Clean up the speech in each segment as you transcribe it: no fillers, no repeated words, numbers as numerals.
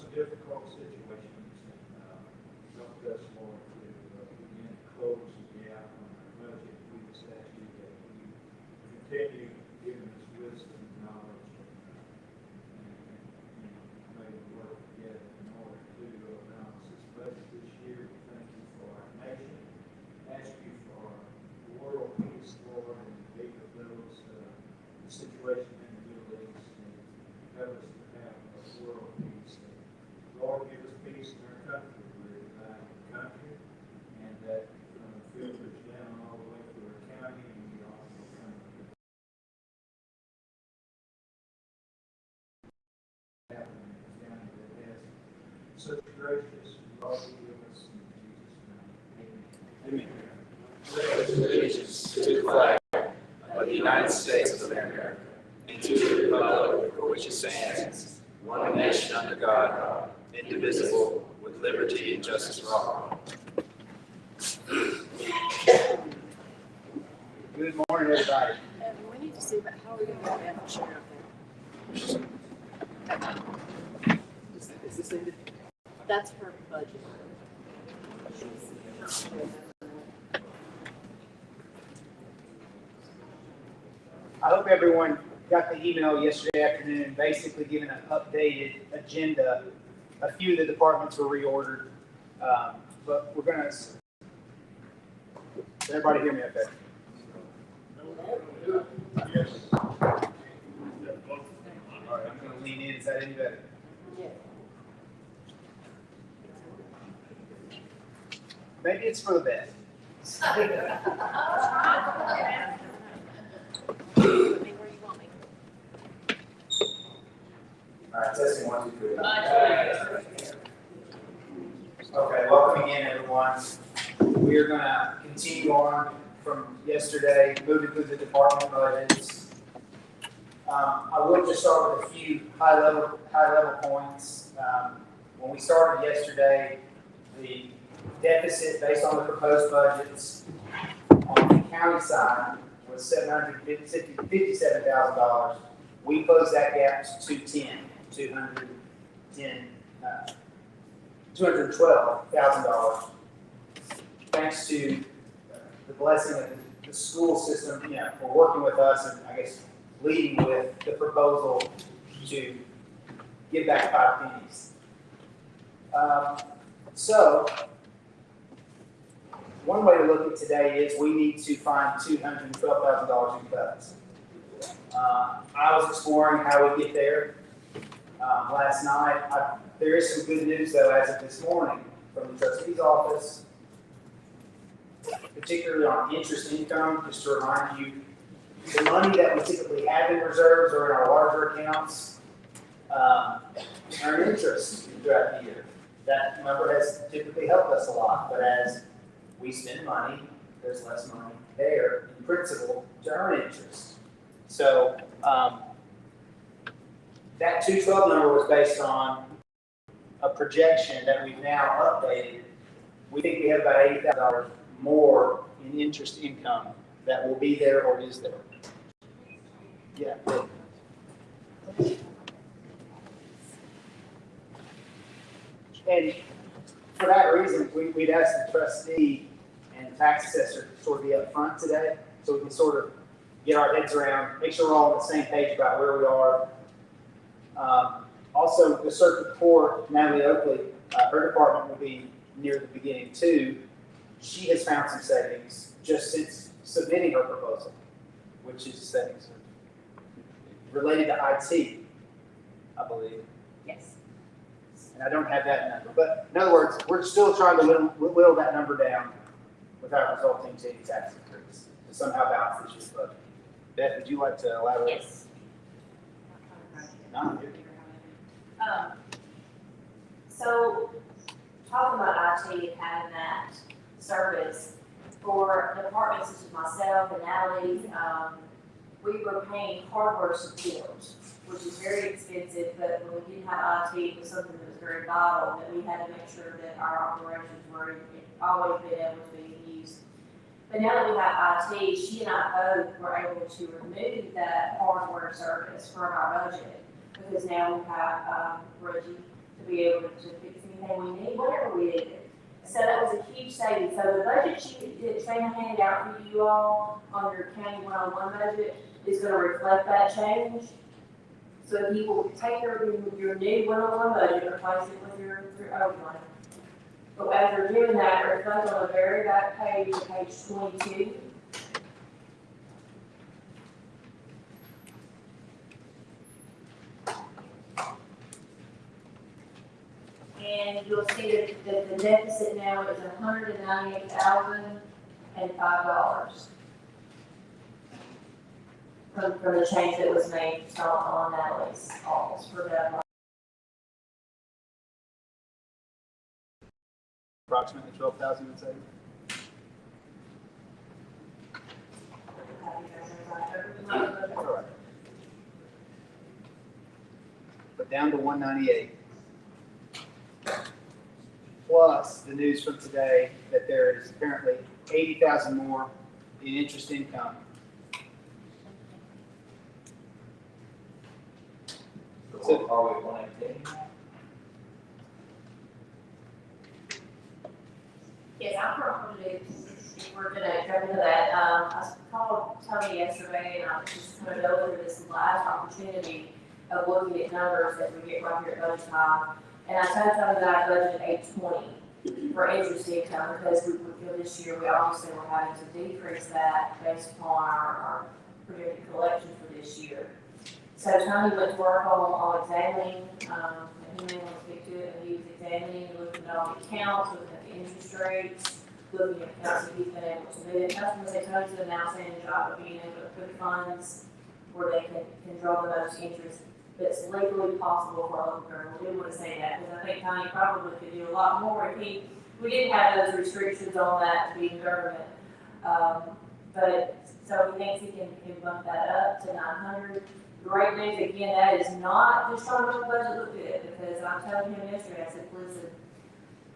some difficult situations, and help us, Lord, to begin to close the gap on our budget. We just ask you that you continue giving us wisdom and knowledge, and may we work together in order to balance this budget this year. We thank you for our nation. Ask you for world peace, Lord, and be with those situation in the Middle East, and help us to have a world peace. Lord, give us peace in our country. We're a divided country, and that filters down all the way through our county, and we also come happening in a county that has such gracious love to give us in Jesus' name. Amen. Pledge allegiance to the flag of the United States of America and to the republic for which it stands, one nation under God, indivisible, with liberty and justice for all. Good morning, everybody. We need to see about how we're going to get that share up there. Is this ended? That's her budget. I hope everyone got the email yesterday afternoon, basically giving an updated agenda. A few of the departments were reordered, but we're going to. Does everybody hear me okay? Yes. All right, I'm going to lean in. Is that any better? Yeah. Maybe it's for the best. All right, testing 1, 2, 3. Okay, welcome again, everyone. We are going to continue on from yesterday, moving through the department budgets. I will just start with a few high level points. When we started yesterday, the deficit based on the proposed budgets on the county side was $757,000. We closed that gap to $212,000. Thanks to the blessing of the school system, for working with us and I guess leading with the proposal to give back 5 pennies. So one way to look at today is we need to find $212,000 in cuts. I was exploring how we get there last night. There is some good news, though, as of this morning from the trustee's office, particularly on interest income. Just to remind you, the money that we typically have in reserves or in our larger accounts earn interest throughout the year. That number has typically helped us a lot, but as we spend money, there's less money there in principle to earn interest. So that 212 number was based on a projection that we've now updated. We think we have about $80,000 more in interest income that will be there or is there. Yeah. And for that reason, we'd ask the trustee and the tax assessor to sort of be up front today so we can sort of get our heads around, make sure we're all on the same page about where we are. Also, the circuit court, Natalie Oakley, her department will be near the beginning too. She has found some savings just since submitting her proposal, which is savings related to IT, I believe. Yes. And I don't have that number, but in other words, we're still trying to whittle that number down without resulting to any tax increase to somehow balance this year's budget. Beth, would you like to elaborate? Yes. No. So, talking about IT and having that service for departments such as myself and Natalie, we were paying hardware support, which is very expensive, but when we didn't have IT, it was something that was very vital, that we had to make sure that our operations were always being able to be used. But now that we have IT, she and I both were able to remove that hardware service from our budget, because now we have Reggie to be able to fix anything we need, whatever we needed. So that was a huge saving. So the budget sheet that Shana handed out for you all on your county one-on-one budget is gonna reflect that change. So if you will take your new one-on-one budget, replace it with your old one. But as you're doing that, reflect on the very back page, page 22. And you'll see that the deficit now is $198,005 from the change that was made on Natalie's office for that. Approximately 12,000, would say. All right. But down to 198. Plus the news from today that there is apparently 80,000 more in interest income. So are we 118? Yes, I'm probably, if we're gonna jump into that, I called Tony yesterday and I was just gonna go over this last opportunity of looking at numbers that we get right here at budget time. And I told Tony that I budgeted 820 for interest income because we feel this year we obviously were having to decrease that based upon our projected collection for this year. So Tony went to work on examining, and he may want to speak to it, but he was examining, looking at all the accounts, looking at the interest rates, looking at accounts that he's been able to move. Customers, they Tony's done an outstanding job of being able to put funds where they can draw the most interest that's legally possible for a local government. We do want to say that, because I think Tony probably could do a lot more if we didn't have those restrictions on that being government. But, so he thinks he can bump that up to 900. Great news, again, that is not just trying to make the budget look good, because I'm telling him yesterday, I said, listen,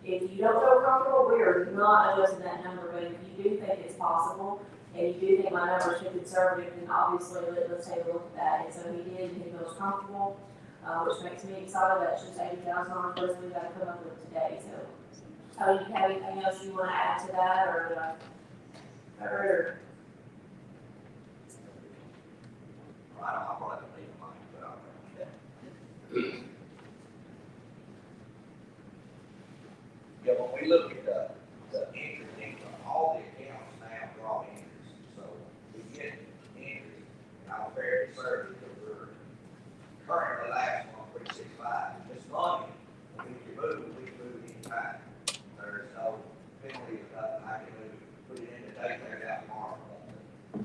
if you don't feel comfortable, we are not adjusting that number, but if you do think it's possible, and you do think my number is too conservative, then obviously let's take a look at that. And so he did, and he feels comfortable, which makes me excited. That's just $80,000 plus we've got to come up with today. So, do you have anything else you want to add to that, or cover it, or? I don't know what I need money, but I'll yeah, when we look at the interest income, all the accounts now draw interest. So we get interest, and I'm very certain that we're currently last on 365. This money, we can move anytime. There's no penalty of nothing. I can move, put it in the day, take it out tomorrow.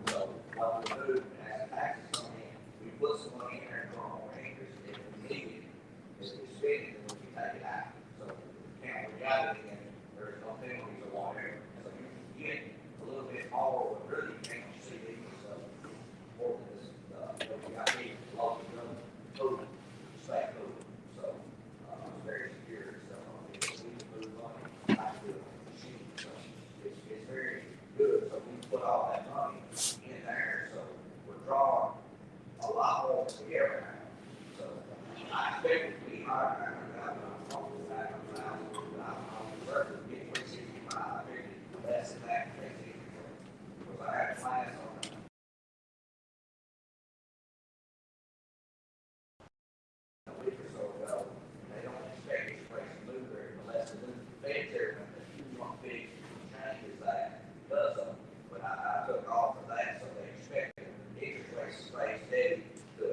So what we move as taxes come in, we put some money in there and draw more interest. If we need it, if we spend it, then we can take it out. So can't we got it in, there's no penalties or whatever. So you can get a little bit more, but really you can't see it. So more than this, we got to local government, total, state total. So it's very secure. So we can move money back to the machine. So it's very good. So we put all that money in there. So we're drawing a lot more than we ever have. So I expect it to be higher. I'm hoping that I'm certain to get 365. I figured less than that. Because I had class on it. A week or so ago, they don't expect this place to move very unless the new feds there, you want big changes that does them. But I took off of that, so they expect the interest rates to stay steady to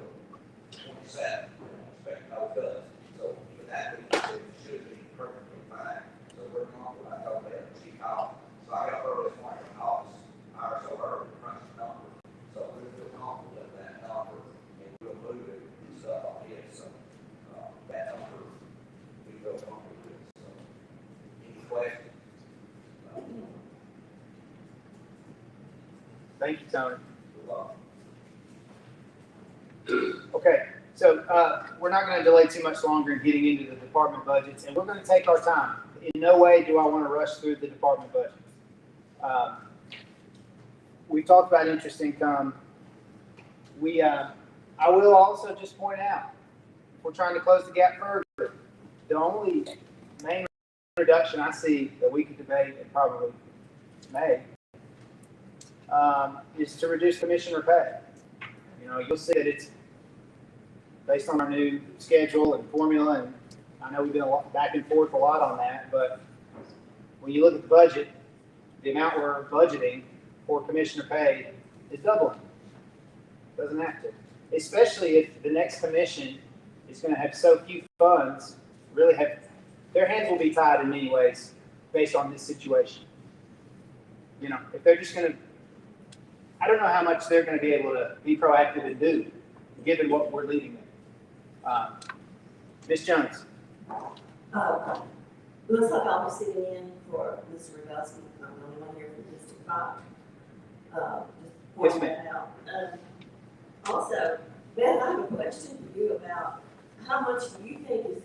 27. Expect no cuts. So with that, it should be perfectly fine. So we're comfortable. I told them she called. So I got her this morning in the office. I was so early to crunch the number. So we feel comfortable with that number and we'll move it and stuff on it. So that number we feel comfortable with. So any questions? Thank you, Tony. You're welcome. Okay, so we're not going to delay too much longer in getting into the department budgets, and we're going to take our time. In no way do I want to rush through the department budgets. We talked about interest income. I will also just point out, if we're trying to close the gap further, the only main reduction I see that we could debate and probably may is to reduce commissioner pay. You know, you'll see that it's based on our new schedule and formula, and I know we've been back and forth a lot on that, but when you look at the budget, the amount we're budgeting for commissioner pay is doubling. Doesn't have to. Especially if the next commission is going to have so few funds, really have, their hands will be tied in many ways based on this situation. You know, if they're just going to, I don't know how much they're going to be able to be proactive and do, given what we're leaving them. Ms. Jones. Looks like I'll be sitting in for Mr. Rebelski. I'm the only one here for District 5. Just pointing that out. Also, Beth, I have a question for you about how much do you think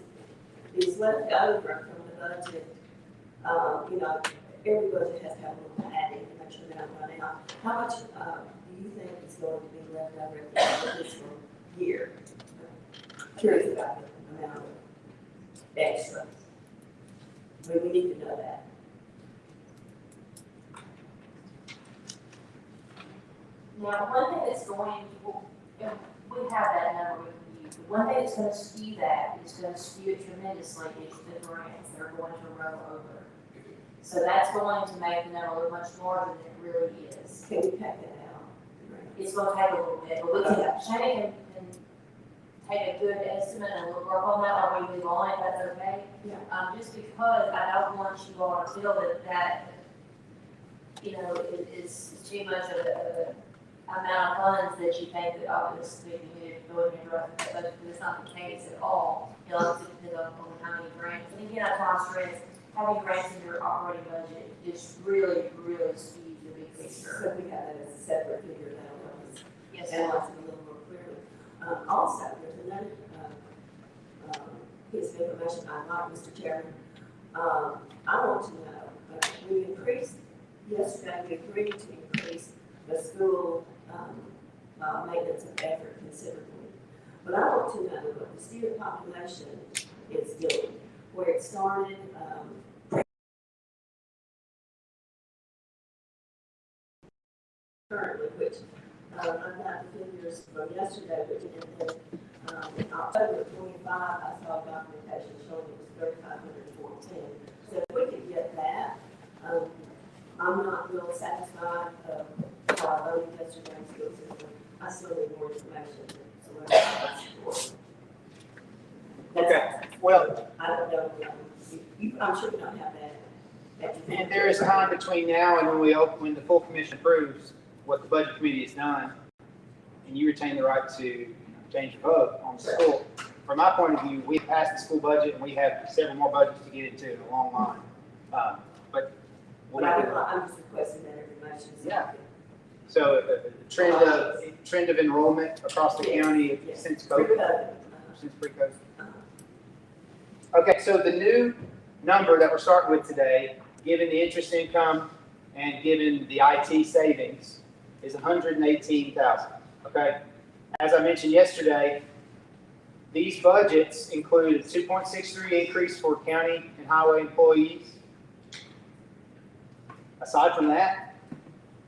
is left over from the budget? You know, every budget has to have a little padding to make sure they don't run out. How much do you think is going to be left over at the end of this year? I'm curious about the amount of extra. I mean, we need to know that. Now, one thing that's going, we have that number with you, the one thing that's gonna skew that, is gonna skew it tremendously, is the grants that are going to roll over. So that's going to make the number look much more than it really is. Can we pack that out? It's gonna take a little bit, but we can, Shannon can take a good estimate and we'll work on that while we move on, if that's okay. Yeah. Just because I don't want you all to feel that, you know, is too much of a amount of funds that you think that, oh, this is making you go ahead and run the budget, but it's not the case at all. You know, it depends on how many grants. And again, I want to stress, having grants in your operating budget is really, really skews the big picture. So we have that as a separate figure that'll help us Yes, analyze it a little more clearly. Also, there's another piece of information I'd like, Mr. Chairman. I want to know, we increased, yesterday we agreed to increase the school maintenance of effort considerably. But I want to know what the student population is doing, where it started, currently, which I've got the figures from yesterday, which in October of 25, I saw documentation showing it was 3,514. So if we could get that, I'm not real satisfied how I voted yesterday in school system. I still need more information. So Okay. Well, I don't know. I'm sure you don't have that. and there is time between now and when the full commission approves what the budget committee has done, and you retain the right to change your vote on the school. From my point of view, we've passed the school budget, and we have several more budgets to get into in a long line. But I'm just requesting that information. Yeah. So the trend of enrollment across the county since COVID, since pre-COVID. Okay, so the new number that we're starting with today, given the interest income and given the IT savings, is $118,000. Okay, as I mentioned yesterday, these budgets include a 2.63 increase for county and highway employees. Aside from that,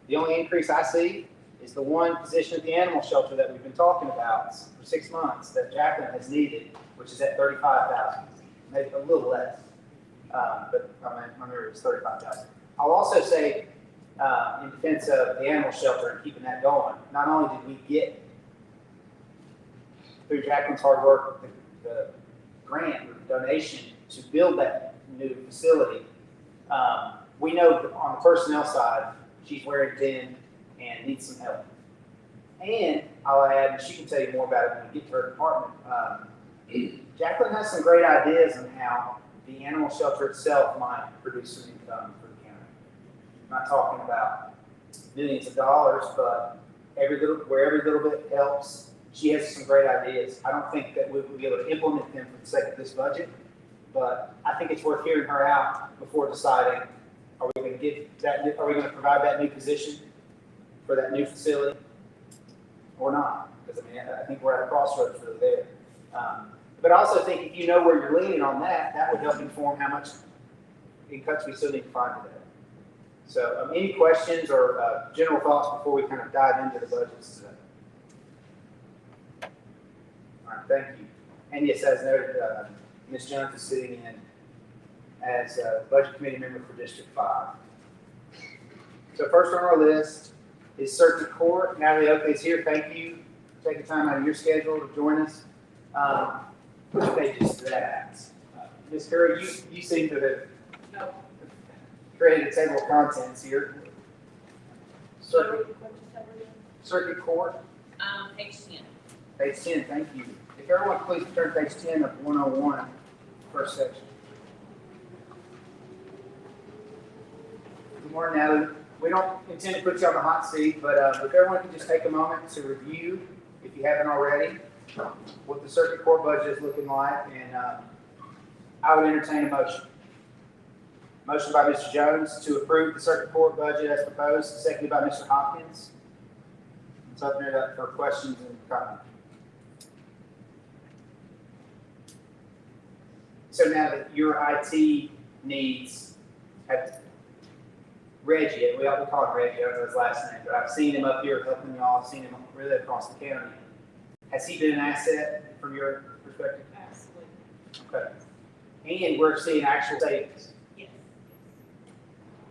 the only increase I see is the one position at the animal shelter that we've been talking about for 6 months that Jacqueline has needed, which is at $35,000, maybe a little less, but my number is $35,000. I'll also say, in defense of the animal shelter and keeping that going, not only did we get, through Jacqueline's hard work, the grant, the donation to build that new facility, we know that on the personnel side, she's wearing thin and needs some help. And I'll add, and she can tell you more about it when we get to her department, Jacqueline has some great ideas on how the animal shelter itself might produce some income for the county. I'm not talking about millions of dollars, but where every little bit helps. She has some great ideas. I don't think that we will be able to implement them for the sake of this budget, but I think it's worth hearing her out before deciding, are we going to get that? Are we going to provide that new position for that new facility or not? Because I mean, I think we're at a crossroads really there. But I also think if you know where you're leaning on that, that would help inform how much in cuts we still need to find today. So, any questions or general thoughts before we kind of dive into the budgets today? All right, thank you. And yes, as noted, Ms. Jones is sitting in as a Budget Committee member for District 5. So first on our list is Circuit Court. Natalie Oakley is here. Thank you for taking time out of your schedule to join us. Which page is that? Ms. Curry, you seem to have created a table of contents here. Circuit Court, Page 10. page 10, thank you. If everyone please turn to page 10 of 101, first section. Good morning, Natalie. We don't intend to put you on the hot seat, but if everyone can just take a moment to review, if you haven't already, what the Circuit Court budget is looking like, and I would entertain a motion. Motion by Mr. Jones to approve the Circuit Court budget as proposed, seconded by Mr. Hopkins. Let's open it up for questions and comments. So now that your IT needs have Reggie, we all call him Reggie, I don't know his last name, but I've seen him up here helping y'all, I've seen him really across the county. Has he been an asset from your perspective? Absolutely. Okay. And we're seeing actual savings. Yes.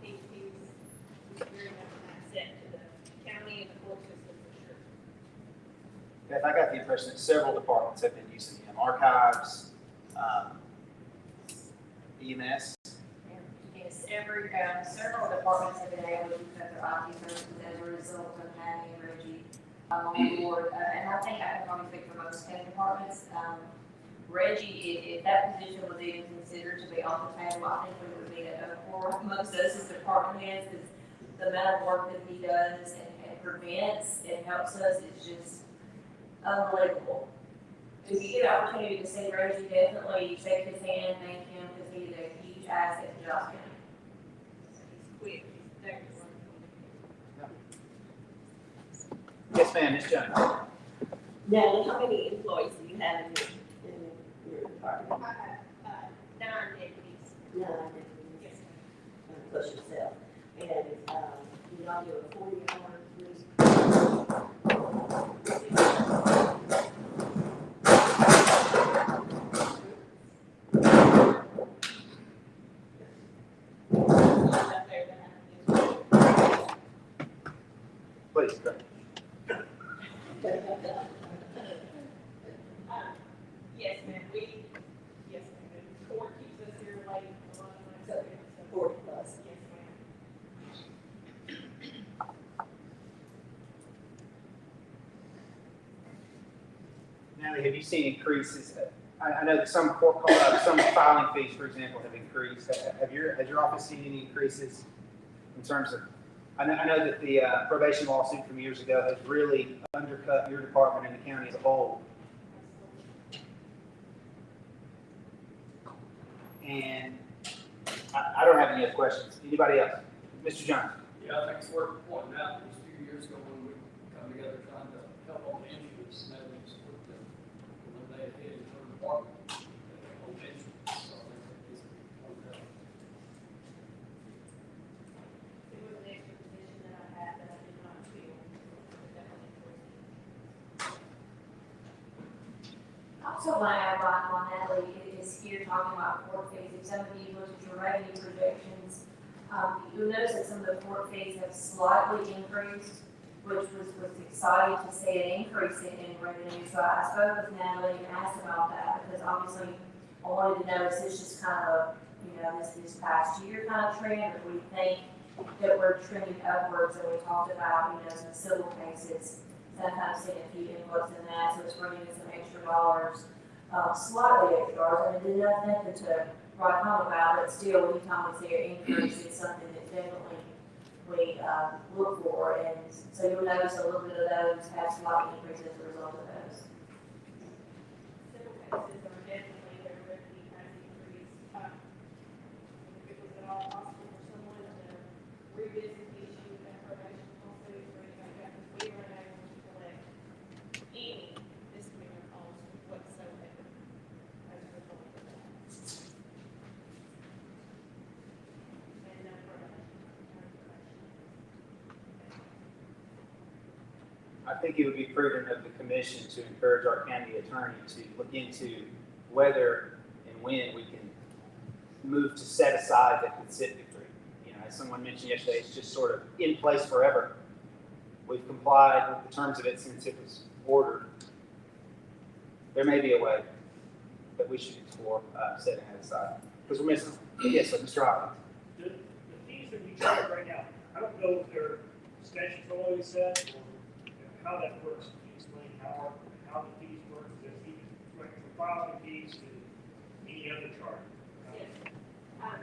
He's very much an asset to the county and the court system for sure. Beth, I got the impression that several departments have been using him, archives, EMS. Yes, several departments have been able to cut their IT services as a result of having Reggie on board. And I think I can probably speak for most county departments. Reggie, if that position was even considered to be off the table, I think we would be for most of us as department heads, because the amount of work that he does and prevents and helps us is just unbelievable. If you get the opportunity to see Reggie, definitely shake his hand, thank him, because he's a huge asset to Giles County. He's quick, he's very Yes, ma'am, Ms. Jones. Now, how many employees do you have in your department? I have 9 deputies. None, Yes, plus yourself. And, you y'all do a 40-hour week? out there that have to Please, go ahead. Yes, ma'am, yes, ma'am, the court keeps us here late, a lot of nights. 40 plus. Yes, ma'am. Natalie, have you seen increases? I know that some some filing fees, for example, have increased. Has your office seen any increases in terms of? I know that the probation lawsuit from years ago has really undercut your department and the county as a whole. And I don't have any other questions. Anybody else? Mr. Jones? Yeah, I think it's worth pointing out, that a few years ago when we come together trying to help on the insurance, and that was with the, when they had headed for the department, on insurance, so I think that is pointed out. It was an extra position that I had that I did not feel. Also, my outline on Natalie is here talking about court fees. If some of you look at your revenue projections, you'll notice that some of the court fees have slightly increased, which was exciting to see an increase in revenue. So I spoke with Natalie and asked about that, because obviously I wanted to know, is this just kind of, this past year kind of trend, or do we think that we're trending upwards? And we talked about, some civil cases, sometimes seeing a few inputs in that, so it's bringing in some extra dollars, slightly extra dollars. I mean, there's nothing to write home about, but still, anytime we see an increase, it's something that definitely we look for. And so you'll notice a little bit of those have slight increases as a result of those. Civil cases are definitely, their revenue has increased. If it was at all possible for someone to revisit the issue of that probation lawsuit or anything like that, because we were unable to collect any misdemeanor calls whatsoever. I think it would be prudent of the commission to encourage our county attorney to look into whether and when we can move to set aside the consent decree. You know, as someone mentioned yesterday, it's just sort of in place forever. We've complied with the terms of it since it was ordered. There may be a way that we should explore setting that aside, because we're missing. Yes, sir, Mr. Hopkins. The fees that we charge right now, I don't know if they're statutorily set or how that works. Can you explain how the fees work? Is it fees, like for filing fees to any other charge? Yes.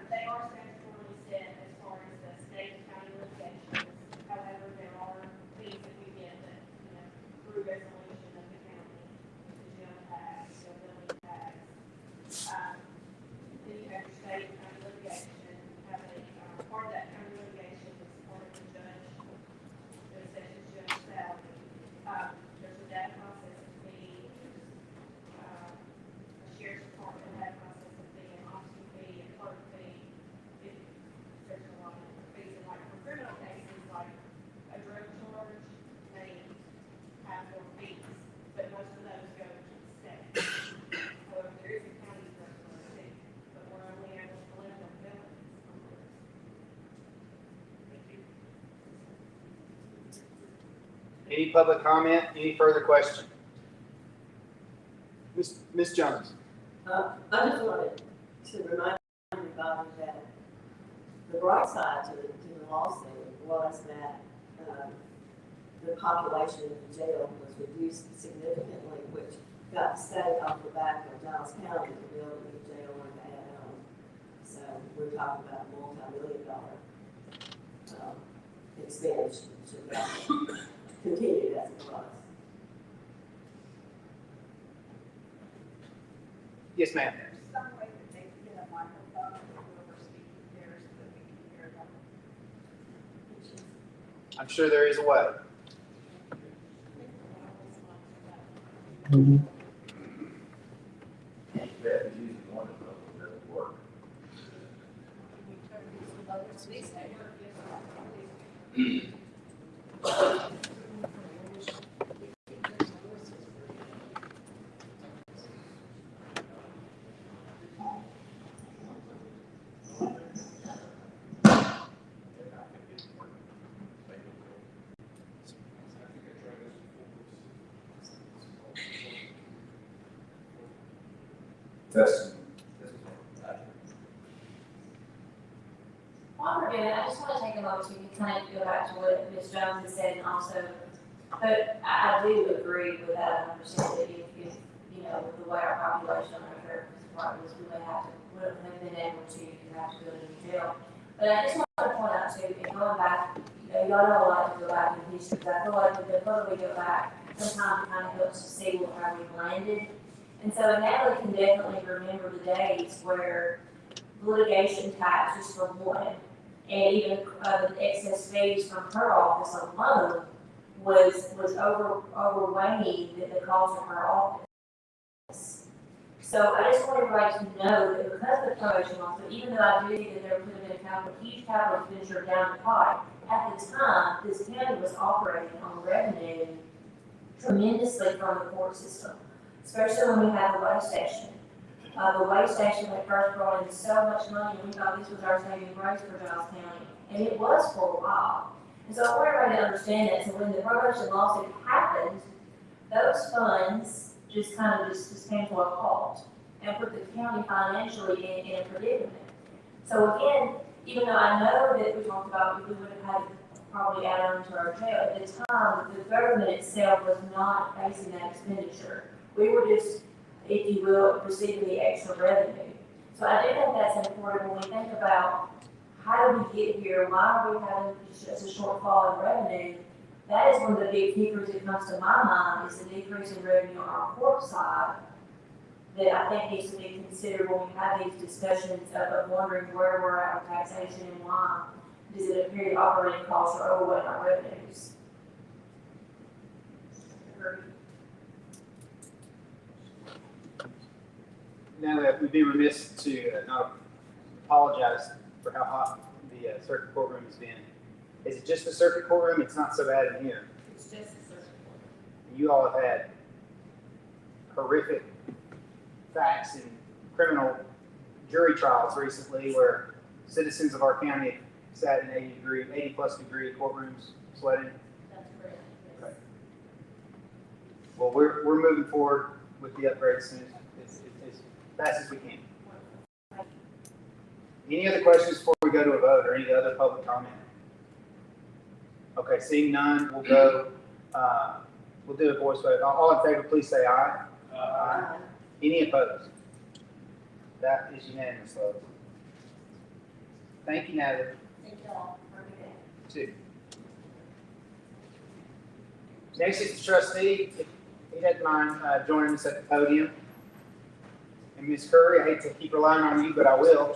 They are statutorily set as far as the state and county limitations. However, there are fees that we get that, through resolution of the county, the jail tax, the building tax. Then you have your state and county litigation, have part of that county litigation is part of the judge, the sessions judge salary. There's a data processing fee, a sheriff's department data processing fee, an officer fee, a clerk fee. There's a lot of fees, and like for criminal cases, like a drug charge, they have more fees, but most of those go to the state. However, there is a county drug charge fee, but we're only able to collect on felonies. Thank you. Any public comment? Any further question? Ms. Jones. I just wanted to remind everybody that the bright side to the lawsuit was that the population of the jail was reduced significantly, which got the state off the back of Giles County to build a new jail and to add on. So we're talking about a multi-million-dollar expense should that continue as it was. Yes, ma'am. There's some way that they can get a microphone or whoever speaking there so that we can hear them. I'm sure there is a way. While we're doing it, I just want to take a moment to kind of go back to what Ms. Jones has said, and also, but I do agree with that 100% that if, with the way our population on our therapist department is, we would have been able to have to go to the jail. But I just want to point out too, and going back, y'all know I like to go back in history, because I feel like the further we go back, sometimes it kind of helps to see how we landed. And so Natalie can definitely remember the days where litigation tax just for one, and even the excess fees from her office alone was overweighing the cost of her office. So I just want everybody to know that because of the promotion lawsuit, even though I do think that there could have been a huge capital expenditure down the pipe, at the time, this county was operating on revenue tremendously from the court system, especially when we had the way station. The way station that first brought in so much money, we thought this was our saving grace for Giles County, and it was for a while. And so I want everybody to understand that. So when the promotion lawsuit happened, those funds just kind of just came to a halt and put the county financially in a predicament. So again, even though I know that we talked about we would have had to probably add on to our jail, at the time, the government itself was not facing that expenditure. We were just, if you will, receiving the extra revenue. So I do think that's important when we think about how did we get here, why are we having such a shortfall in revenue. That is one of the big kickers that comes to my mind is the decrease in revenue on our court side that I think needs to be considered when we have these discussions of wondering where we're at with taxation and why does it appear the operating costs are overweighing our revenues. Now that we'd be remiss to not apologize for how hot the circuit courtroom has been. Is it just the circuit courtroom? It's not so bad in here. It's just a circuit court. You all have had horrific facts in criminal jury trials recently where citizens of our county have sat in 80+ degree courtrooms sweating. That's correct. Okay. Well, we're moving forward with the upgrades soon as fast as we can. Any other questions before we go to a vote or any other public comment? Okay, seeing none, we'll go, we'll do a voice vote. All in favor, please say aye. Aye. Any opposed? That is unanimous vote. Thank you, Natalie. Thank you all. Have a good day. Two. Next is the trustee. If he doesn't mind joining us at the podium. And Ms. Curry, I hate to keep relying on you, but I will.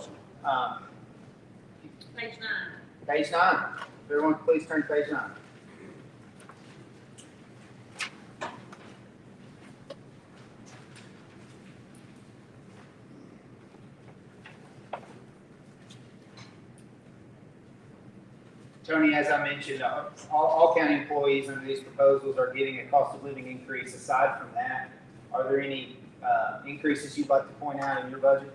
Page 9. Page 9. Everyone, please turn to page 9. Tony, as I mentioned, all county employees under these proposals are getting a cost of living increase. Aside from that, are there any increases you'd like to point out in your budget?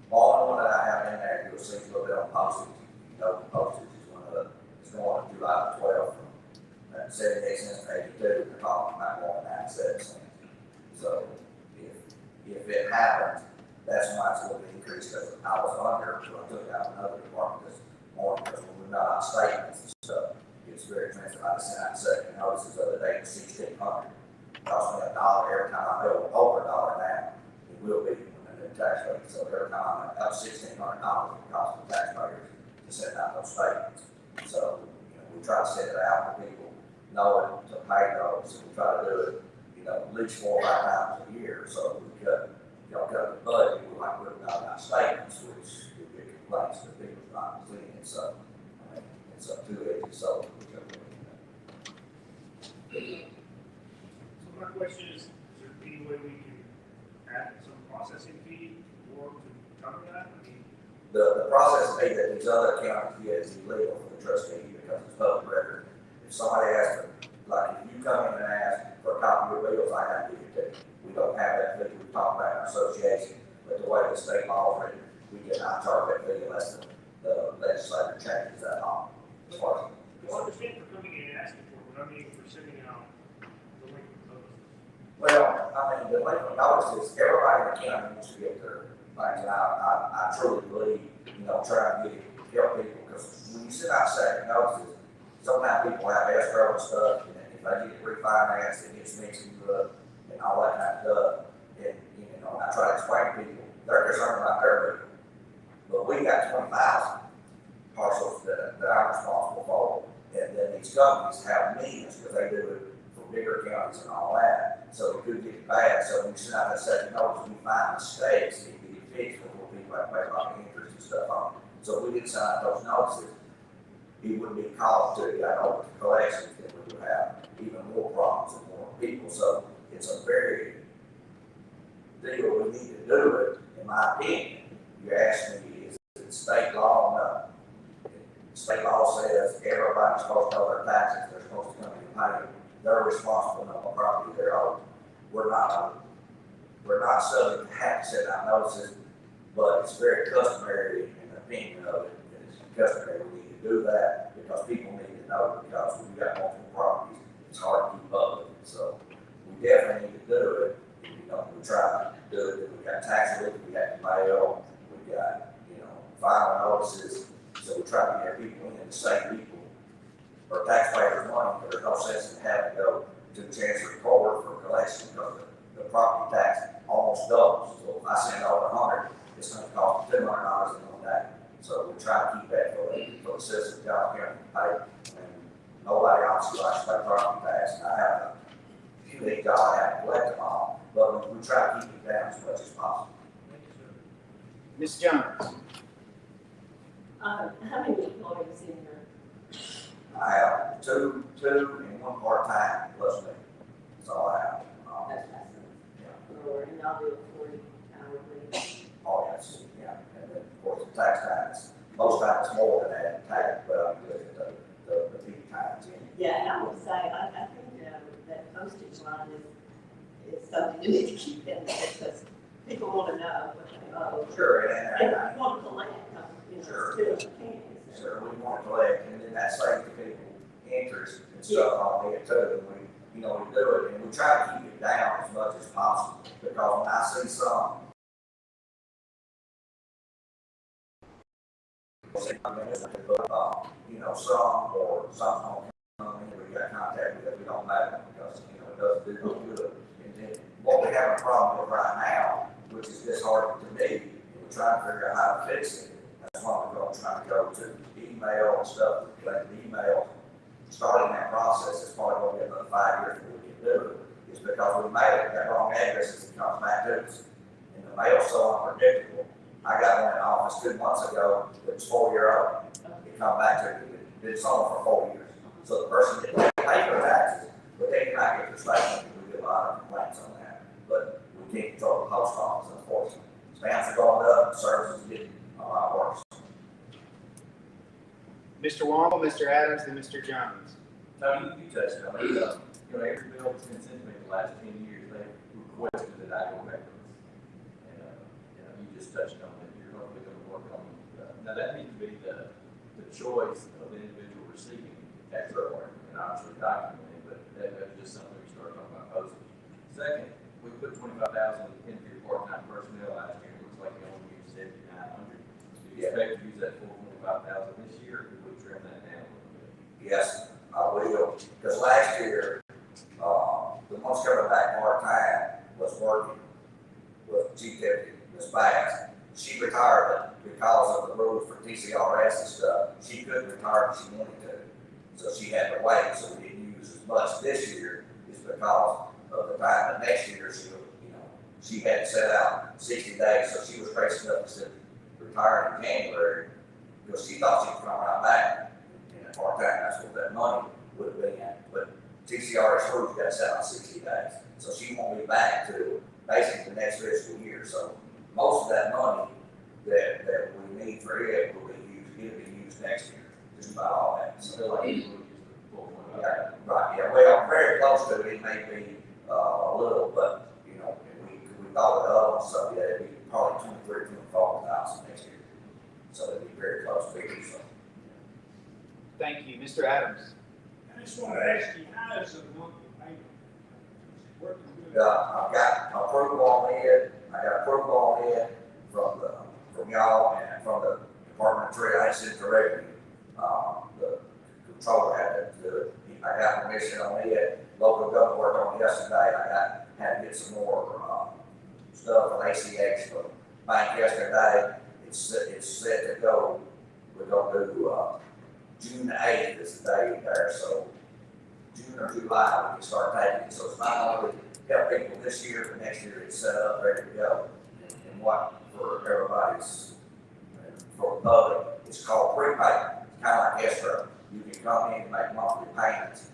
All the one that I have in there, you'll see a little bit on postage. You know, postage is one of the, it's going on July the 12th from 78 cents to 82, they're talking about going 97 cents. So if it happens, that's why it's going to increase, because I was under, so I took out another department this morning, because when we're not on statements and stuff, it's very expensive. I just sent out second notices the other day for $1,600. It costs me $1 every time I bill over $1 now. It will be the tax rate. So every time I'm up $1,600, it costs the taxpayers to send out those statements. So, you know, we try to send it out for people knowing to pay those. And we try to do it, you know, at least 4 or 5 times a year. So we cut, you know, cut the budget. We like putting out statements, which would be complaints that people are not seeing it. So, I mean, it's a two-edged sword. So my question is there any way we can add some processing fee or to cover that? I mean, The process fee that these other counties get is illegal for the trustee because it's public record. If somebody asks, like if you come in and ask for a copy of your bills, I have to give it to you. We don't have that fee. We talk about in our association, but the way the state law is written, we get not charged that fee unless the legislature changes that law. As far as I understand for coming in and asking for it, but I mean for sending out the link proposals. well, I mean, the delinquent notices, everybody in the county wants to get their things, and I truly believe, you know, try to help people, because when you send out second notices, sometimes people have escrow and stuff, and if they get refinanced, it gets mixed up, and all that kind of stuff, and, you know, I try to explain to people, they're concerned about their bill, but we got 20,000 parcels that I'm responsible for, and then these companies have millions, because they do it for bigger counties and all that, so it could get bad. So when you send out that second notice, we find mistakes, it can get fixed before people have to pay a lot of interest and stuff on it. So if we didn't send out those notices, it would be called to got over to collections, then we would have even more problems and more people. So it's a very deal we need to do it, in my opinion. You ask me, is it state law? No. State law says everybody's supposed to know their taxes, they're supposed to come in and pay. They're responsible for the property they're owed. We're not subject to have to send out notices, but it's very customary in the opinion of it. It's customary, we need to do that because people need to know, because when you got multiple properties, it's hard to keep up with it. So we definitely need to do it. You know, we try to do it. We got tax relief, we got mail, we got, you know, final notices. So we try to get people in to save people or taxpayers money, but there's no sense in having to go to the Chancery Court for collection because the property tax almost doubles. So if I send over 100, it's going to cost $200 in 1 day. So we try to keep that for the citizens of Giles County to pay. And nobody obviously likes to pay property tax, and I have a big job, I have to collect them all, but we try to keep it down as much as possible. Ms. Jones. How many employees in your? I have two and 1 part-time plus me. That's all I have. That's awesome. Or, and I'll do it 40 hourly. Oh, yes, yeah, and then, of course, the tax times, most times it's more than that tax, but I'm good at the peak times. Yeah, and I would say, I think that postage line is something you need to keep in there, because people want to know what they owe. Sure, And you want to collect, you know, Sure. still you can. sure, we want to collect, and then that saves the people interest and stuff on it too, and we do it, and we try to keep it down as much as possible, because when I see some, some or some we got contact with, we don't matter, because, it doesn't do no good. And then, what we have a problem with right now, which is disheartening to me, we're trying to figure out how to fix it. That's why we're trying to go to email and stuff, collect email, starting that process is probably going to be another 5 years before we can do it, is because we made it, that wrong address as it comes back to us. And the mail's so unpredictable. I got one in office 2 months ago, that was 4-year-old. It come back to me, it's on for 4 years. So the person didn't pay their taxes, but they cannot get their statement. We get a lot of complaints on that. But we can't control the post office, unfortunately. Spams are going up, services are getting a lot worse. Mr. Wamble, Mr. Adams, and Mr. Jones. Tony, you touched on it. Every bill that's been sent to me the last 10 years, they requested that I go back to this. And, you just touched on it. You're hopefully going to work on it. Now, that needs to be the choice of the individual receiving the tax report, and obviously documented, but that's just something we start talking about postage. Second, we put 25,000 in for your part-time personnel last year. It looks like you only used 7,900. Do you expect to use that full 25,000 this year, or would we trim that down a little bit? Yes, I will, because last year, the ones coming back part-time was working with Chief Deputy Ms. Bass. She retired because of the rules for TCRS and stuff. She couldn't retire if she wanted to. So she had to wait, so we didn't use as much this year, is because of the time that next year she had to set out 60 days, so she was racing up to retire in January, because she thought she could come right back. And part-time, that's what that money would have been, but TCRS rules got set out 60 days. So she won't be back to basically the next fiscal year. So most of that money that we need for it will be used next year, just about all that. So like, we'll use the full 25,000. yeah, right, yeah, well, very close to it, it may be a little, but, we thought of them, so yeah, it'd be probably 23,000-24,000 next year. So it'd be very close to it, so. Thank you. Mr. Adams. I just want to ask you, how is the monthly payment working good? I've got approval on it, I got approval on it from y'all and from the Department of Treasury, I sent to revenue. The controller had to do it. I got permission on it, local government worked on it yesterday, had to get some more, stuff from ACH from bank yesterday. It's set to go, we're gonna do, June 8th is the day there, so June or July, we can start taking it. So it's not only help people this year, but next year it's set up, ready to go. And what, for everybody's, for the public, it's called prepayment. It's kind of like escrow. You can come in and make monthly payments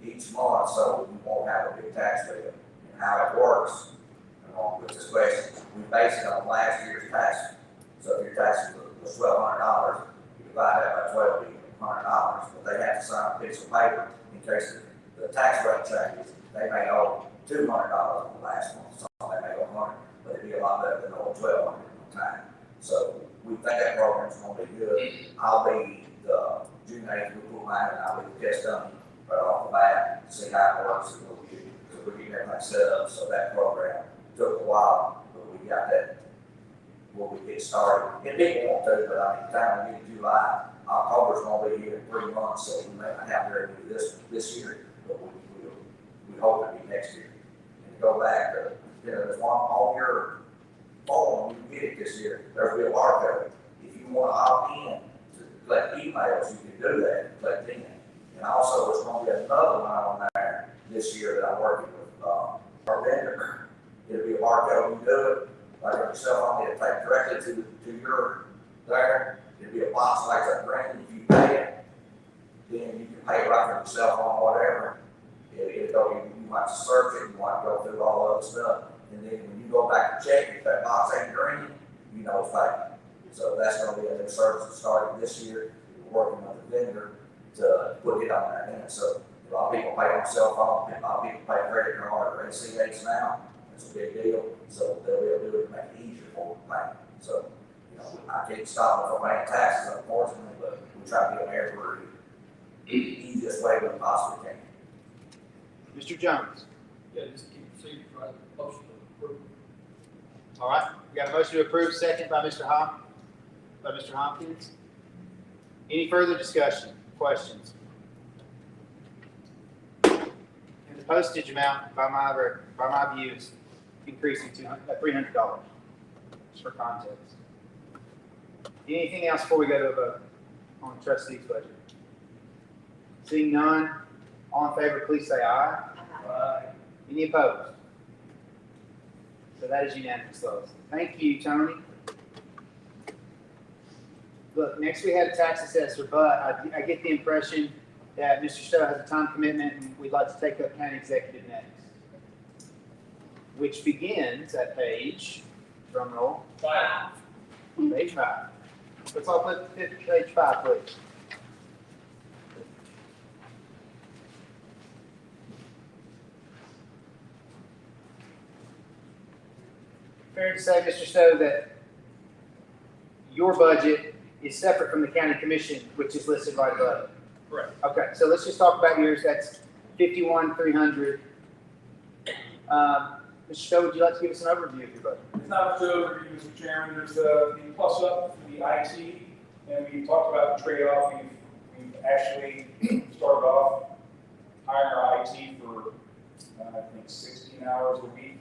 each month, so you won't have a big tax bill. And how it works, along with this question, we base it on last year's tax. So if your taxes was $1,200, you divide that by 12, $100, but they have to sign a piece of paper in case the tax rate changes. They may owe $200 on the last month, so they may owe $100, but it'd be a lot better than owing $1,200 on time. So we think that program's gonna be good. I'll be the June 8th, we'll put mine, and I'll be the test dummy right off the bat, to see how it works, and we're getting everything set up. So that program took a while, but we got that, we get started. And people won't do, but I mean, the time we get to July, October's gonna be here in 3 months, so we may not have to do this year, but we hope it'll be next year. And to go back, there's one on your phone, when you get it this year, there'll be a barcode. If you wanna opt in to collect emails, you can do that, collect in. And also, there's gonna be another one on there this year that I'm working with, our vendor. It'll be a barcode, you do it, like on your cell phone, it'll take directly to your there. It'll be a box like that green. If you pay it, then you can pay it right from your cell phone, whatever. It'll go, you might search it, you might go through all the other stuff. And then when you go back to check, if that box ain't green, you know it's fake. So that's gonna be a new service that started this year. We're working with the vendor to put it on there. And so A lot of people pay on cell phone, a lot of people pay credit card or ACH now, it's a big deal, so they'll be able to do it to make it easier for them to pay. So, you know, I can't stop them from paying taxes unfortunately, but we try to get them every easiest way we possibly can. Mr. Jones? Yeah, just keep proceeding, right, motion to approve. All right, we got a motion to approve, second by Mr. Hopkins. Any further discussion, questions? And the postage amount, by my view, is increasing to $300, just for context. Anything else before we go to a vote on the trustees' budget? Seeing none, all in favor, please say aye. Any opposed? So that is unanimous, vote. Thank you, Tony. Look, next we had a tax assessor, but I get the impression that Mr. Stowe has a time commitment and we'd like to take up county executive next. Which begins at page, drum roll, 5. page 5. Let's all flip to page 5, please. Fair to say, Mr. Stowe, that your budget is separate from the county commission, which is listed right above. Correct. Okay, so let's just talk about yours. That's 51,300. Mr. Stowe, would you like to give us an overview of your budget? It's not much overview, Mr. Chairman. There's the plus up for the IT, and we talked about the trade-off. We've actually started off hiring our IT for, I think, 16 hours a week,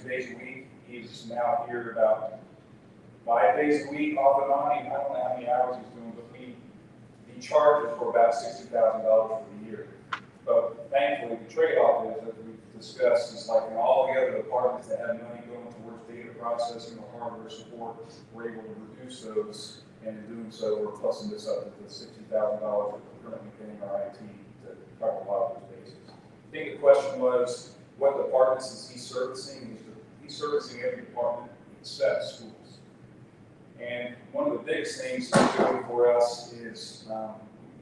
2 days a week. He's now here about 5 days a week off and on. I don't know how many hours he's doing, but the charge is for about $60,000 for the year. But thankfully, the trade-off is that we've discussed is like in all the other departments that have money going towards data processing or hardware support, we're able to reduce those, and in doing so, we're plussing this up to the $60,000 that we're currently paying our IT to cover a lot of those bases. I think the question was, what departments is he servicing? He's servicing every department except schools. And one of the biggest things he's doing for us is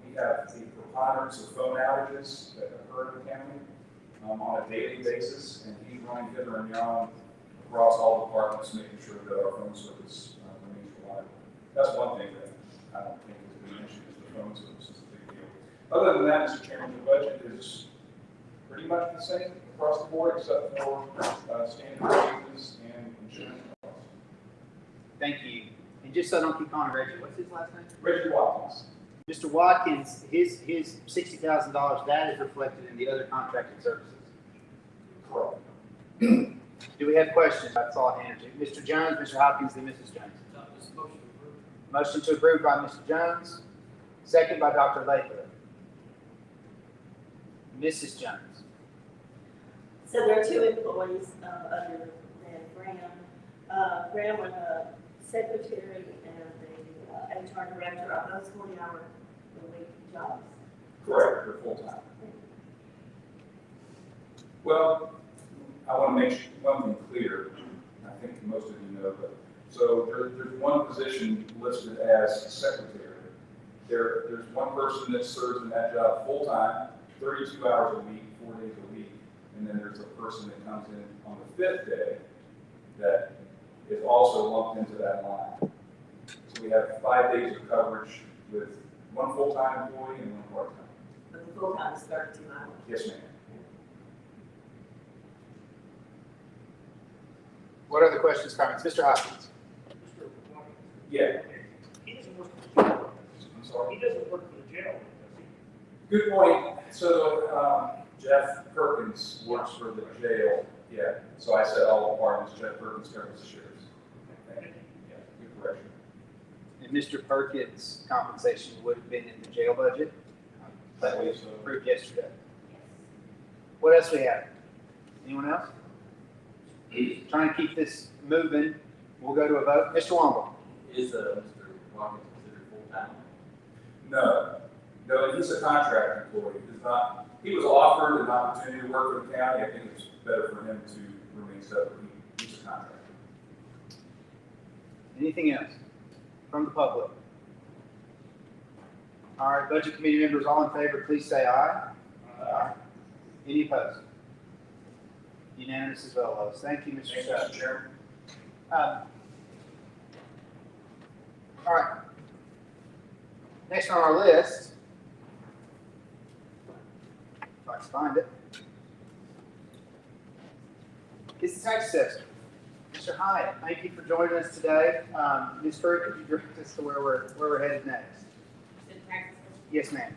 we have the preponderance of phone outages that occur in the county on a daily basis, and he's running hither and yon across all departments, making sure that our phone service remains reliable. That's one thing that I don't think is being mentioned, is the phone service is a big deal. Other than that, Mr. Chairman, the budget is pretty much the same across the board, except for standard wages and insurance costs. Thank you. And just so I don't keep calling Reggie, what's his last name? Reggie Watkins. Mr. Watkins, his $60,000, that is reflected in the other contracted services. Correct. Do we have questions? That's all hands. Mr. Jones, Mr. Hopkins, then Mrs. Jones. No, this motion to approve. Motion to approve by Mr. Jones, second by Dr. Latham. Mrs. Jones. So there are 2 employees under Graham. Graham was a secretary and the HR director of those 40-hour-a-week jobs. Correct, for full-time. Well, I want to make one thing clear. I think most of you know, but so there's one position listed as secretary. There's one person that serves in that job full-time, 32 hours a week, 4 days a week, and then there's a person that comes in on the 5th day that is also lumped into that line. So we have 5 days of coverage with one full-time employee and one part-time. But the full-time is 32 hours. Yes, ma'am. What other questions, comments? Mr. Hopkins. Mr. Watkins, Yeah. he doesn't work for the jail. I'm sorry. He doesn't work for the jail, does he? Good point. So Jeff Perkins works for the jail. Yeah. So I said all departments. Jeff Perkins covers the sheriff's. Thank you. Yeah. Good correction. And Mr. Perkins' compensation would have been in the jail budget that we approved yesterday. What else we have? Anyone else? Trying to keep this moving. We'll go to a vote. Mr. Womble. Is Mr. Watkins considered full-time? No, he's a contract employee. He was offered an opportunity to work for the county. I think it's better for him to remain separate. He's a contractor. Anything else from the public? All right, Budget Committee members, all in favor, please say aye. Aye. Any opposed? Unanimous as well, Lois. Thank you, Mr. Sutton. Chairman. All right. Next on our list, if I can find it, is the tax assessor. Mr. Hyatt, thank you for joining us today. Ms. Curry, could you direct us to where we're headed next? Yes, ma'am.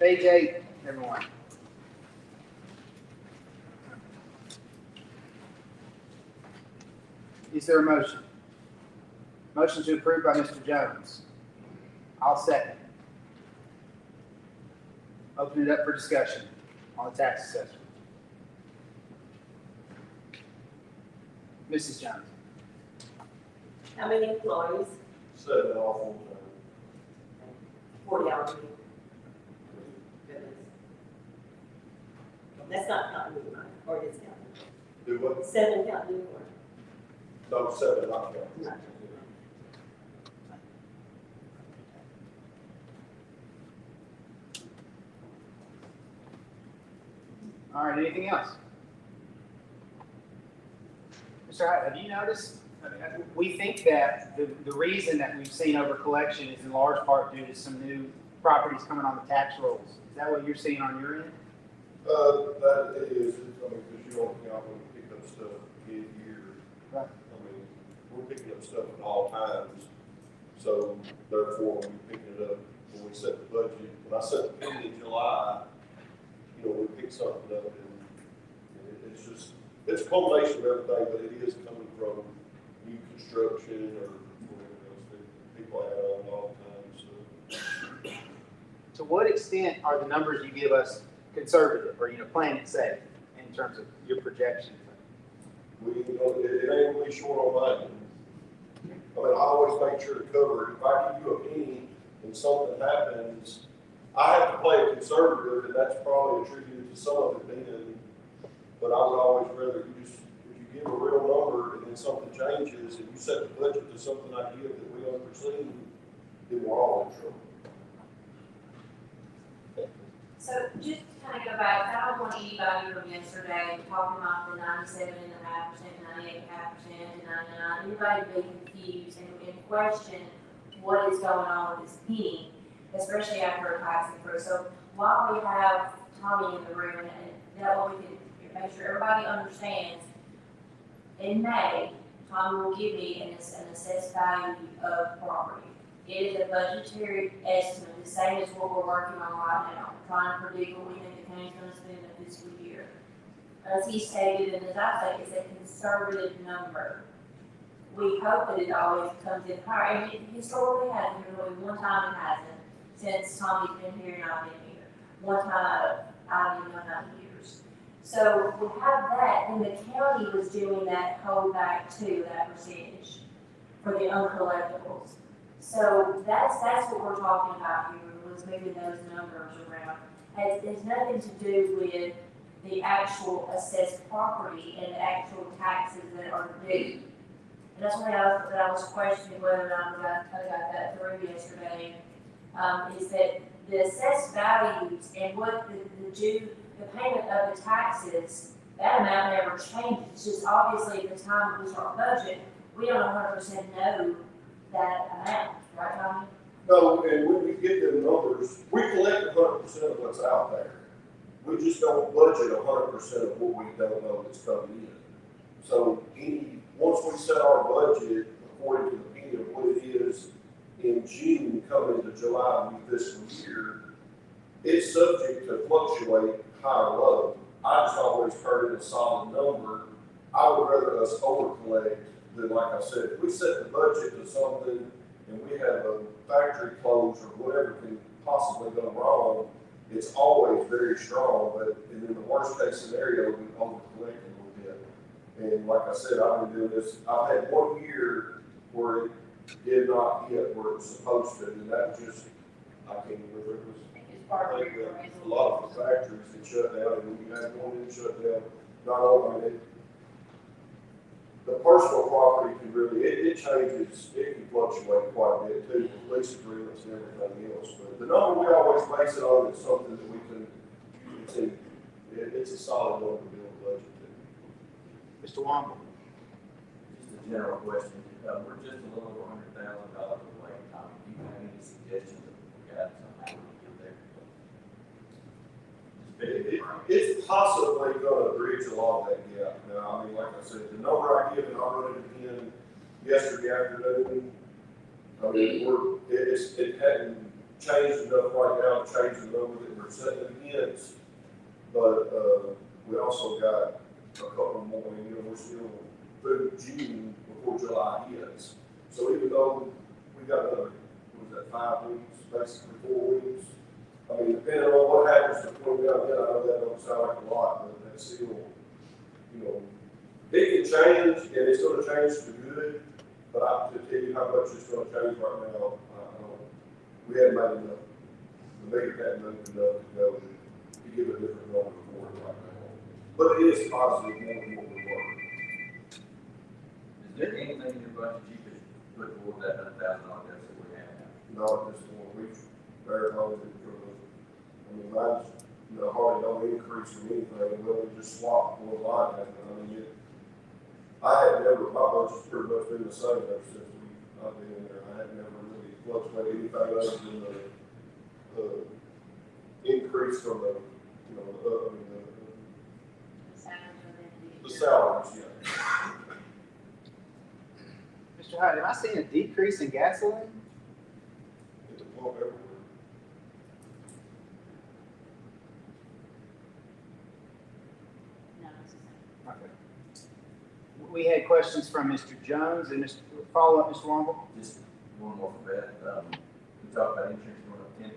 Page 8, everyone. Is there a motion? Motion to approve by Mr. Jones. I'll second. Open it up for discussion on the tax assessor. Mrs. Jones. How many employees? 7 all full-time. 40 hours a week. Goodness. That's not counting new money, or it is counting. Do what? 7 counting new money. No, 7, not counting. Not. All right, anything else? Mr. Hyatt, have you noticed, we think that the reason that we've seen over collection is in large part due to some new properties coming on the tax rolls. Is that what you're seeing on your end? That it is, I mean, because you don't count when we pick up stuff mid-year. Right. I mean, we're picking up stuff at all times, so therefore, when we picking it up, when we set the budget, when I set the budget in July, you know, we pick something up and it's just, it's a combination of everything, but it is coming from new construction or whatever else that people add on all the time, so. To what extent are the numbers you give us conservative or, playing it safe in terms of your projections? We, you know, it ain't really short on mine. I mean, I always make sure to cover it. If I give you a penny and something happens, I have to play it conservative, and that's probably attributed to some of it being, but I would always rather you just, if you give a real number and then something changes, and you set the budget to something I give that we unforeseen, then we're all in trouble. So just to kind of go back, I don't want anybody from yesterday talking about the 97.5%, 98.5%, and 99, anybody to be confused and question what is going on with this penny, especially after a tax increase. So while we have Tommy in the room, and that way we can make sure everybody understands, in May, Tommy will give me an assessed value of property. It is a budgetary estimate, the same as what we're working on right now, trying to predict what we think the county's gonna spend in a fiscal year. As he stated, and as I say, it's a conservative number. We hope that it always comes in higher, and it historically hasn't, really one time it hasn't, since Tommy's been here and I've been here. One time I don't even know how many years. So we have that, and the county was doing that holdback too, that percentage for the uncollectibles. So that's what we're talking about here, was moving those numbers around. Has nothing to do with the actual assessed property and the actual taxes that are due. And that's why I was questioning whether or not I got that through yesterday, is that the assessed values and what the payment of the taxes, that amount never changes. It's just obviously at the time we start budget, we don't 100% know that amount, right, Tommy? No, and when we get them numbers, we collect 100% of what's out there. We just don't budget 100% of what we don't know that's coming in. So once we set our budget according to the penny of what it is in June coming into July of the fiscal year, it's subject to fluctuate high or low. I just always heard it a solid number. I would rather us over collect than, like I said, if we set the budget to something and we have a factory close or whatever can possibly go wrong, it's always very strong, but in the worst case scenario, we over collect a little bit. And like I said, I've been doing this, I've had 1 year where it did not hit where it's supposed to, and that just, I can't remember, it was, I think a lot of the factories that shut down, and when you had one that shut down, not only, The personal property can really, it changes, it can fluctuate quite a bit too, with lease agreements and everything else. But the number we always base it on is something that we can, it's a solid number to build a budget to. Mr. Womble? Just a general question, we're just a little over $100,000 away. Do you have any suggestions of guidance on how we get there? It's possibly gonna bridge a lot of that gap. Now, I mean, like I said, the number I give, and I wrote it again yesterday afternoon. I mean, it hadn't changed enough right now to change the number that we're setting against. But, we also got a couple more, we're still through June before July hits. So even though we got another, what was that, 5 weeks, basically 4 weeks. I mean, depending on what happens between now and then, I know that don't sound like a lot, but that's still, it can change, and it's gonna change for good, but to tell you how much it's gonna change right now, we haven't made enough. The mayor hadn't moved enough to go to give a different number for it right now. But it is positive more than what we were. Is there anything in your budget you could put toward that $100,000 deficit we have now? Not at this point, we've verified it for mine's, hardly no increase from anything, and really just swap one line. I mean, I had never, my budget's pretty much been the same ever since I've been in there. I had never really fluctuated anything other than the increase from the salaries, yeah. Mr. Hyde, am I seeing a decrease in gasoline? At the pump everywhere. Okay. We had questions from Mr. Jones and Mr. Follow-up, Mr. Womble? Just one more for Beth. We talked about insurance going up 10%.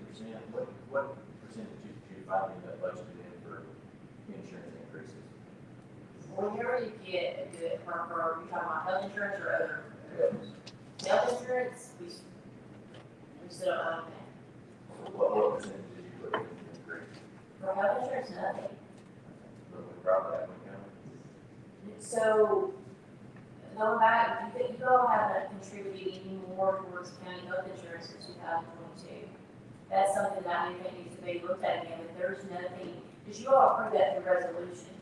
What percentage did you find in that budget in for insurance increases? Whenever you get a good for you talking about health insurance or other? Health insurance, we still don't know that. What percentage did you put in increase? For health insurance, nothing. But we probably have one coming. So, going back, you all haven't contributed any more towards county health insurance in 2022. That's something that I think needs to be looked at again, but there's nothing, because you all approved that through resolution.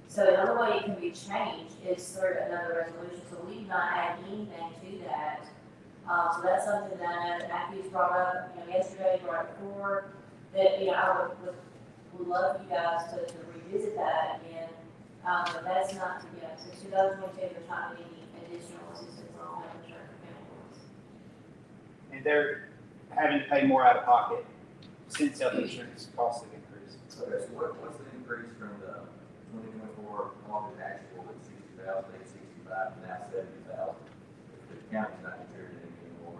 So the only way it can be changed is through another resolution, so we did not add anything to that. So that's something that I know that Matthew's brought up, yesterday, right before, that, I would love you guys to revisit that again. But that's not, since 2022, there's not been any additional assistance on health insurance for families. And they're having to pay more out of pocket since health insurance costs have increased. Okay, so what's the increase from the 2024 August actual at 60,000, 865, and now 70,000? The county's not contributing anymore.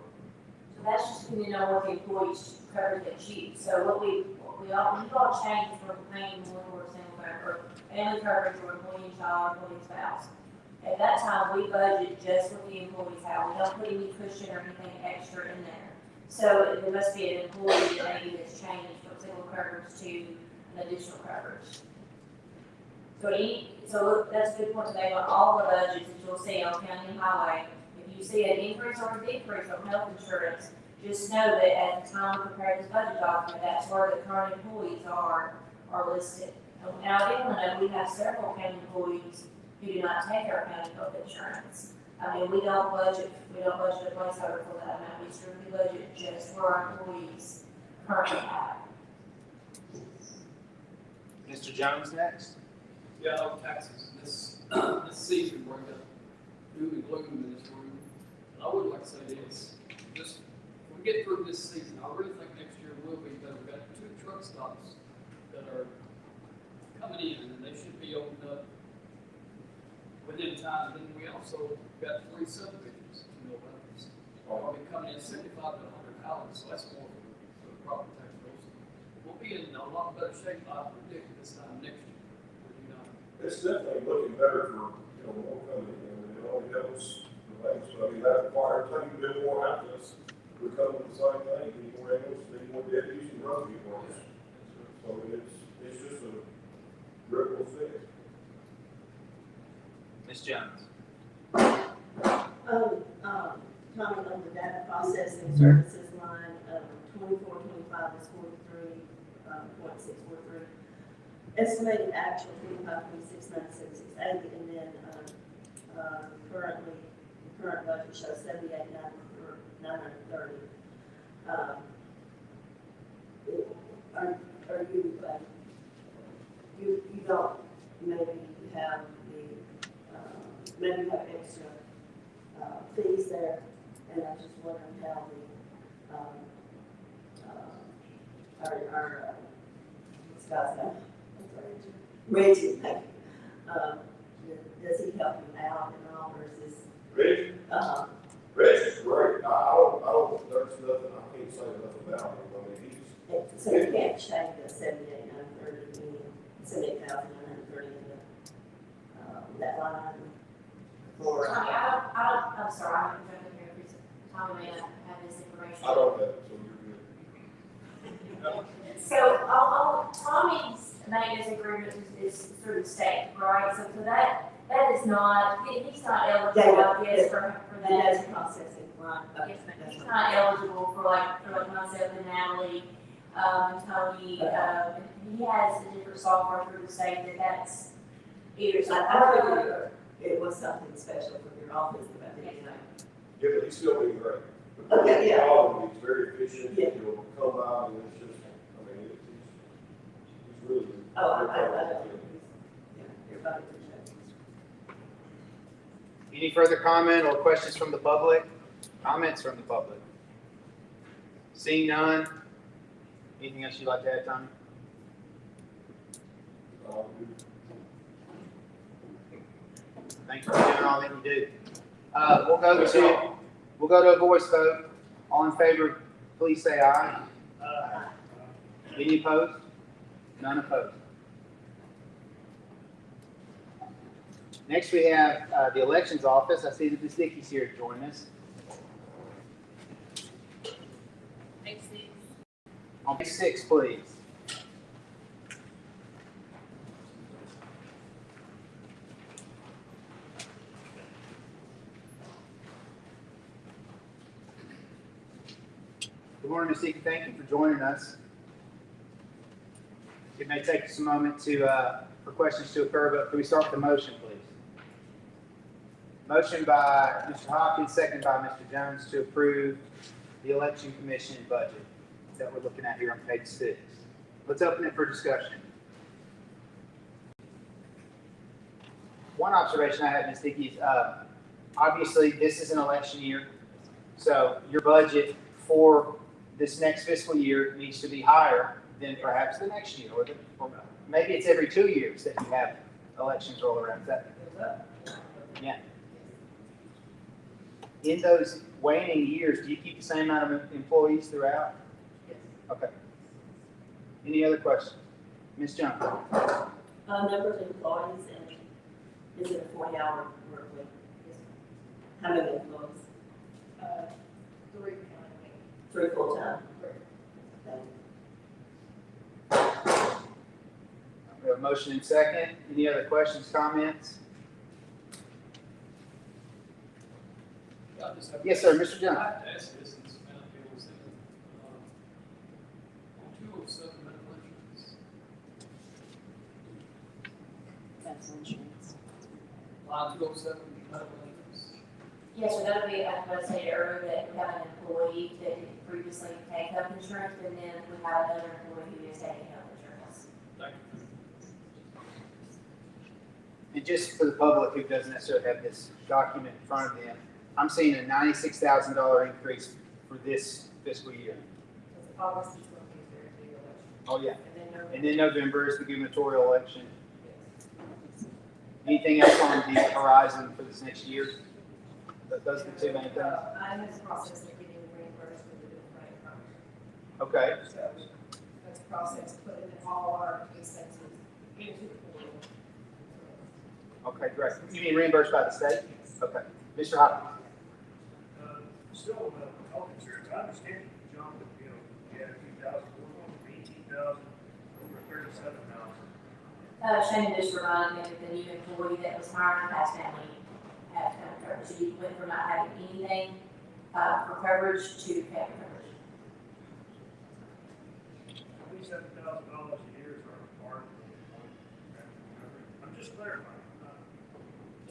So that's just depending on what the employees coverage they choose. So we all changed from paying more towards single coverage, family coverage, or employee and child, employee and spouse. At that time, we budget just what the employees have. We don't put any cushion or anything extra in there. So there must be an employee that maybe that's changed from single coverage to an additional coverage. So that's a good point today on all the budgets that you'll see on county and highway. If you see an increase or a decrease on health insurance, just know that at the time we prepare this budget document, that's where the current employees are listed. And I do want to know, we have several county employees who do not take our county health insurance. I mean, we don't budget a placeholder for that amount. We strictly budget just for our employees currently have. Mr. Jones next. Yeah, on taxes, this season, we're going to doom and gloom in this room. And I would like to say this, just, when we get through this season, I really think next year will be better. We've got 2 truck stops that are coming in, and they should be opened up within time. Then we also got 3 subdivisions, I'll be coming in 75 to 100 houses, so that's more for the property tax bills. We'll be in a lot better shape, I predict, this time next year. It's definitely looking better for, more coming in, and it only helps the banks, but I mean, that requires them to do more access. We come with the same thing, need more ambulance, need more deputies and road departments. So it's just a ripple effect. Ms. Jones. Comment on the data processing services line, 24-25 is 43.643. Estimated actual 25-26,976.80, and then, currently, the current budget shows 78,930. Are you, you don't, maybe have the, maybe you have extra fees there, and I was just wondering how the, our, what's God's name? Reggie, thank you. Does he help you out and all, or is this? Rich, Rich is great. I don't, there's nothing, I can't say enough about him. I mean, he's. So you can't change the 78,930 78,930 in that line item for. Tommy, I'm sorry, I'm jumping here, because Tommy may not have this information. I don't have it, so you're good. So, Tommy's maintenance agreement is through the state, right? So that is not, he's not eligible, I guess, for The data that. processing line. Yes, but he's not eligible for like myself and Natalie, and Tony, he has a different software through the state that's either. I figured it was something special for your office, but I didn't know. Yeah, but he's still being great. Okay, yeah. He's very efficient, Yeah. he'll come out and it's just, I mean, he's really. Oh, I yeah, everybody appreciates it. Any further comment or questions from the public? Comments from the public? Seeing none? Anything else you'd like to add, Tommy? Thanks for doing all that you do. We'll go to a voice vote. All in favor, please say aye. Any opposed? None opposed. Next, we have the elections office. I see that Ms. Dickey's here to join us. On page 6, please. Good morning, Ms. Dickey. Thank you for joining us. It may take us a moment for questions to occur, but can we start with the motion, please? Motion by Mr. Hopkins, second by Mr. Jones to approve the election commission budget that we're looking at here on page 6. Let's open it for discussion. One observation I have, Ms. Dickey, is obviously this is an election year, so your budget for this next fiscal year needs to be higher than perhaps the next year, or maybe it's every 2 years that you have elections roll around. Is that? Yeah. In those waning years, do you keep the same amount of employees throughout? Yes. Okay. Any other questions? Ms. Jones? Number of employees, and is it a 40-hour work week? How many employees? 3 3 full-time? We have a motion and second. Any other questions, comments? Yes, sir, Mr. Jones. I have to ask this, and it's kind of feels that, on 207 medical insurance, That's insurance. line 207 medical insurance. Yeah, so that'll be, I was going to say earlier that we have an employee that did previously take health insurance, and then we have another employee who is taking health insurance. Thank you. And just for the public who doesn't necessarily have this document in front of them, I'm seeing a $96,000 increase for this fiscal year. August is going to be the election. Oh, yeah. And then November. And then November is the gubernatorial election. Anything else on the horizon for this next year? Those are the two main things. I'm in the process of getting reimbursed with the different programs. Okay. So that's a process, putting in all our expenses into the portal. Okay, great. You mean reimbursed by the state? Okay. Mr. Hopkins? Still, health insurance, I understand you jumped, you had a few thousand, we're going from 18,000 over 37,000. Shannon just reminded me that the new employee that was hired in past family had come to coverage. So you went from not having anything, for coverage to having coverage. $27,000 a year is our part. I'm just clarifying.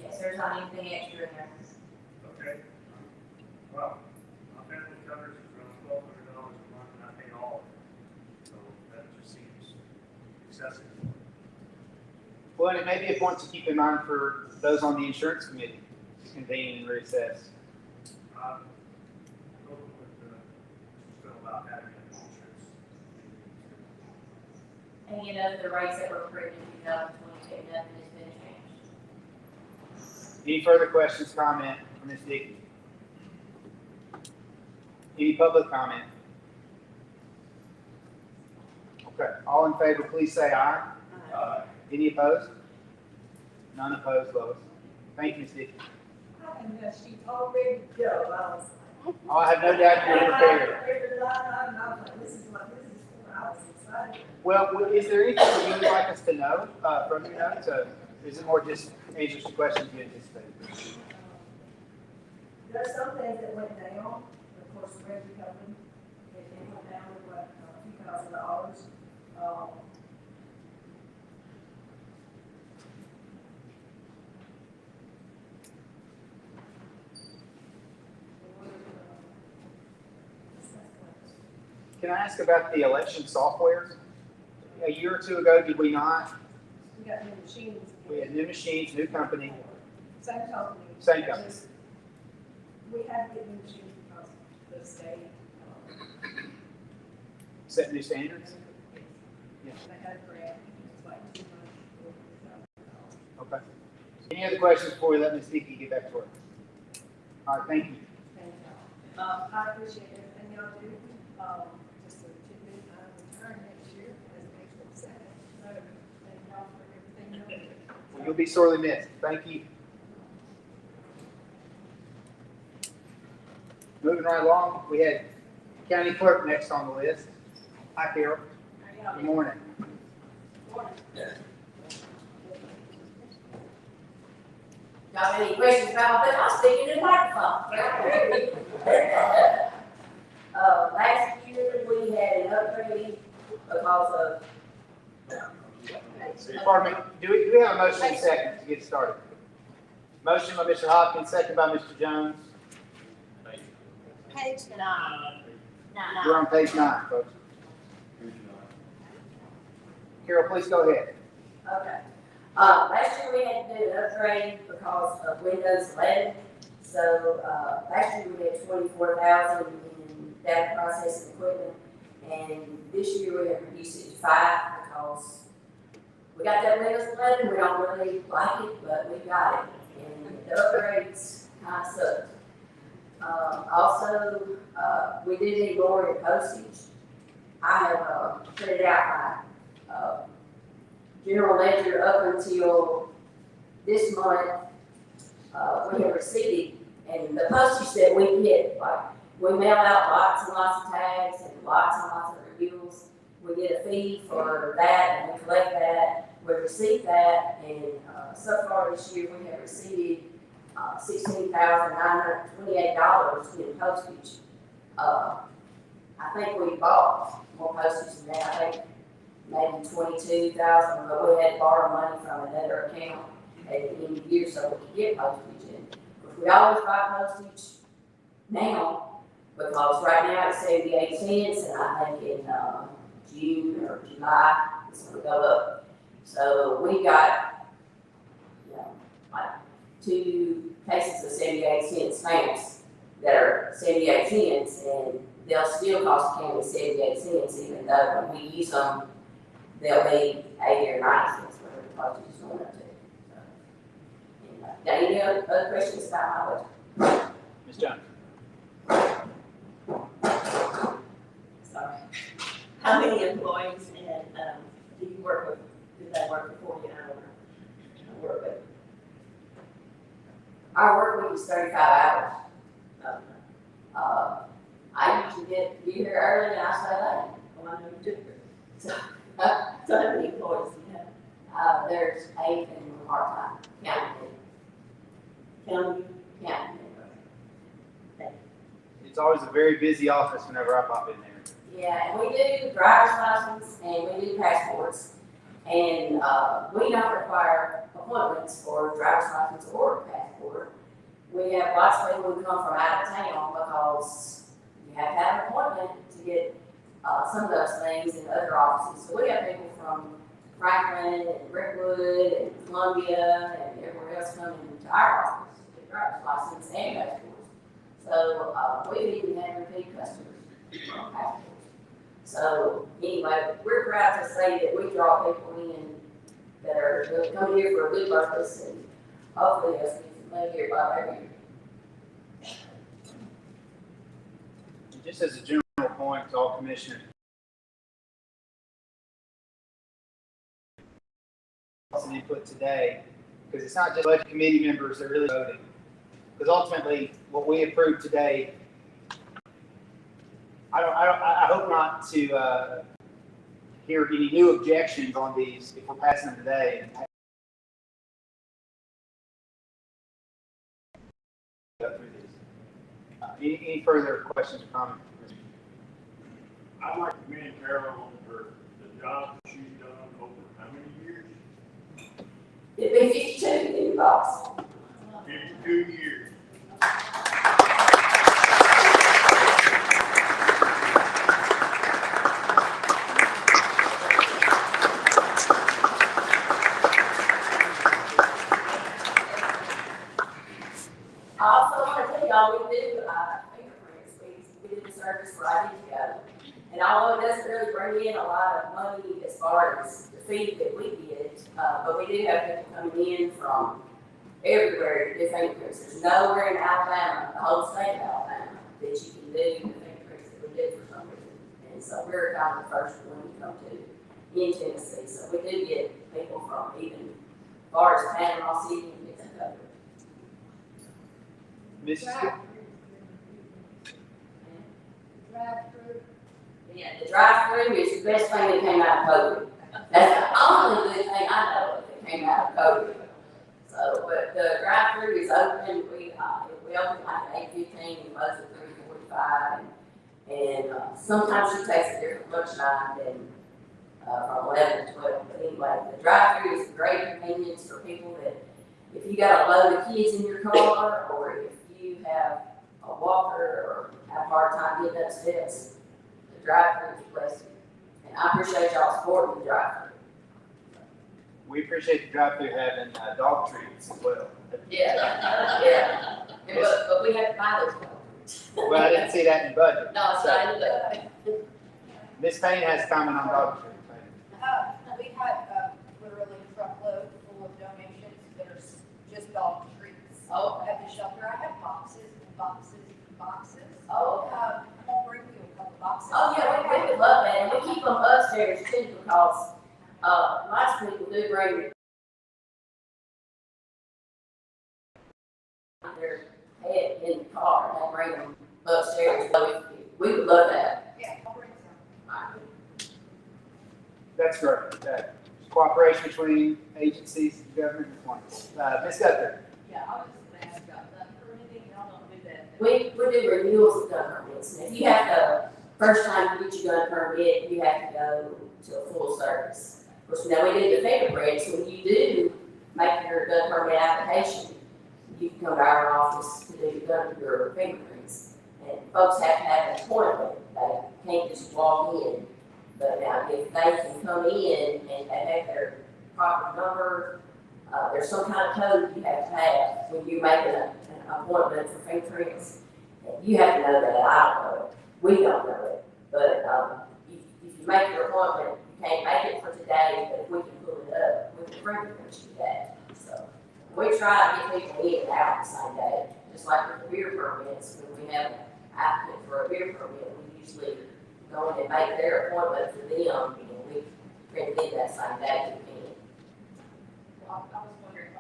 Yes, there's not anything extra in there. Okay. Well, my family covers is around $1,200 a month, and I pay all of it. So that just seems excessive. Well, and it may be a point to keep in mind for those on the insurance committee to convene and reassess. I'm open with still about having insurance. And you know, the rates that were approved in 2022, nothing has been changed. Any further questions, comment from Ms. Dickey? Any public comment? Okay, all in favor, please say aye. Any opposed? None opposed, Lois. Thank you, Ms. Dickey. And she's already go, I was like. Oh, I have no doubt you're prepared. This is for, I was excited. Well, is there anything that you would like us to know from your notes? Is it more just answers to questions you anticipate? There are some things that went down, of course, the revenue company, it went down to what, $2,000. Can I ask about the election software? A year or two ago, did we not? We got new machines. We had new machines, new company, Same company. Same company. Just- We had to get new machines because the state, set new standards? Yeah. they had a grant, it's like $200,000. Okay. Any other questions before we let Ms. Dickey get back to work? All right, thank you. Thank y'all. I appreciate everything y'all do. Just a tidbit, I return next year as an extra set. So thank y'all for everything y'all do. Well, you'll be sorely missed. Thank you. Moving right along, we had county clerk next on the list. Hi, Carol. Good morning. Y'all have any questions about my, I'm speaking to the microphone. Last year, we had an upgrade because of, Pardon me, do we have a motion and second to get started? Motion by Mr. Hopkins, second by Mr. Jones. Page 9. We're on page 9, folks. Carol, please go ahead. okay. Last year we had to do an upgrade because of Windows 11. So, last year we had 24,000 in data processing equipment. And this year we have reduced it to 5 because we got that Windows 11. We don't really like it, but we got it. And the upgrades kind of sucked. Also, we did need more in postage. I have printed out my general ledger up until this month. We have received, and the postage that we get, like, we mail out lots and lots of tags and lots of reviews. We get a fee for that, and we collect that. We receive that, and so far this year we have received $16,928 in postage. I think we bought more postage than that. I think maybe 22,000, but we had to borrow money from another account at the end of the year so we could get postage. And we always buy postage now because right now it's 78 cents, and I think in June or July it's going to go up. So we got, like 2 cases of 78 cent stamps that are 78 cents, and they'll still cost the county 78 cents, even though when we use them, they'll be 80 or 90 cents, whatever the postage is going up to. So, anyway, any other questions about my budget? Ms. Jones. Sorry. How many employees and, do you work with, do they work for you? I don't know. I work with. Our work week is 35 hours. I usually get here early and I stay late. Well, I know you do. So, So how many employees do you have? there's 8 and part-time, counting, County? counting. It's always a very busy office whenever I pop in there. Yeah, and we do driver's license and we do passports. And, we don't require appointments for driver's license or passport. We have lots of people who come from out of town because you have to have an appointment to get, some of those things in other offices. So we have people from Franklin and Brentwood and Columbia and everywhere else coming to our office to get driver's license and passports. So, we even have repeat customers from passports. So anyway, we're proud to say that we draw people in that are coming here for a good purpose and hopefully they'll see some money here by every year. Just as a general point to all commissioners, some input today, because it's not just budget committee members that are really voting. Because ultimately, what we approved today, I hope not to hear any new objections on these if we're passing them today. Go through these. Any further questions or comments? I'd like to commend Carol on the job that she's done over how many years? It'd be 52 in the box. 52 years. I also want to tell y'all, we do fingerprints. We did the service for ID together. And although it doesn't really bring in a lot of money as far as the fee that we get, but we do have people coming in from everywhere to do fingerprints. There's nowhere in Alabama, the whole state of Alabama, that you can do the fingerprints that we did for some reason. And so we're kind of the first one to come to in Tennessee. So we do get people from even as far as Panama City and Mexico. Mrs. Yeah, the drive-through is the best thing that came out of COVID. That's the only good thing I know of that came out of COVID. So, but the drive-through is open. We open like 8:15 and close at 3:45. And sometimes she takes a different lunchtime than from 11 to 12. But anyway, the drive-through is a great convenience for people that if you got a load of kids in your car or if you have a walker or have a hard time getting up steps, the drive-through is blessed. And I appreciate y'all supporting the drive-through. We appreciate the drive-through having dog treats as well. Yeah, yeah. But we have to buy those dog treats. Well, I didn't see that in the budget. No, it's not in the Ms. Payne has a comment on dog treats. We had literally a truckload full of donations that are just dog treats. Oh. At the shelter, I have boxes and boxes and boxes. Oh, I'm gonna bring you a couple boxes. Oh, yeah, we would love that, and we keep them upstairs too, because, lots of people do bring their head in the car, and they bring them upstairs, so we would love that. Yeah, I'll bring some. That's great. Cooperation between agencies and government is wonderful. Ms. Guthrie. Yeah, I was just gonna ask about that, for anything, y'all don't do that. We do renewals of gun permits, and if you have to, first time you get your gun permit, you have to go to a full service. Of course, now we do the fingerprints, when you do make your gun permit application, you can come to our office to do your fingerprints. And folks have to have an appointment, they can't just walk in. But now, if they can come in and they have their proper number, there's some kind of code you have to have when you make an appointment for fingerprints. And you have to know that, I don't know it, we don't know it. But if you make your appointment, you can't make it for today, but if we can pull it up, we can fingerprint you that. So we try to get people in and out the same day, just like with the beer permits. When we have an applicant for a beer permit, we usually go in and make their appointment for them, and we print it that same day if we can. Well, I was wondering,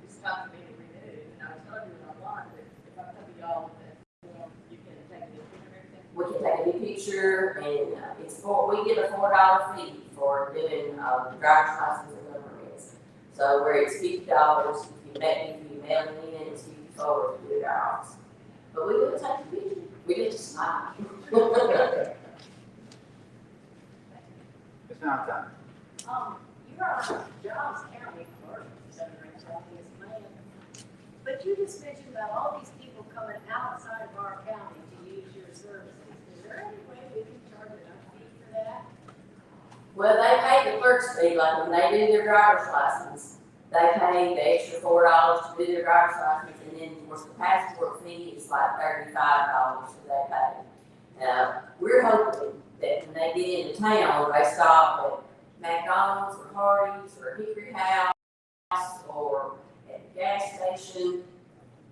it's time for me to renew, and I was gonna do it online, but if I come to y'all with that form, you can take a picture and everything. We can take a new picture, and we get a $4 fee for doing driver's license and gun permits. So where it's $50, if you mail it in, it's $54 to do it at our office. but we will take a picture. We need to smile. Ms. Valentine. You're on Giles County clerk, Senator Southeast man. But you just mentioned about all these people coming outside of our county to use your services. Is there any way we can charge a fee for that? Well, they pay the clerk's fee, like when they do their driver's license, they pay the extra $4 to do their driver's license, and then, of course, the passport fee is like $35 that they pay. We're hoping that when they get into town, they stop at McDonald's or Hardee's or Hickory House or at the gas station.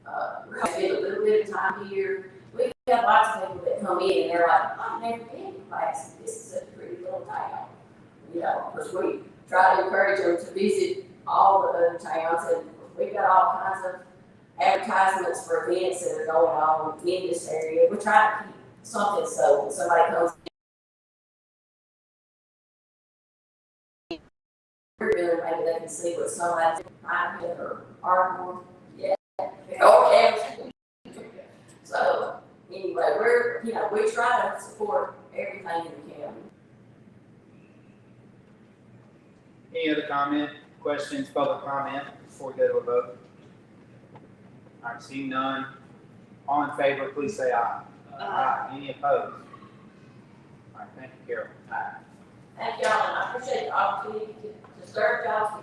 We're going to spend a little bit of time here. We've got lots of people that come in and they're like, I've never been to class. This is such a pretty little town. You know, because we try to encourage them to visit all the other towns, and we've got all kinds of advertisements for events that are going on in this area. We're trying to keep something so when somebody comes in, maybe they can see what somebody's behind it or Ardmore. Yeah. Okay. So anyway, we try to support everything in the county. Any other comment, questions, public comment before we go to a vote? All right, seeing none. All in favor, please say aye. Aye. Any opposed? All right, thank you, Carol. Aye. Thank y'all, and I appreciate the opportunity to serve y'all.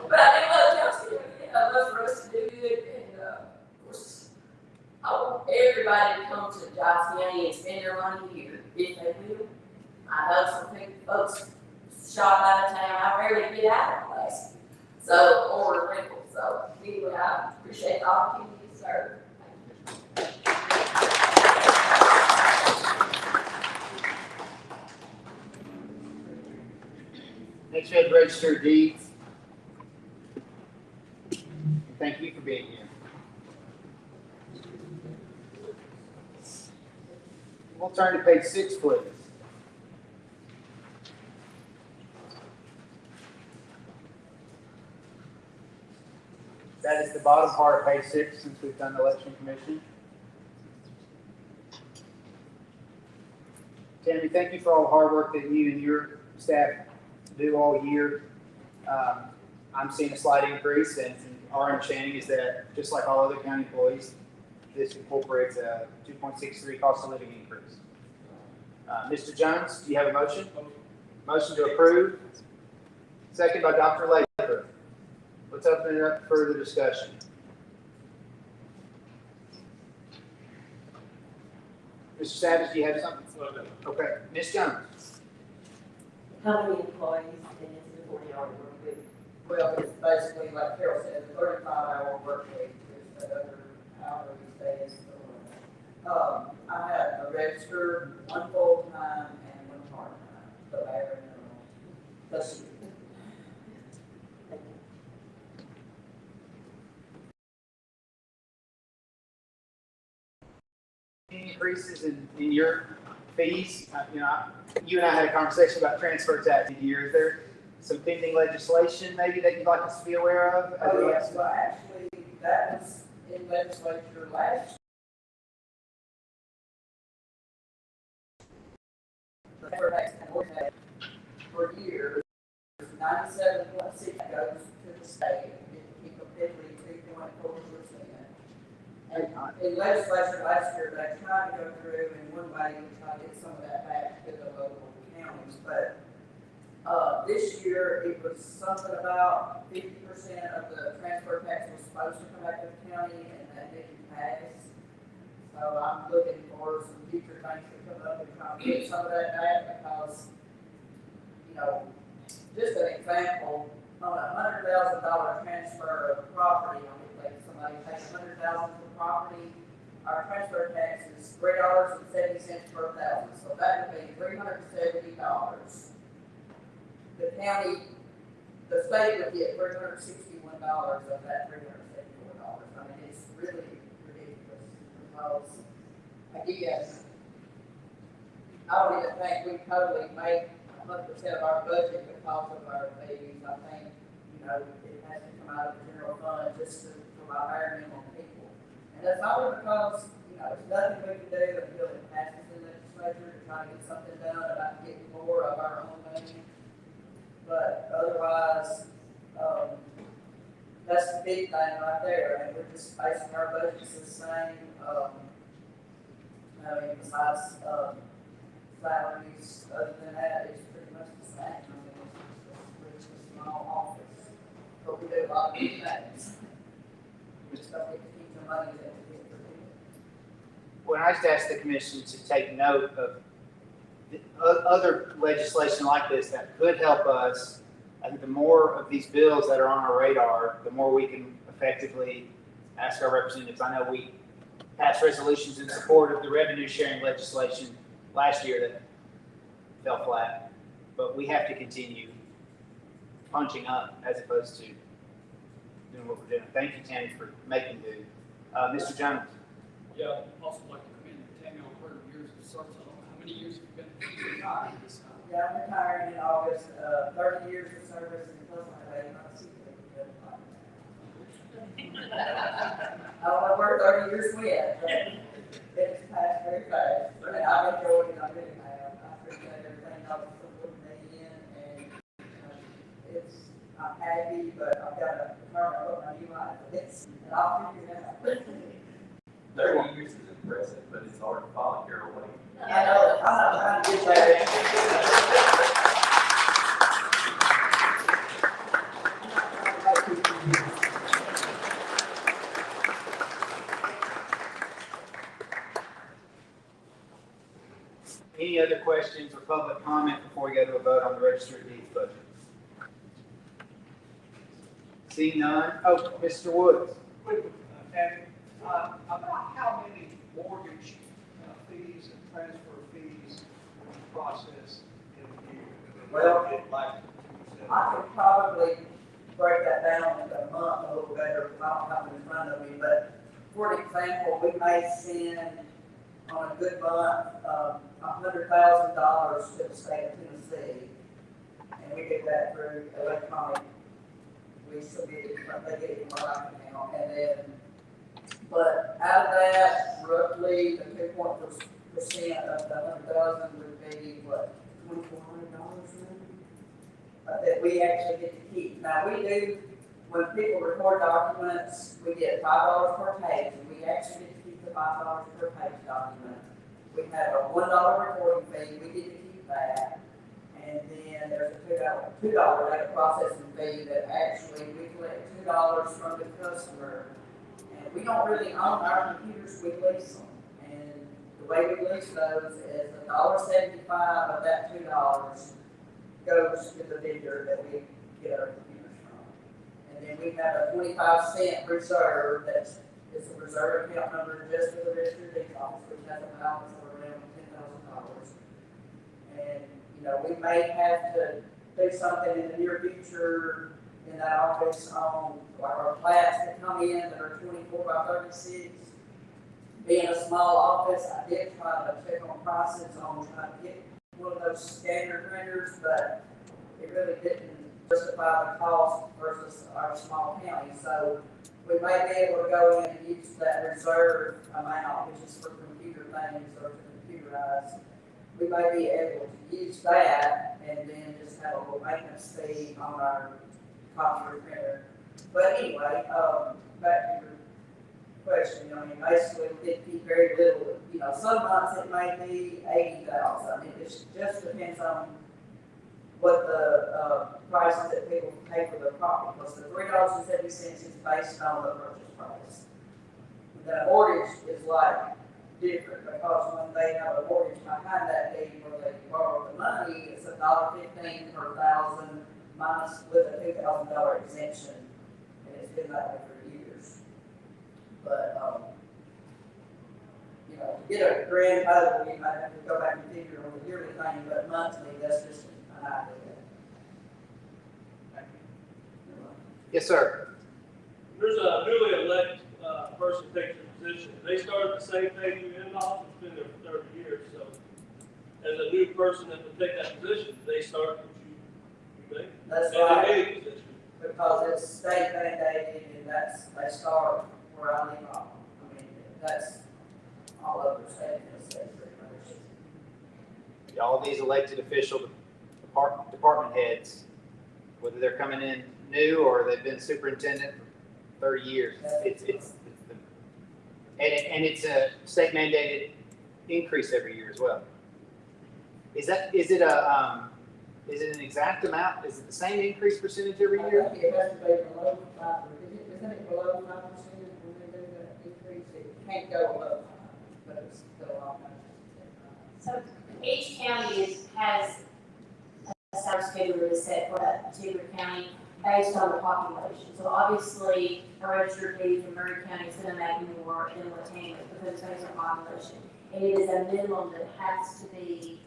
But I do love y'all, I love for us to do good, and of course, I want everybody to come to Giles County and spend their money here, if they will. I know some folks shop out of town, I rarely get out of the place, so, or rental, so anyway, I appreciate the opportunity to serve. Next, we have registered deeds. Thank you for being here. We'll turn to page 6, please. That is the bottom part of page 6 since we've done the election commission. Tammy, thank you for all the hard work that you and your staff do all year. I'm seeing a slight increase, and our understanding is that just like all other county employees, this incorporates a 2.63 cost of living increase. Mr. Jones, do you have a motion? Motion to approve. Second by Dr. Latham. Let's open it up for further discussion. Mr. Savage, do you have something? Okay. Ms. Jones. How many employees in this 40-hour work week? Well, it's basically, like Carol said, a 35-hour work week. There's the other hourly days. I have a registered, one full-time, and one part-time, so I have plus you. Increases in your fees. You and I had a conversation about transfer tax here. Is there some pending legislation maybe that you'd like us to be aware of? Oh, yes, well, actually, that was in legislature last year. For years, 97.6 goes to the state, and keep a piddly 2.4%. And in legislature last year, they tried to go through in one way to try to get some of that back to the local counties, but this year it was something about 50% of the transfer tax was supposed to come back to the county, and that didn't pass. So I'm looking for some future things to come up and try to get some of that back, because, just an example, on a $100,000 transfer of property, somebody pays $100,000 for property, our transfer tax is $3.70 per thousand, so that would be $370. The county, the state would get $361 of that $374. I mean, it's really ridiculous, because, again, I don't even think we totally make 100% of our budget because of our fees. I think, it has to come out of the general fund just to for my bare minimum people. And that's not because, there's nothing we can do until it passes the legislature to try to get something done about getting more of our own money. But otherwise, that's the big thing right there, and we're just basing our budgets the same, besides, salaries, other than that, it's pretty much the same. It's a small office, but we do a lot of good things. We just don't get to keep the money that we get for people. Well, I just ask the commission to take note of other legislation like this that could help us. I think the more of these bills that are on our radar, the more we can effectively ask our representatives. I know we passed resolutions in support of the revenue sharing legislation last year that fell flat, but we have to continue punching up as opposed to doing what we're doing. Thank you, Tammy, for making do. Mr. Jones. Yeah, I'd also like to commend Tammy on her years of service. I don't know how many years you've been retired this time. Yeah, I'm retired in August, 30 years of service, and plus I have 8 months I don't know where 30 years went, but it's passed very fast, and I've enjoyed it, I really have. I appreciate everything y'all put me in, and I'm happy, but I've got to learn what my new life is, and I'll figure it out. 30 years is impressive, but it's hard to follow your way. I know, I'm not trying to get there. Any other questions or public comment before we go to a vote on the register of deeds budget? Seeing none. Oh, Mr. Woods. About how many mortgage fees and transfer fees will you process in a year? Well, I could probably break that down into a month a little better because I don't have it in front of me, but for example, we may send on a good month, $100,000 to the state of Tennessee, and we get that through electronic. We submit it, they get it from our bank account, and then, but out of that, roughly the 2.4% of the 100,000 would be what, $2,400 that we actually get to keep. Now we do, when people record documents, we get $5 per page, and we actually get to keep the $5 per page document. We have a $1 recording fee, we get to keep that. And then there's a $2 data processing fee that actually we collect $2 from the customer. And we don't really own our computers, we lease them. And the way we lease those is $1.75 of that $2 goes to the vendor that we get our computers from. And then we have a 25-cent reserve it's a reserve account number just for the register of deeds office, which has a balance of around $10,000. And we may have to do something in the near future in that office on our plats that come in that are 24 by 36. Being a small office, I did try to check on prices on trying to get one of those standard printers, but it really didn't justify the cost versus our small county. So we may be able to go in and use that reserve amount, which is for computer things or to computerize. We may be able to use that and then just have a little maintenance fee on our copier printer. But anyway, back to your question, basically we get to keep very little. Some months it may be 80,000. It just depends on what the prices that people pay for their property. Because the $3.70 is based on the purchase price. The mortgage is like different because when they have a mortgage behind that deed where they borrow the money, it's $1.15 per thousand minus with a $2,000 exemption, and it's been that way for years. But to get a grand total, you might have to go back and figure on the yearly thing, but monthly, that's just an idea. Yes, sir. There's a newly elected person takes your position. They start at the same day you in office, been there for 30 years. So, as a new person that would take that position, they start with you think? That's And right. any position. Because it's state mandated and they start where I leave off. I mean, that's all over the state, pretty much. All these elected official department heads, whether they're coming in new or they've been superintendent for 30 years, and it's a state mandated increase every year as well. Is it an exact amount? Is it the same increase percentage every year? I think it has to be below 5%. Isn't it below 5% when they do the increase? It can't go above 5%, but it's still all So each county has a salary schedule that is set for that particular county based on the population. So obviously, a registered deed from Murray County is going to make more than Latanya because it's based on population. And it is a minimum that has to be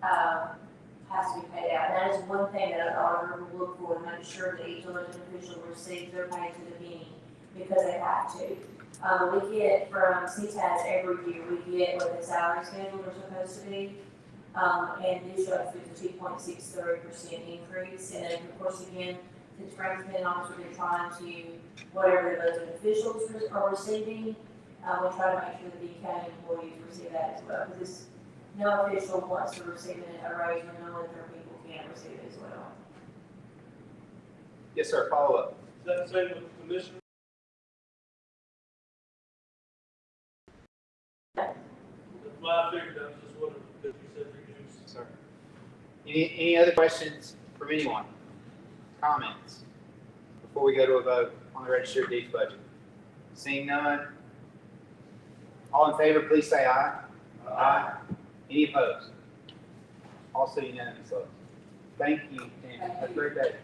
paid out. That is one thing that an auditor will look for to make sure that each elected official receives their pay to the penny because they have to. We get from CTAS every year, we get what the salary schedule are supposed to be. And this shows it's a 2.63% increase. And then, of course, again, since Frank's been on, we've been trying to, whatever the elected officials are receiving, we try to make sure that the county employees receive that as well. Because no official wants to receive a raise when no other people can't receive it as well. Yes, sir. Follow up. Is that the same with the commissioner? Well, I figured that was just what, because you said reduce. Sir. Any other questions from anyone? Comments before we go to a vote on the registered deeds budget? Seeing none. All in favor, please say aye. Aye. Any opposed? Also unanimous vote. Thank you, Tammy. Have a great day.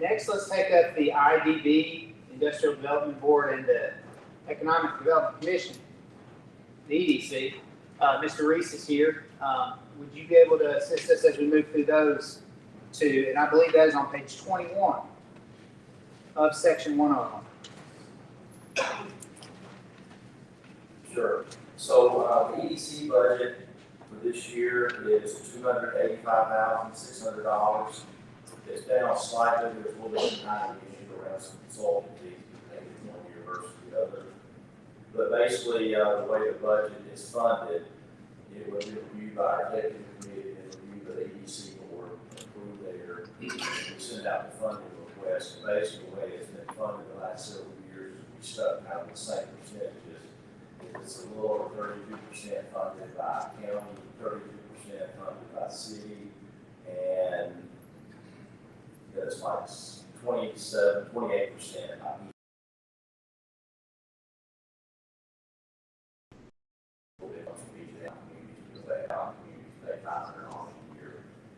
Next, let's take up the IDB, Industrial Development Board, and the Economic Development Commission, the EDC. Mr. Reese is here. Would you be able to assist us as we move through those two? And I believe that is on page 21 of section 101. Sure. So, the EDC budget for this year is $285,600. It's down slightly. There's a little bit of time issue around some consulting fees, maybe one year versus the other. But basically, the way the budget is funded, it will be reviewed by our executive committee and reviewed by the EDC board, approved there. We send out the funding request. And basically, the way it's been funded the last several years, we stuck out with the same percentages. It's a little over 32% funded by county, 32% funded by city, and it's like 28% by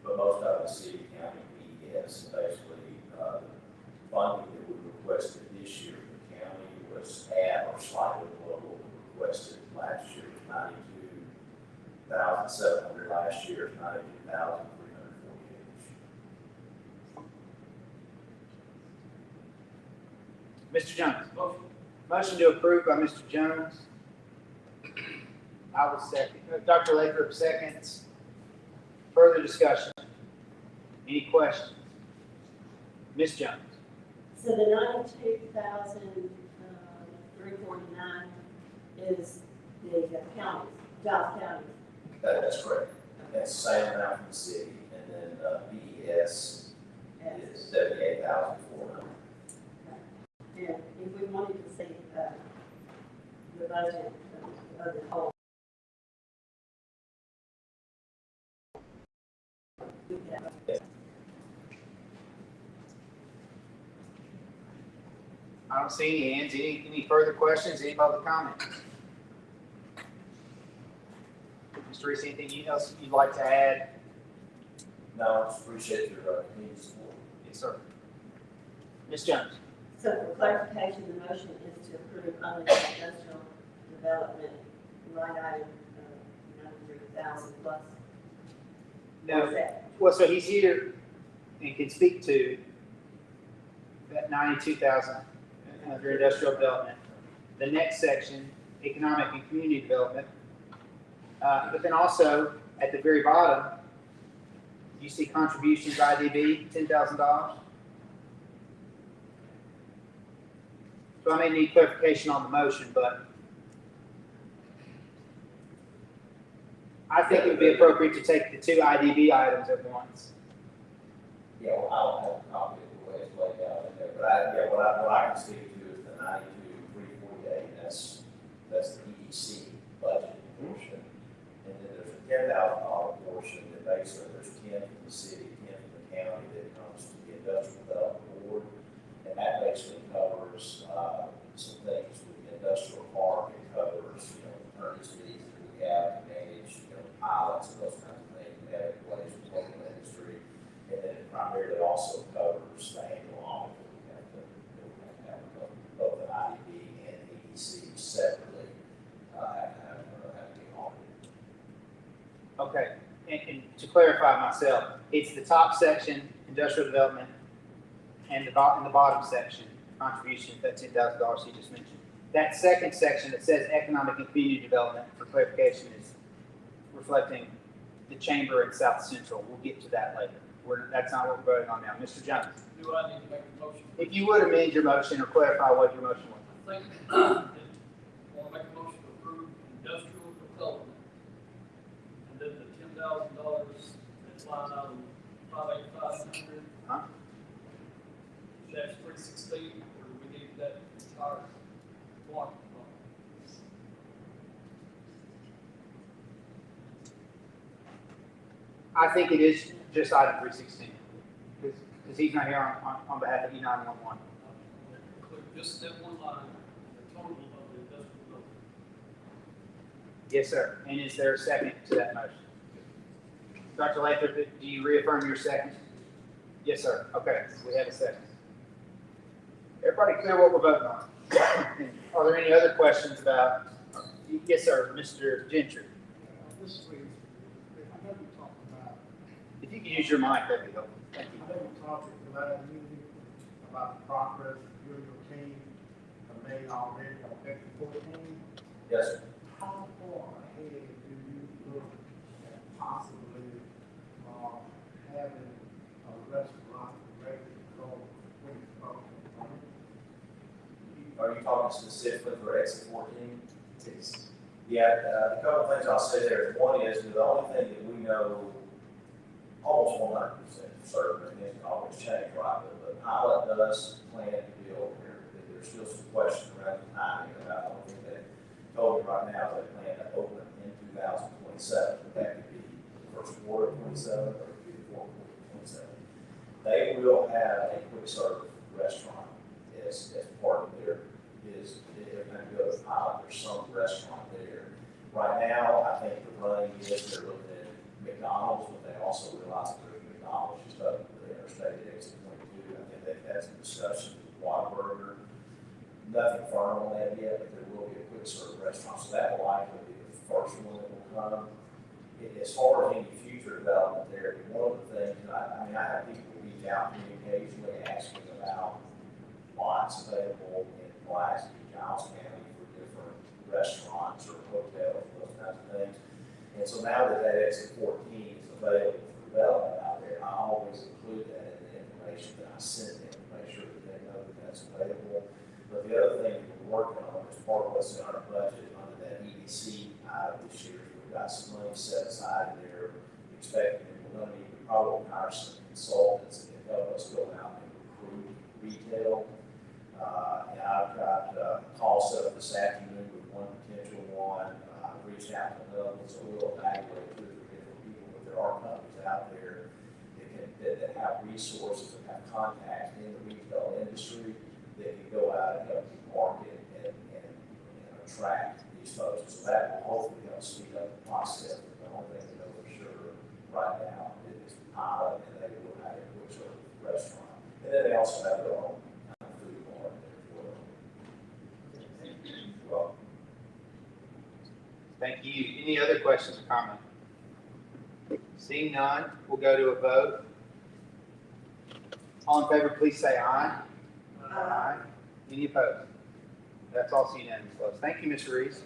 but most of the city, county, PES, basically, funding that we requested this year, the county was at or slightly below what we requested last year. It was 92,700 last year, 92,348. Mr. Jones. Motion to approve by Mr. Jones. I will second. Dr. Lathrop seconds. Further discussion? Any questions? Ms. Jones. So the 92,349 is the county, Giles County. That's correct. That's the same amount from the city, and then PES is 78,400. And if we wanted to see the budget of the whole, we could have I don't see any hands. Any further questions? Any public comment? Mr. Reese, anything else you'd like to add? No, I just appreciate your community support. Yes, sir. Ms. Jones. So for clarification, the motion is to approve only the industrial development line item, 93,000 plus. No. Well, so he's here and can speak to that 92,000 under industrial development. The next section, economic and community development. But then also at the very bottom, you see contributions IDB, $10,000. So I may need clarification on the motion, but I think it would be appropriate to take the two IDB items at once. Yeah, well, I don't have a copy of the way it's laid out in there, but what I can speak to is the 92,348, that's the EDC budget portion. And then there's a $10,000 portion that basically there's 10 from the city, 10 from the county that comes to the industrial development board. And that basically covers, some things with the industrial park. It covers, attorneys fees that we have to manage, pilots and those kinds of things we have in place with the local industry. And then it primarily also covers the annual audit that we have to have both the IDB and the EDC separately, have to be audited. Okay, and to clarify myself, it's the top section, industrial development, and the bottom section, contributions, that $10,000 you just mentioned. That second section that says economic and community development, for clarification, is reflecting the chamber in South Central. We'll get to that later. That's not what we're voting on now. Mr. Jones, Do I need to make a motion? if you would amend your motion or clarify what your motion was. I think, I want to make a motion to approve industrial development. And then the $10,000, that's line item 58500. Huh? Dash 316, or do we need that entire block? I think it is just item 316, because he's not here on behalf of E911. Include just that one line, the total of the industrial development. Yes, sir. And is there a second to that motion? Dr. Lathrop, do you reaffirm your second? Yes, sir. Okay, we have a second. Everybody clear what we're voting on? Are there any other questions about? Yes, sir, Mr. Gentry. This week, I know we talked about, If you could use your mic, that'd be helpful. Thank you. I know we talked at the last meeting about the progress you and your team have made already on Exit 14. Yes, sir. How far ahead do you look at possibly having a restaurant ready to go when it's open? Are you talking specifically for exit 14? Yeah, a couple of things I'll say there. One is the only thing that we know almost 100% certain, and it can always change, right? But the pilot does plan to build here. There's still some questions around the timing about, I don't think they told me right now they plan to open in 2027. But that could be the first quarter of 27 or it could be the fourth quarter of 27. They will have a quick serve restaurant as part of their is they're going to go to pilot. There's some restaurant there. Right now, I think the running is they're looking at McDonald's, but they also realize that there's McDonald's just up the interstate at exit 22. I think they've had some discussions with Whataburger. Nothing firm on that yet, but there will be a quick serve restaurant. So that will likely be the first one that will come. As far as any future development there, one of the things, I have people reach out to me occasionally asking about lots available in Giles County for different restaurants or hotels, those kinds of things. And so now that exit 14 is available for development out there, I always include that in the information that I send them to make sure that they know that that's available. But the other thing that we're working on is part of what's in our budget under that EDC item this year. We've got some money set aside in there, expecting that we're going to need to probably hire some consultants that can help us go out and recruit retail. And I've got a call set up this afternoon with one potential one. I've reached out to another one, so we'll evaluate 2 or 3 different people. But there are companies out there that have resources and have contacts in the retail industry that can go out and help you market and attract these folks. So that will hopefully help speed up the process. But the only thing we know for sure right now is the pilot, and they will have a quick serve restaurant. And then they also have their own food bar there as well. Well, Thank you. Any other questions or comments? Seeing none, we'll go to a vote. All in favor, please say aye. Aye. Any opposed? That's also unanimous votes. Thank you, Mr. Reese.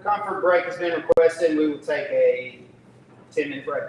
Comfort break has been requested. We will take a 10-minute break.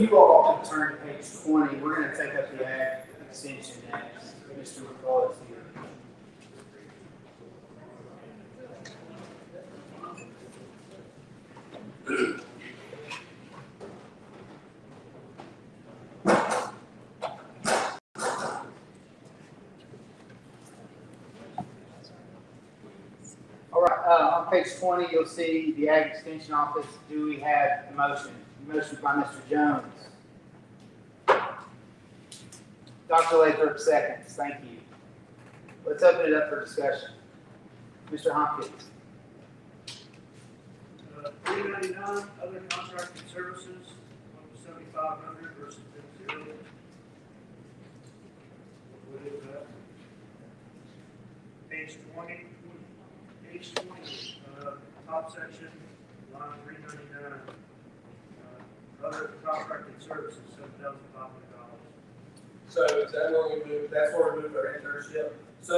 you all can turn to page 20, we're going to take up the ag extension next. Mr. McCall is here. All right, on page 20, you'll see the Ag Extension Office. Do we have the motion? Motion by Mr. Jones. Dr. Lathrop seconds. Thank you. Let's open it up for discussion. Mr. Hopkins. $399, other contracted services, $7,500 versus $0. What is that? Page 20, top section, line 399. Other contracted services, $7,500. So is that where we move, that's where we move our internship? So,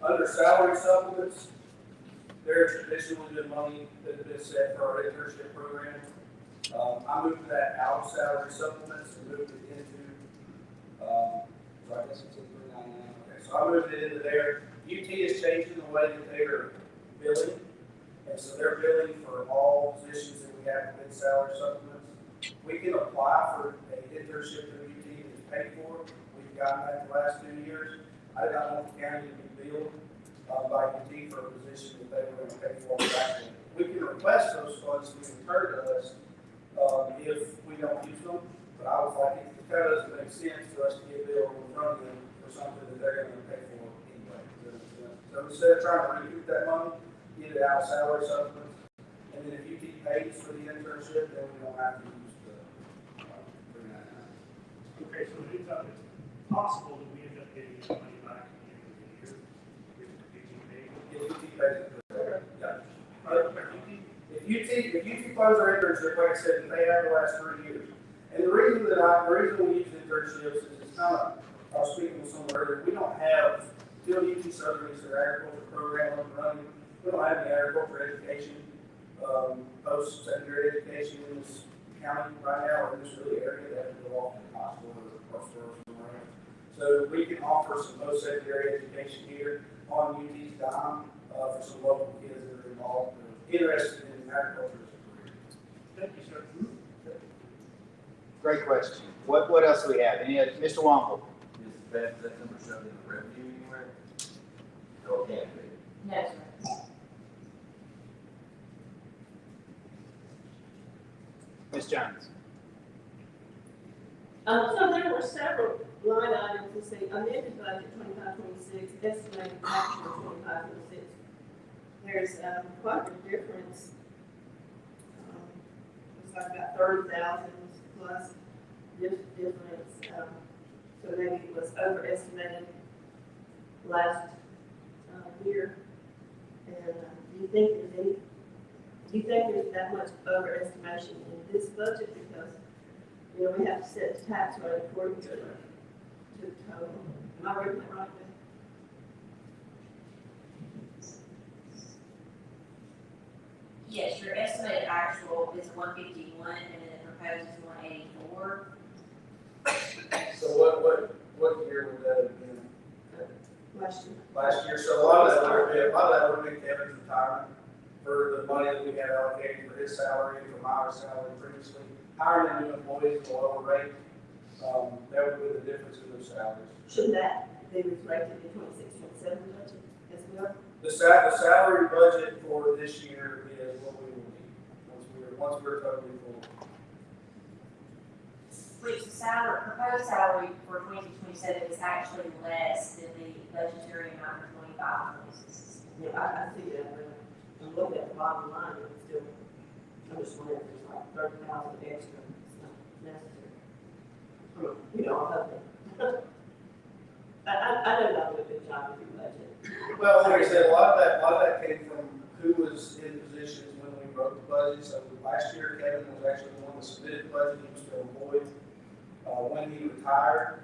under salary supplements, there's traditionally been money that has been set for our internship program. I moved that out of salary supplements and moved it into, so I guess it's in 399. Okay, so I moved it into there. UT is changing the way that they are billing, and so they're billing for all positions that we have within salary supplements. We can apply for an internship through UT that is paid for. We've gotten that the last 2 years. I did not want the county to be billed by UT for a position that they were going to pay for back then. We can request those funds to be returned to us if we don't use them, but I was like, it kind of doesn't make sense for us to get billed from them for something that they're going to pay for anyway. So instead of trying to recoup that money, get it out of salary supplements, and then if UT pays for the internship, then we don't have to use the $399. Okay, so it's possible that we end up getting the money back at the end of the year If UT pays it, yeah. If UT funds our internship, like I said, they have the last 3 years. And the reason we use internships is it's kind of, I was speaking with someone earlier, we don't have, still UT Southern is their agriculture program up and running. We don't have any agriculture education, post-secondary education in this county right now, or in this really area that have to go off to the hospital or somewhere else. So we can offer some post-secondary education here on UT's dime for some local kids that are involved or interested in agriculture as a career. Thank you, sir. Great question. What else do we have? Any other? Mr. Womble. Is that number showing in the revenue anywhere? No, it can't be. No, sir. Ms. Jones. So there were several line items, let's see, amended budget 25-26, estimated actual 25-26. There's quite a difference. It's like about 30,000 plus difference. So maybe it was overestimated last year. And do you think there's that much overestimation in this budget? Because, you know, we have to set the tax rate according to the total. Am I reading that right? Yes, your estimated actual is 151 and then the proposed is 184. So what year would that have been? Last year. Last year, so a lot of that would have been Kevin's retirement for the money that we had allocated for his salary and for my salary previously. Hiring new employees at a lower rate, that would be the difference in those salaries. Shouldn't that be reflected in 26-27 budget as well? The salary budget for this year is what we will need, once we're totally full. Which the salary, proposed salary for 2027 is actually less than the budgetary amount for 25-26. Yeah, I see that, but I'm looking at the bottom line, and it's still, I'm just wondering if there's like 30,000 extra, it's not necessary. I mean, you know, I'm hoping. I know y'all do a good job with your budget. Well, like I said, a lot of that came from who was in positions when we wrote the budget. So last year, Kevin was actually the one that submitted the budget. He was still employed. When he retired,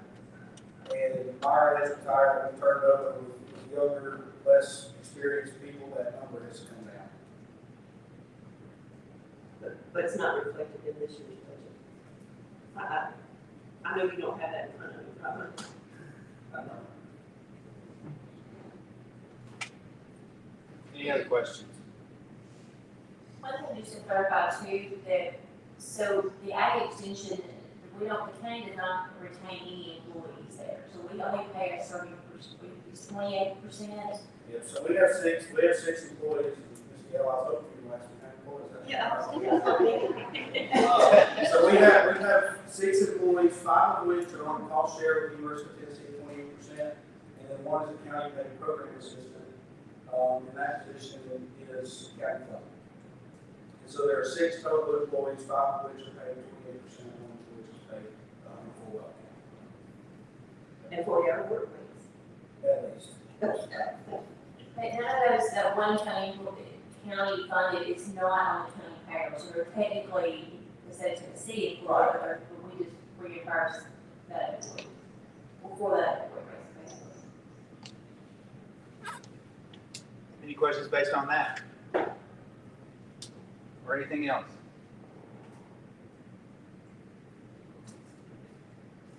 and Myra has retired, we turned over with younger, less experienced people, that number has come down. But it's not reflected in this year's budget. I know you don't have that in front of you, probably. Any other questions? One thing just to clarify too, that, so the ag extension, the county does not retain any employees there, so we only pay a certain, it's 28%. Yep, so we have six employees, Mr. Gale, I was hoping you might have employees. Yeah. So we have 6 employees, 5 of which are on cost share with the University of Tennessee at 28%, and then one is a county paid program assistant. And that position is county funded. And so there are 6 total employees, 5 of which are paid 28%, and one of which is paid full up. And 40-hour work weeks. At least. But none of those, that one county funded is not on the county payroll, so they're technically, instead of Tennessee employee, but we just reimburse that employee. For that employee, basically. Any questions based on that? Or anything else?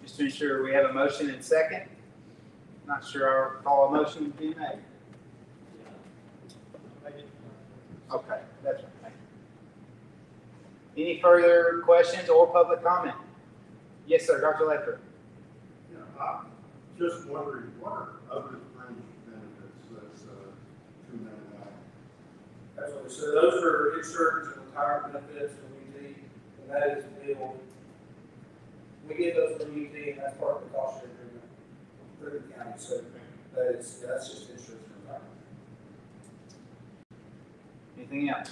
Just to ensure we have a motion and second. Not sure I'll call a motion to be made. Okay, that's right. Any further questions or public comment? Yes, sir, Dr. Ledford. Yeah, I'm just wondering, what are other fringe benefits that's, $299? Absolutely. So those are insurance and retirement benefits from UT, and that is billed. We get those from UT, and that's part of the cost share agreement through the county. So that's just insurance and retirement. Anything else?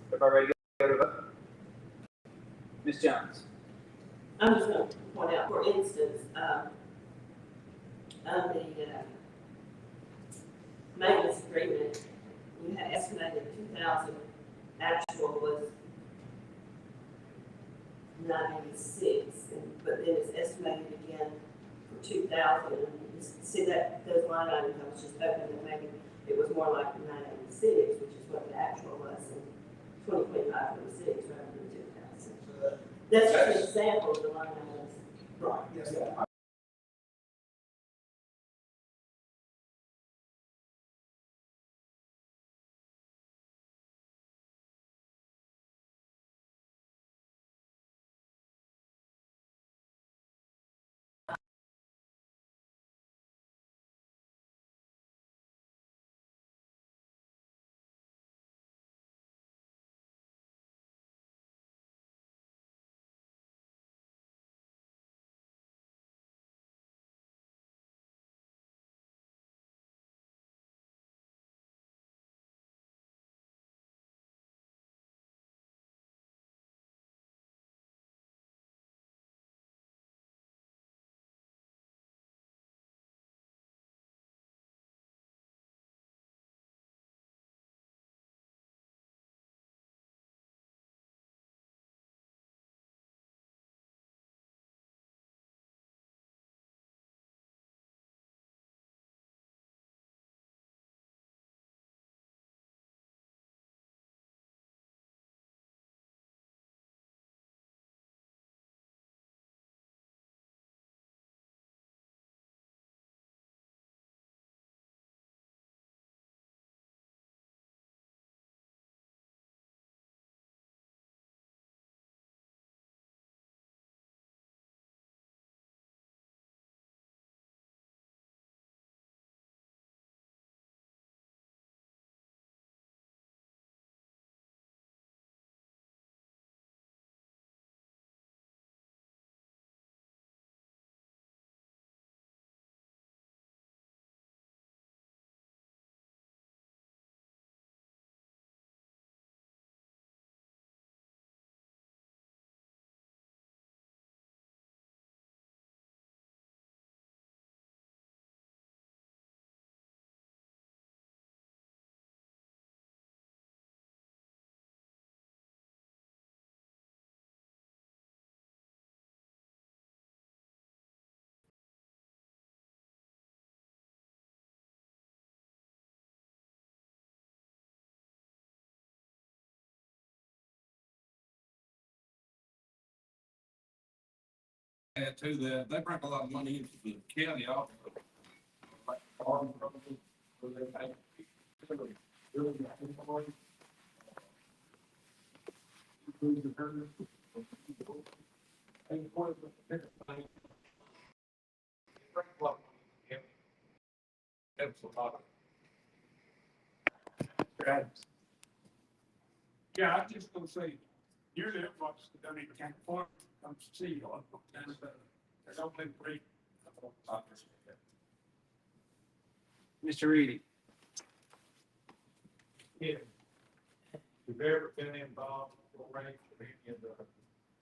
Everybody ready to go to vote? Ms. Jones. I'm just going to point out, for instance, the maintenance agreement, we had estimated 2,000, actual was 986, but then it's estimated again for 2,000. And you see that those line items, I was just hoping that maybe it was more like 986, which is what the actual was in 2025, 26, rather than 2,000. So That's just an example of the line items. right. Yes, ma'am. add to that, they bring a lot of money into the county also. Like farm programs, where they pay people, building the inventory, improve the herd, and equipment, different things. Bring a lot of money to the county. Helps a lot. Yeah, I was just gonna say, usually everyone's that don't even can't afford to come see you on, there's only three. I appreciate that. Mr. Reedy. Yeah. If you've ever been involved or arranged for any of the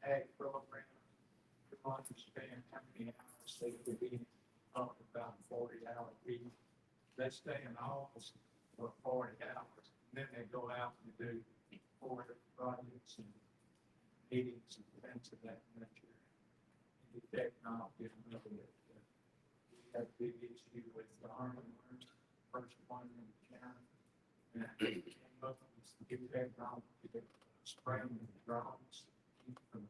ag programs, you understand how many hours they could be up about 40-hour week. They stay in the office for 40 hours, and then they go out and do 4 projects and meetings and events of that nature. And the technology is another bit. We have a big issue with the Army, first one in the county. And came up with some new technology that spraying the drones, keep from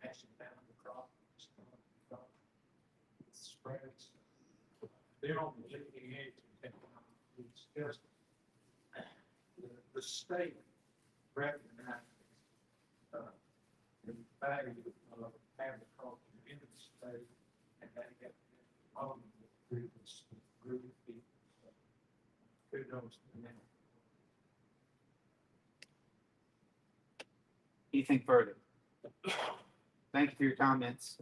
mashing down the crop. It spreads. They're on the leading edge of technology. It's just the state recognizes the value of agriculture in the state, and they get on the group of people. So, kudos to them. Anything further? Thank you for your comments.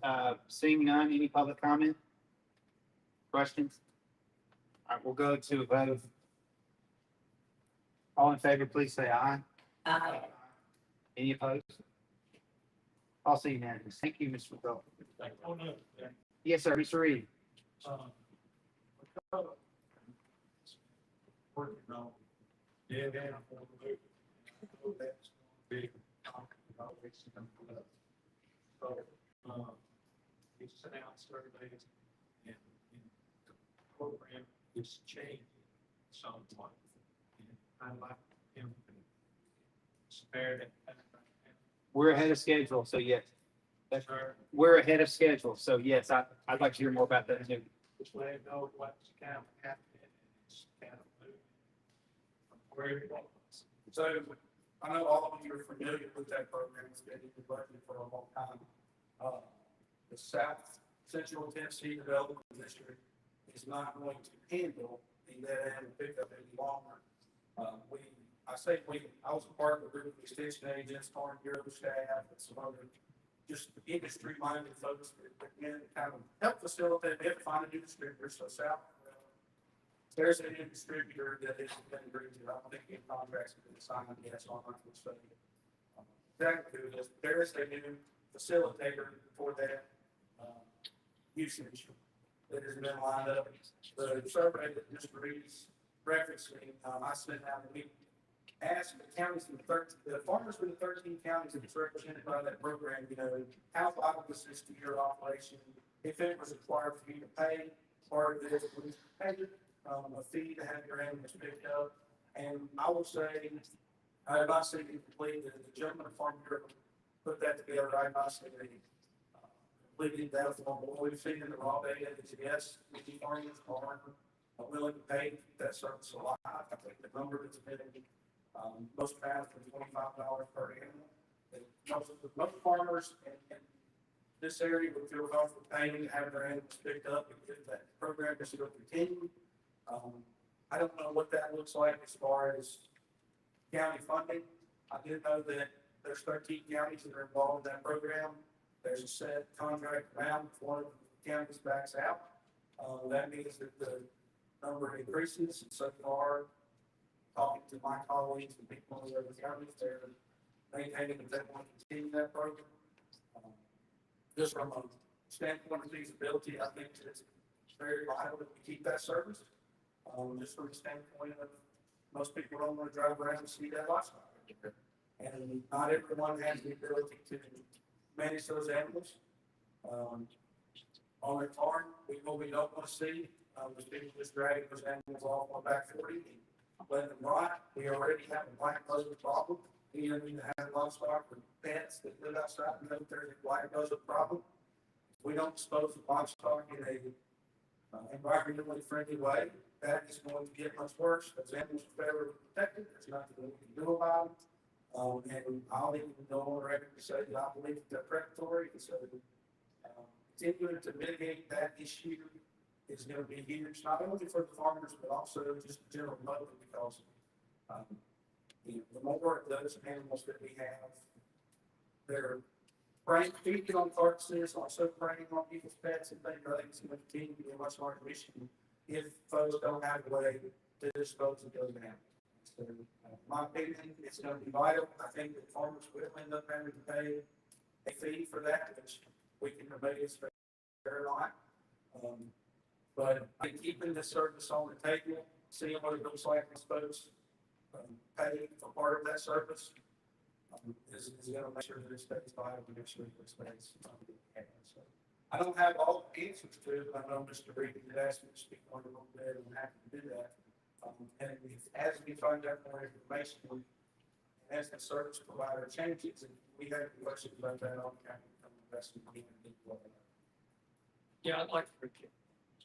Seeing none, any public comment? Questions? All right, we'll go to a vote. All in favor, please say aye. Aye. Any opposed? I'll see unanimous. Thank you, Mr. Bell. Oh, no, Yes, sir, Mr. Reed. Working on dead animal removal. I know that's going to be talking about this. So, we sent out surveys and the program is changing somewhat. And I like him to spare that. We're ahead of schedule, so yes. Sure. We're ahead of schedule, so yes, I'd like to hear more about that too. Just let him know what's kind of happening. It's kind of moving from where it was. So I know all of you are familiar with that program. It's been in the budget for a long time. The South Central Tennessee Development District is not going to handle the dead animal pickup any longer. I was a part of a group of extension agents, Farm Bureau staff, and some other just industry-minded folks that can kind of help facilitate, they have to find a new distributor, so South. There's a new distributor that has been agreed to. I don't think any contracts have been signed yet, so I'm not going to say exactly who it is. There is a new facilitator for that usage that has been lined up. The survey that Mr. Reed's referencing, I sent out a week. Ask the counties in the farmers in the 13 counties that's represented by that program, how vital this is to your operation. If it was required for you to pay, part of this was pay a fee to have your animals picked up. And I will say, I have not seen it complete. The gentleman of Farm Bureau put that together. I have not seen it completed. That was what we've seen in the raw data. Is yes, the farmers are willing to pay that service a lot. I think the number that's been most towns for $25 per animal. Most farmers in this area would feel comfortable paying to have their animals picked up if that program is going to continue. I don't know what that looks like as far as county funding. I do know that there's 13 counties that are involved in that program. There's a set contract amount if one of the counties backs out. That means that the number increases, and so far, talking to my colleagues and people in the other counties, they're maintaining that they want to continue that program. Just from a standpoint of feasibility, I think it's very vital that we keep that service. Just from the standpoint of most people don't want to drive around and see that livestock. And not everyone has the ability to manage those animals. On their farm, what we don't want to see is people just dragging those animals off on back 40 and letting them rot. We already have a black buzzard problem. We don't need to have livestock or pets that live outside and know that there's a black buzzard problem. we don't dispose of livestock in a environmentally friendly way, that is going to get much worse. Those animals are federally protected. There's nothing that we can do about it. And I'll even go on record to say that I believe that they're predatory. And so continuing to mitigate that issue is going to be huge, not only for the farmers, but also just the general public, because the more of those animals that we have, they're feeding on carcasses, also preying on people's pets and things. I think it's going to continue to be a much larger issue if folks don't have a way to dispose of those animals. So, in my opinion, it's going to be vital. I think that farmers will end up having to pay a fee for that, which we can debate is fair or not. But I think keeping the service on the table, seeing what it looks like when folks pay for part of that service, is going to make sure that it stays viable and make sure that it stays. So I don't have all the answers to it. I know Mr. Reed had asked me to speak on it a little bit, and I'm happy to do that. And as we find out more information, as the service provider changes, and we have questions about that, I'll kind of invest in people. Yeah, I'd like to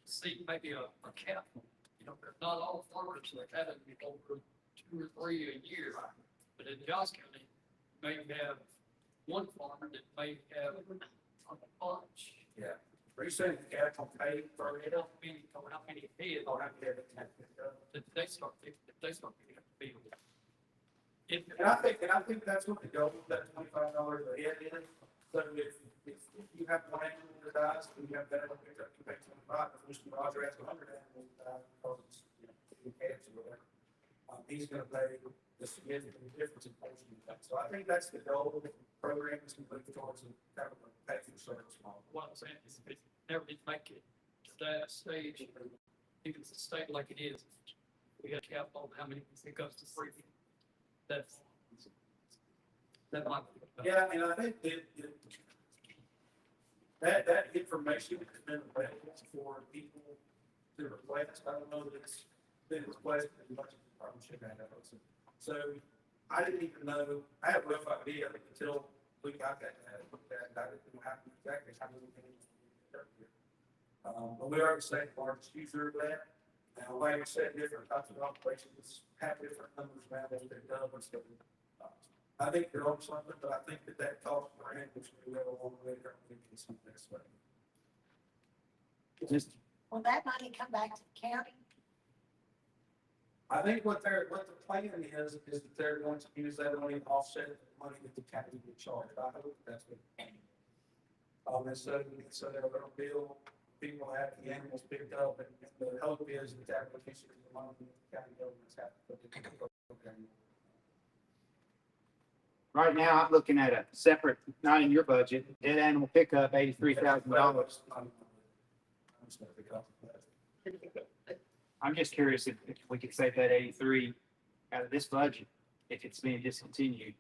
see maybe a cap. You know, not all farmers that have it over 2 or 3 a year, but in Giles County, you may have one farmer that may have a bunch. Yeah. Are you saying the cap on pay for it? How many head I'll have to have it. that they start picking up the field. And I think that's what the goal of that $25 a head is. So if you have one animal that dies, and you have that animal picked up, you pay 25. If Mr. Roger has 100 animals that die because it's, cats or whatever, he's going to pay the significant difference in portion of that. So I think that's the goal of the program, is to move towards a kind of a pay for service model. What I'm saying is, if it never did make it to that stage, even if it's a state like it is, we got a cap on how many it goes to free. That might be. Yeah, and I think that information has been available for people to request. I don't know that it's been requested as much as it probably should have. So I didn't even know, I had a rough idea until we got that and looked at it. I didn't know exactly how many things we did here. But we are the second largest user of that. Now, like I said, different types of operations have different numbers now that they've done. So, I think they're on something, but I think that cost per animal is going to go a long way to making something this way. Will that money come back to the county? I think what the plan is that they're going to use that money to offset the money that the county would charge. I hope that's what. And so they're going to bill people have the animals picked up, and the hope is that the application is the money that the county governments have to put the program. Right now, I'm looking at a separate, not in your budget, dead animal pickup, $83,000. I'm just curious if we could save that 83 out of this budget, if it's being discontinued.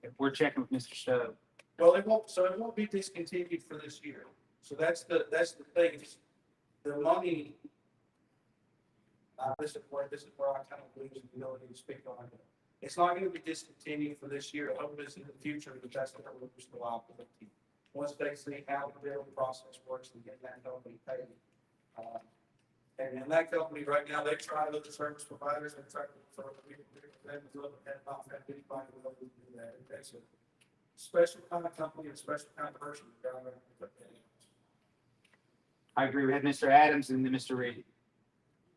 If we're checking with Mr. Stowe. Well, it won't be discontinued for this year. So that's the thing. The money. This is where I kind of lose the ability to speak on it. It's not going to be discontinued for this year. I hope it's in the future that that's going to reduce the liability. Once they see how the billing process works and get that company paid. And that company right now, they try to look at service providers and try to look for people to look at not have anybody who will do that. It's a special kind of company, a special kind of person. I agree with Mr. Adams and then Mr. Reed.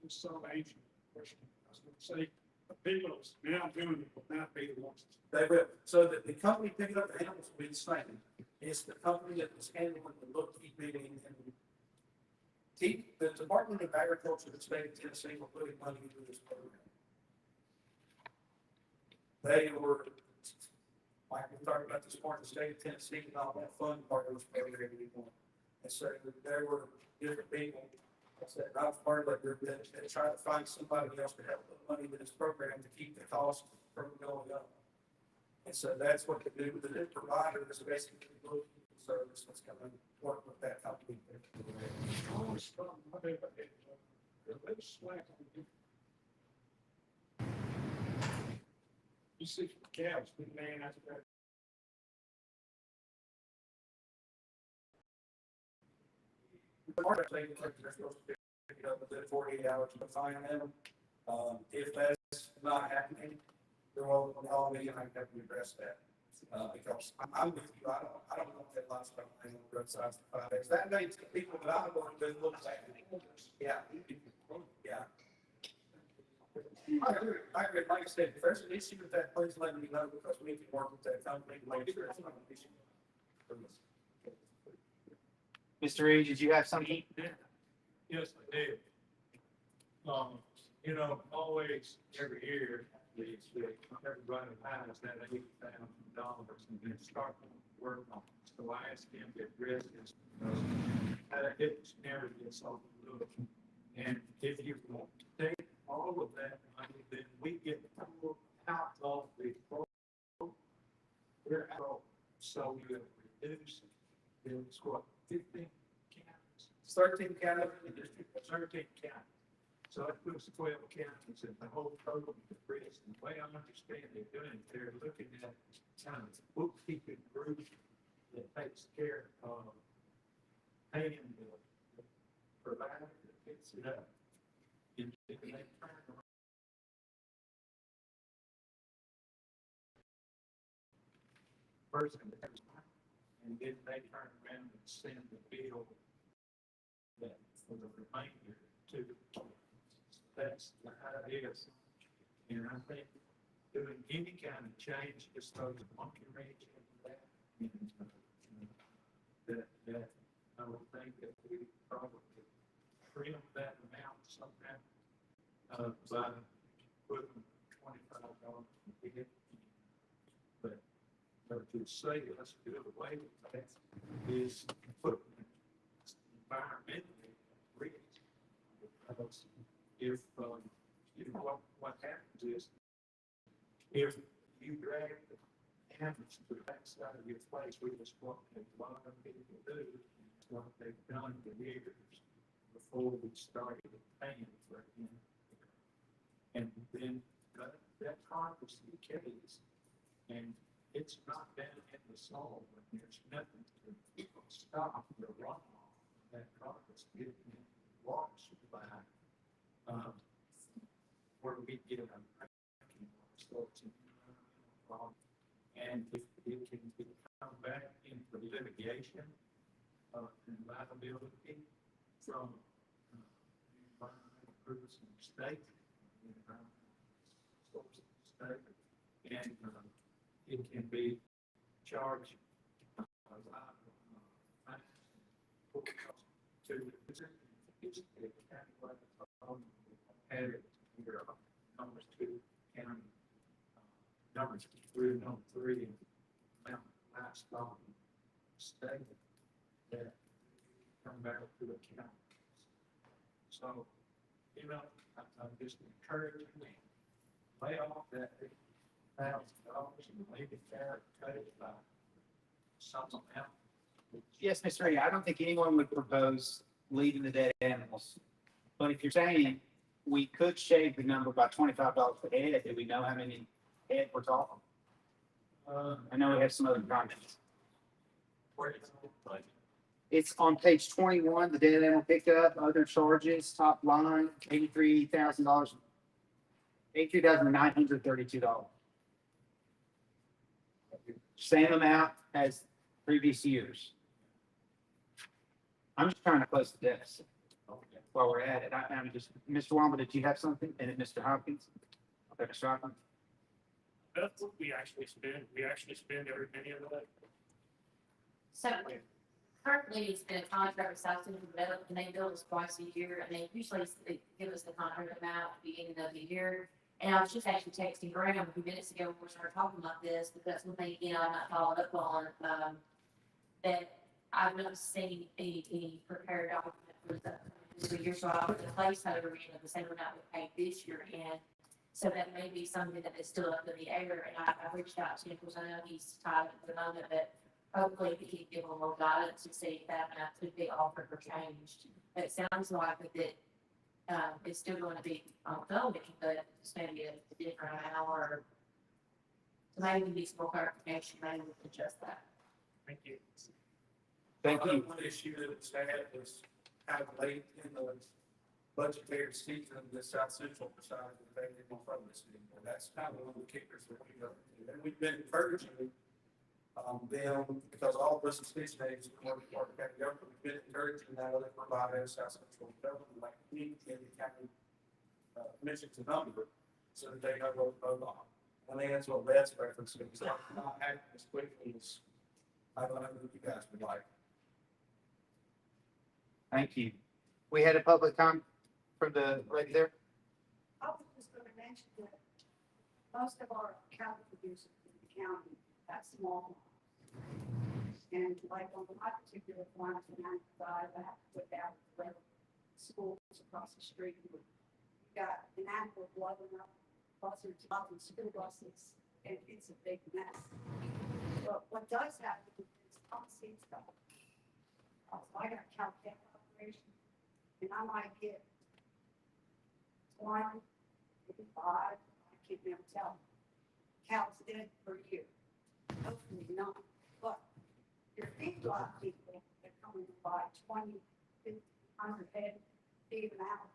So ancient question. I was going to say, the people now doing it will not be the ones. They will. So that the company picking up the animals will be the same. It's the company that was handling the bookkeeping and the Department of Agriculture of the state of Tennessee were putting money into this program. They were, like we talked about this part of the state of Tennessee, not want to fund part of this program anymore. And so there were different people that said, I was part of that group that tried to find somebody else to help put money into this program to keep the cost from going up. And so that's what they do with the new provider is basically the bookkeeping service that's going to work with that company. You see cows, big man, part of things, like they're supposed to pick it up within 48 hours to find them. If that's not happening, they're welcome to call me and I can address that. Because I'm with you, I don't want that lot stuff laying on the roadside for 5 days. That makes the people that I'm going to look like, yeah, yeah. I agree, like I said, if there's an issue with that, please let me know, because we can work with that company to make sure it's not an issue. Mr. Reed, did you have something? Yes, I did. Always every year, everybody has that $80,000 and then start work on it. So I asked him to address this. It's never gets overlooked. And if you want to take all of that money, then we get pulled out of the program. We're out. So we reduce it. It's what, 15 counties? 13 counties in the district. 13 counties. So that puts 12 counties in the whole program to risk. And the way I understand they're doing, they're looking at kind of bookkeeping group that takes care of paying the provider that picks it up. And they turn around. Person, and then they turn around and send the bill that for the remainder to the that's how it is. And I think doing any kind of change just throws a monkey wrench into that. And, that I would think that we probably trim that amount somehow by putting $25 in it. But to say let's do away with that is putting environmentally risk. Because if what happens is if you drag the animals to the backside of your place, which is what a lot of people do, it's what they've done for years before we started paying for it. And then that carcass decays, and it's not down in the soil, but there's nothing to stop the runoff of that carcass getting in the water supply. Where we get a and if it can come back into litigation and liability from environmental groups in the state, and it can be charged to it's added here numbers 2 county numbers 3 and number 3 and last state that come back to the county. So, I'm just encouraging me lay off that $1,000 and maybe cut it by some amount. Yes, Mr. Reed, I don't think anyone would propose leaving the dead animals. But if you're saying we could shave the number by $25 per head, do we know how many head we're talking? I know we have some other comments. Where is it? It's on page 21, the dead animal pickup, other charges, top line, $83,000, $83,932. Same amount as previous years. I'm just trying to close the deficit while we're at it. I'm just, Mr. Wamba, did you have something? And then Mr. Hopkins? Okay, Mr. Hopkins? That's what we actually spend. We actually spend every penny of that. So currently, it's been a contract with South Central Development, and they bill us twice a year, and they usually give us the contract amount at the beginning of the year. And I was just actually texting Graham a few minutes ago when we started talking about this, because that's one thing, I'm not followed up on, that I've not seen any prepared document for the year, so I put the placeholder in of the same amount we paid this year, and so that may be something that is still up in the air, and I reached out to him, because I know he's tied at the moment, but hopefully he can give a little guidance to see if that amount could be offered or changed. It sounds like that it's still going to be ongoing, but it's maybe a different amount, or maybe need some more clarification, maybe we can adjust that. Thank you. Thank you. One issue that was had was have late in the budgetary season, the South Central decided that they didn't want to fund this anymore. That's kind of one of the kickers that we go to. And we've been encouraging them, because all of us as station agents work for the county government, we've been encouraging that other provider, South Central government, like we can the county commissions a number so that they know what to vote on. I think that's what Beth's reference is. Not acting as quickly as I don't know what you guys would like. Thank you. We had a public comment from the right there. I was just gonna mention that most of our cattle producers in the county, that's small. And like on my particular farm, to 95, I have to put down the schools across the street. You got an animal blowing up, buses, and school buses, and it's a big mess. But what does happen is constant stuff. So I got a cow calf operation, and I might get 20, maybe 5, I can't even tell. Cows dead for a year. Hopefully not. But your feedlot people that come in to buy 20, 50, 100 head, feed them out.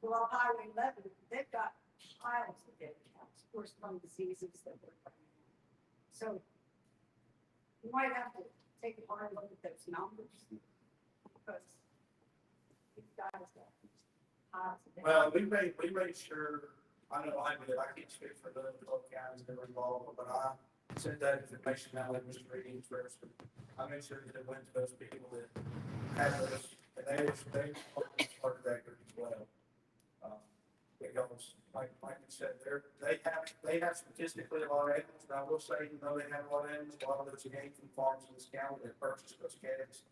Well, on Highway 11, they've got piles of dead cows, of course, from diseases that we're bringing in. So you might have to take a hard look at those numbers, because these guys got piles of dead. Well, we made sure, I know I did, I can't speak for the other counties that were involved, but I sent that information out with Mr. Reed's first. I made sure that it went to those people that had those, and they were part of that group as well. Because like you said, they have statistically a lot of animals, and I will say, even though they have a lot of animals, a lot of those came from farms in this county that purchased those calves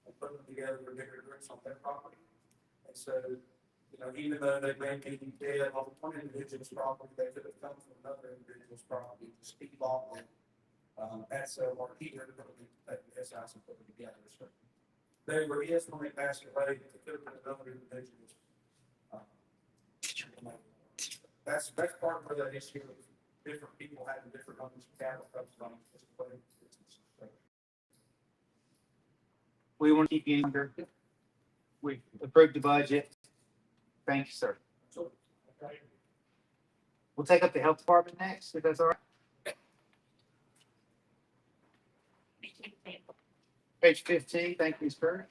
and put them together for bigger groups on their property. And so, you know, even though they may be dead on one individual's property, they could have come from another individual's property, just keep on them. That's or either that this house and put them together. So they were instantly passed away, but they could have been another individual's. That's part of the issue of different people having different numbers of cattle comes from. We want to keep you under. We approved the budget. Thank you, sir. We'll take up the health department next, if that's all right. Page 15, thank you, sir.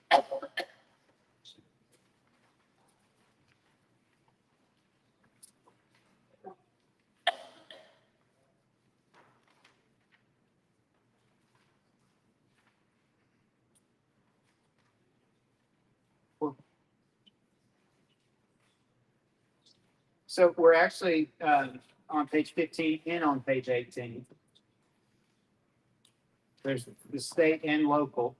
So we're actually on page 15 and on page 18. There's the state and local.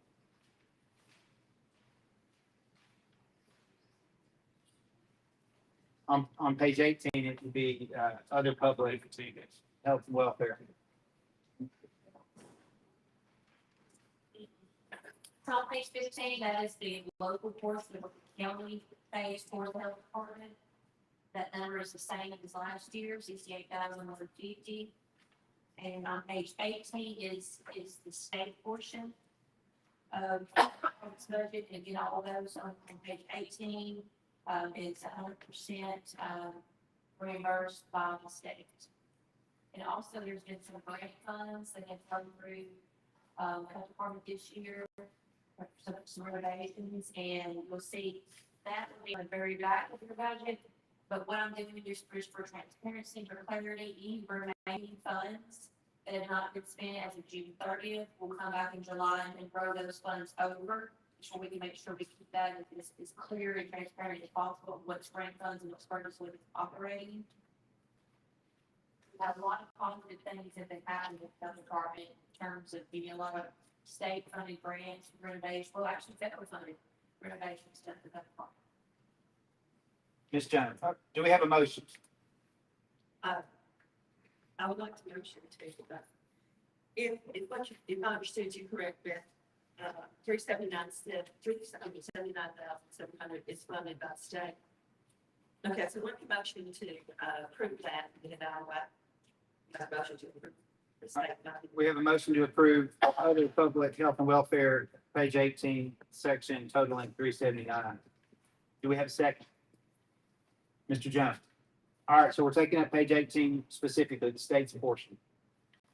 On page 18, it would be other public health and welfare. So on page 15, that is the local portion of the county pays for the health department. That number is the same as last year, 68,150. And on page 18 is the state portion of its budget. And again, all of those on page 18 is 100% reimbursed by the state. And also, there's been some grant funds that have come through health department this year, some renovations, and you'll see that will be on the very back of your budget. But what I'm doing is for transparency, for clarity, any remaining funds that have not been spent as of June 30th will come back in July and grow those funds over, so we can make sure we keep that as clear and transparent as possible, what's grant funds and what's purposely operating. We have a lot of positive things that have happened with the health department in terms of getting a lot of state funded grants, renovation, well, actually federal funded renovations done for the health department. Ms. Jones, do we have a motion? I would like to motion to, if I understood you correct, Beth, 379,700 is funded by state. Okay, so let me motion to approve that, and then I'll motion to approve. We have a motion to approve other public health and welfare, page 18, section totaling 379. Do we have a second? Mr. Jones? All right, so we're taking up page 18 specifically, the state's portion.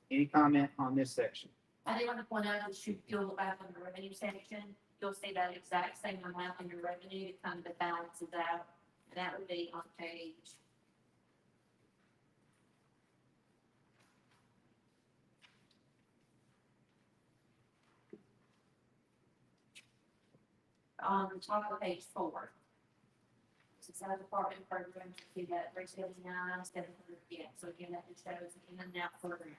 Any comment on this section? I did want to point out that you go back on the revenue section, you'll see that exact same amount in your revenue to come to balances out. And that would be on page. On the top of page 4. This is our department program, you see that 379, 700, yeah, so again, that just shows in and out program.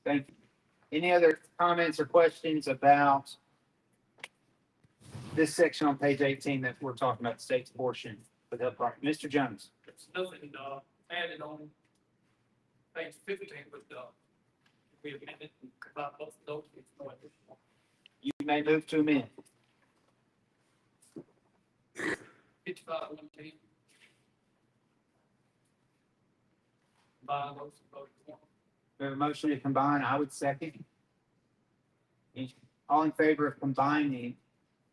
Thank you. Any other comments or questions about this section on page 18 that we're talking about, the state's portion of the health department? Mr. Jones? There's nothing, added on page 15, but, we amended about both of those, it's no additional. You may move to amend. 55-110. Combine those both. We have a motion to combine. I would second. All in favor of combining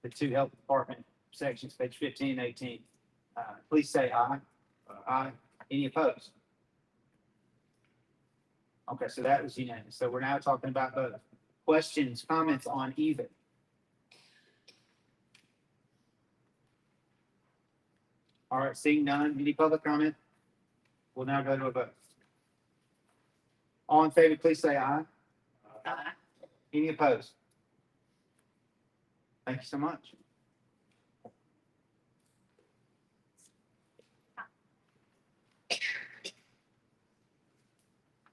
the two health department sections, page 15 and 18, please say aye. Aye. Any opposed? Okay, so that was unanimous. So we're now talking about both. Questions, comments on either? All right, seeing none, any public comment? We'll now go to a vote. All in favor, please say aye. Aye. Any opposed? Thank you so much.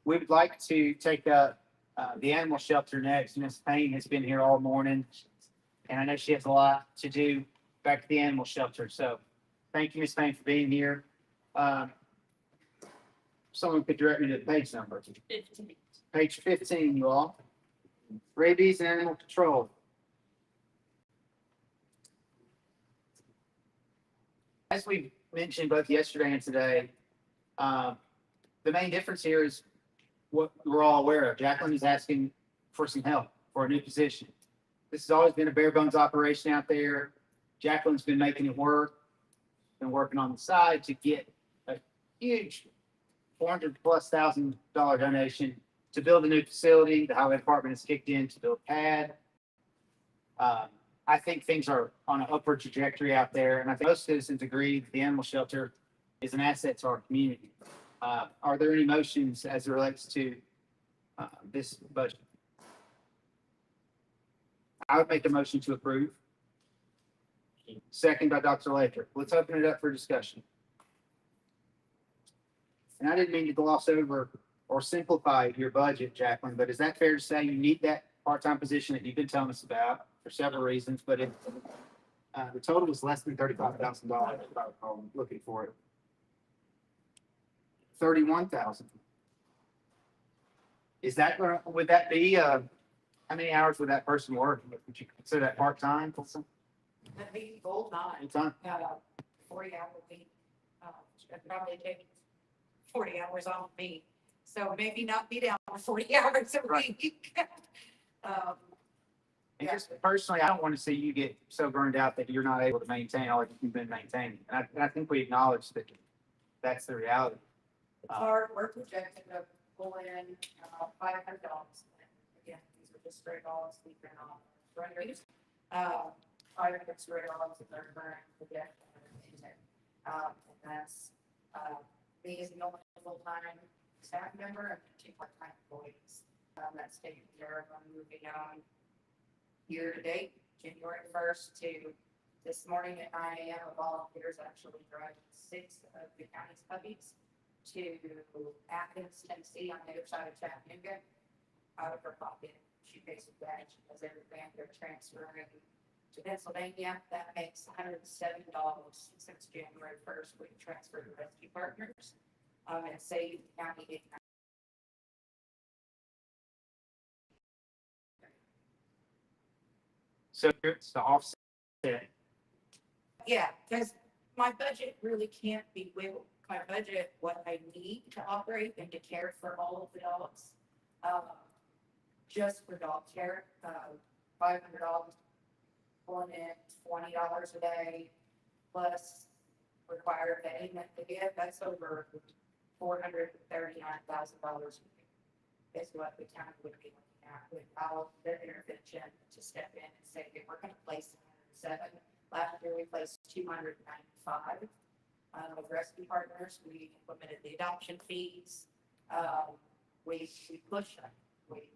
We would like to take up the animal shelter next. Ms. Payne has been here all morning, and I know she has a lot to do back at the animal shelter. So thank you, Ms. Payne, for being here. Someone could direct me to the page number. 15. Page 15, you all. Rabies and animal control. As we mentioned both yesterday and today, the main difference here is what we're all aware of. Jacqueline is asking for some help for a new position. This has always been a bare bones operation out there. Jacqueline's been making it work, been working on the side to get a huge $400,000+ donation to build a new facility. The highway department has kicked in to build a pad. I think things are on an upward trajectory out there, and I think most citizens agree that the animal shelter is an asset to our community. Are there any motions as it relates to this budget? I would make a motion to approve. Second by Dr. Ledger. Let's open it up for discussion. And I didn't mean to gloss over or simplify your budget, Jacqueline, but is that fair to say you need that part-time position that you've been telling us about for several reasons, but the total is less than $35,000 if I recall looking for it. 31,000. Is that, would that be, how many hours would that person work? Would you consider that part-time? That'd be full time, Full-time? 40-hour week. It'd probably take 40 hours off me. So maybe not be down for 40 hours a week. And just personally, I don't want to see you get so burned out that you're not able to maintain all that you've been maintaining. And I think we acknowledge that that's the reality. It's hard, we're projected to pull in $500. Again, these are just stray dogs we've been on surrenders. 500 stray dogs in their current projection. And that's me as the only full-time staff member and 2 part-time employees. That's taken care of. I'm moving on year to date, January 1st to this morning at 9 a.m. Volunteers actually driving 6 of the county's puppies to Athens, Tennessee, on the other side of Chattanooga. Out of her pocket, she pays with that. She does everything. They're transferring to Pennsylvania. That makes $107 since January 1st. We transferred to rescue partners and saved the county $8. So it's the offset. Yeah, because my budget really can't be wiggled. my budget, what I need to operate and to care for all of the dogs. Just for dog care, $500 on it, $20 a day, plus required payment to get, that's over $439,000 is what the county would be looking at without the intervention to step in and say, okay, we're gonna place 107. Last year we placed 295. With rescue partners, we implemented the adoption fees. We push them, we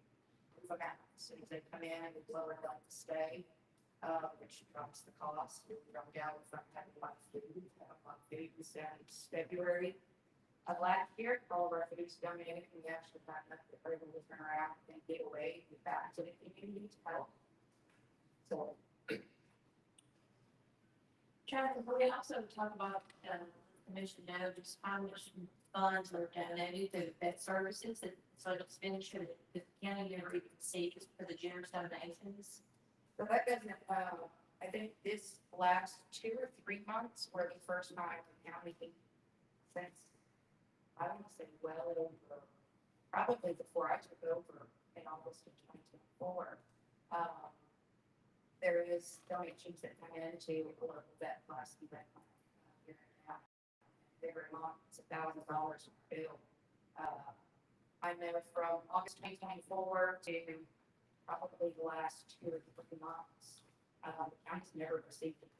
move them out. As soon as they come in, we lower them to stay, which drops the cost. We drop down from having a lot of food, since February of last year. All of our food's donated. We actually got enough to bring them to turn around and get away back to the community to help. So, Jonathan, we also talk about the commission now just how much funds are donated to vet services and sort of expenditure that the county never even sees for the generous donations. So that doesn't, I think this last 2 or 3 months were the first time the county since, I would say well over, probably before I took over in August of 2024. There is donations that come into a local vet plus vet here and now. Every month it's $1,000 bill. I know from August 2024 to probably the last 2 or 3 months, the county's never received it.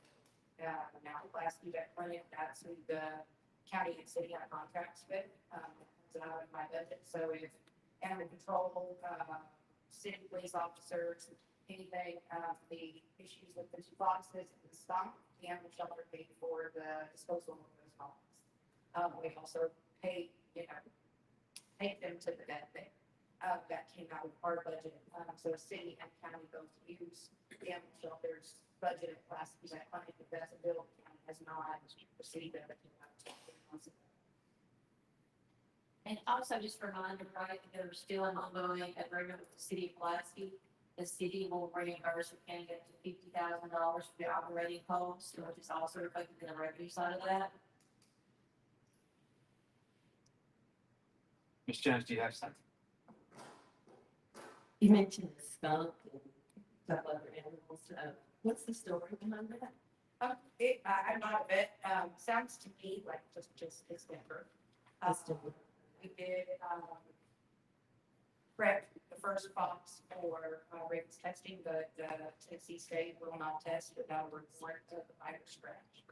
Now, last vet clinic, that's who the county and city have contracts with. It's out of my budget. So if animal control, city police officers, anything, the issues with the boxes and the stock, the animal shelter paid for the disposal of those boxes. We also pay, pay them to the vet there. That came out of our budget. So city and county both use the animal shelters budgeted class vet funding, but that's a bill the county has not received it. And also just a reminder, right, there's still an ongoing agreement with the city of Pulaski. The city will reimburse the county up to $50,000 for the operating costs, which is also reflected in the revenue side of that. Ms. Jones, do you have something? You mentioned the skunk and some other animals. What's the story behind that? I'm not a vet. Sounds to me like just December. We did prep the first box for rabies testing, but Tennessee State will not test without a report of the bite or scratch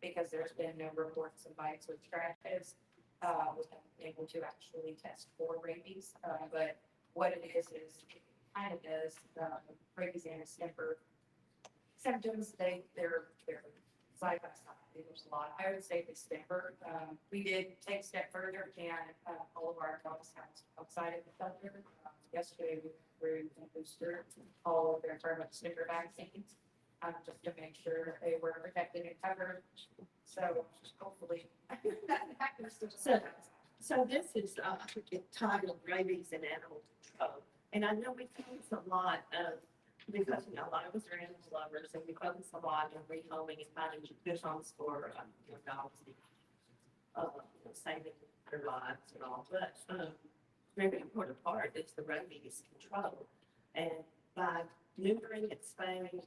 because there's been no reports of bites with scratches. We haven't been able to actually test for rabies, but what it is it kind of does rabies and distemper symptoms. They're side by side. There's a lot. I would say distemper. We did take a step further, and all of our dogs housed outside of the shelter. Yesterday we were booster all of their terminal distemper vaccines, just to make sure they were protected and covered. So hopefully, so this is titled rabies and animal control, and I know we focus a lot of. Because a lot of us are animal lovers, and we focus a lot on rehoming and finding good homes for dogs, saving their lives and all. But very important part is the rabies control, and by neutering and spaying,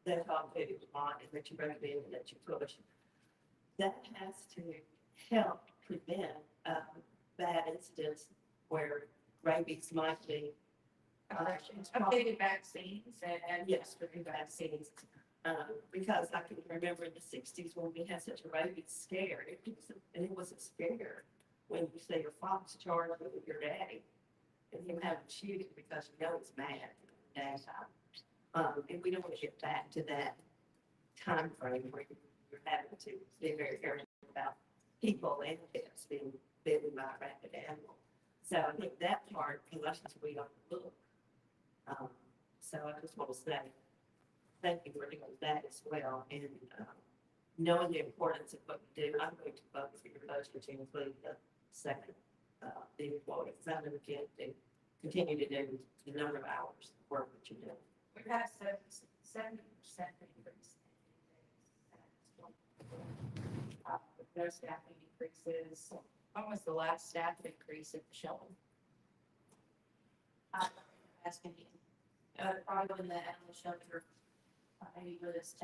that dog food on and that you recommend and that you push, that has to help prevent bad incidents where rabies might be. Updated vaccines and yes, for new vaccines. Because I can remember in the 60s when we had such a rabies scare, it was a scare when you say your fox charged with your daddy and him having to shoot it because you know it's mad at daytime. And we don't want to get back to that time frame where you're having to be very careful about people and pets being bitten by a rabid animal. So I think that part, unless we don't look. So I just want to say thank you for doing that as well. And knowing the importance of what we do, I'm going to vote for your budget to include the second the employees. I'm going to continue to do the number of hours of work that you do. We've had 70% increase. no staffing increases. When was the last staff increase at the shelter? I'm asking you. Probably when the animal shelter, maybe was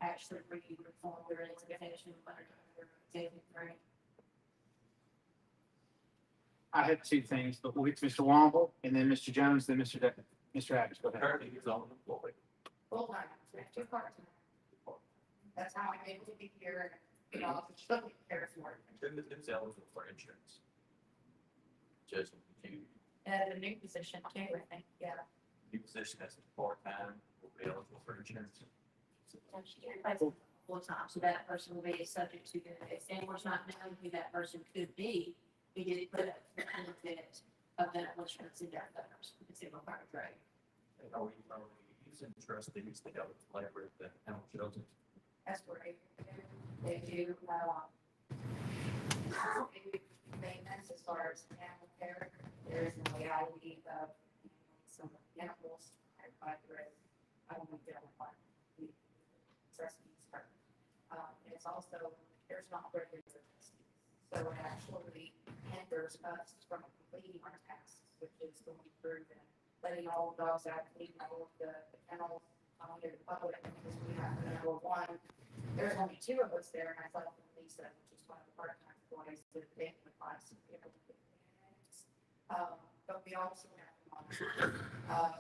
actually reform their expectation of what they're doing. I have two things, but we'll get to Mr. Womble and then Mr. Jones, then Mr. Mr. Adams. Go ahead. Currently, he's on employed. Full time, two part-time. That's how I'm able to be here and all the stuff we care for. Who's eligible for insurance? Just you. And a new position too, I think, yeah. New position as a part-time will be eligible for insurance. Full time, so that person will be subject to the, and we're not knowing who that person could be. We did put a benefit of that insurance in their letters. It's in my part, right? Are we using trustees to help collaborate the animal shelter? That's great. They do, maintenance as far as animal care. There is no reality of some animals. I don't feel like the trustees are. It's also, there's not regular trustees. So it actually hinders us from completing our tasks, which is going through and letting all the dogs out, cleaning all of the kennels, to the public, because we have number one. There's only two of us there, and I thought Lisa, which is one of the part-time employees, did the day with us. But we also have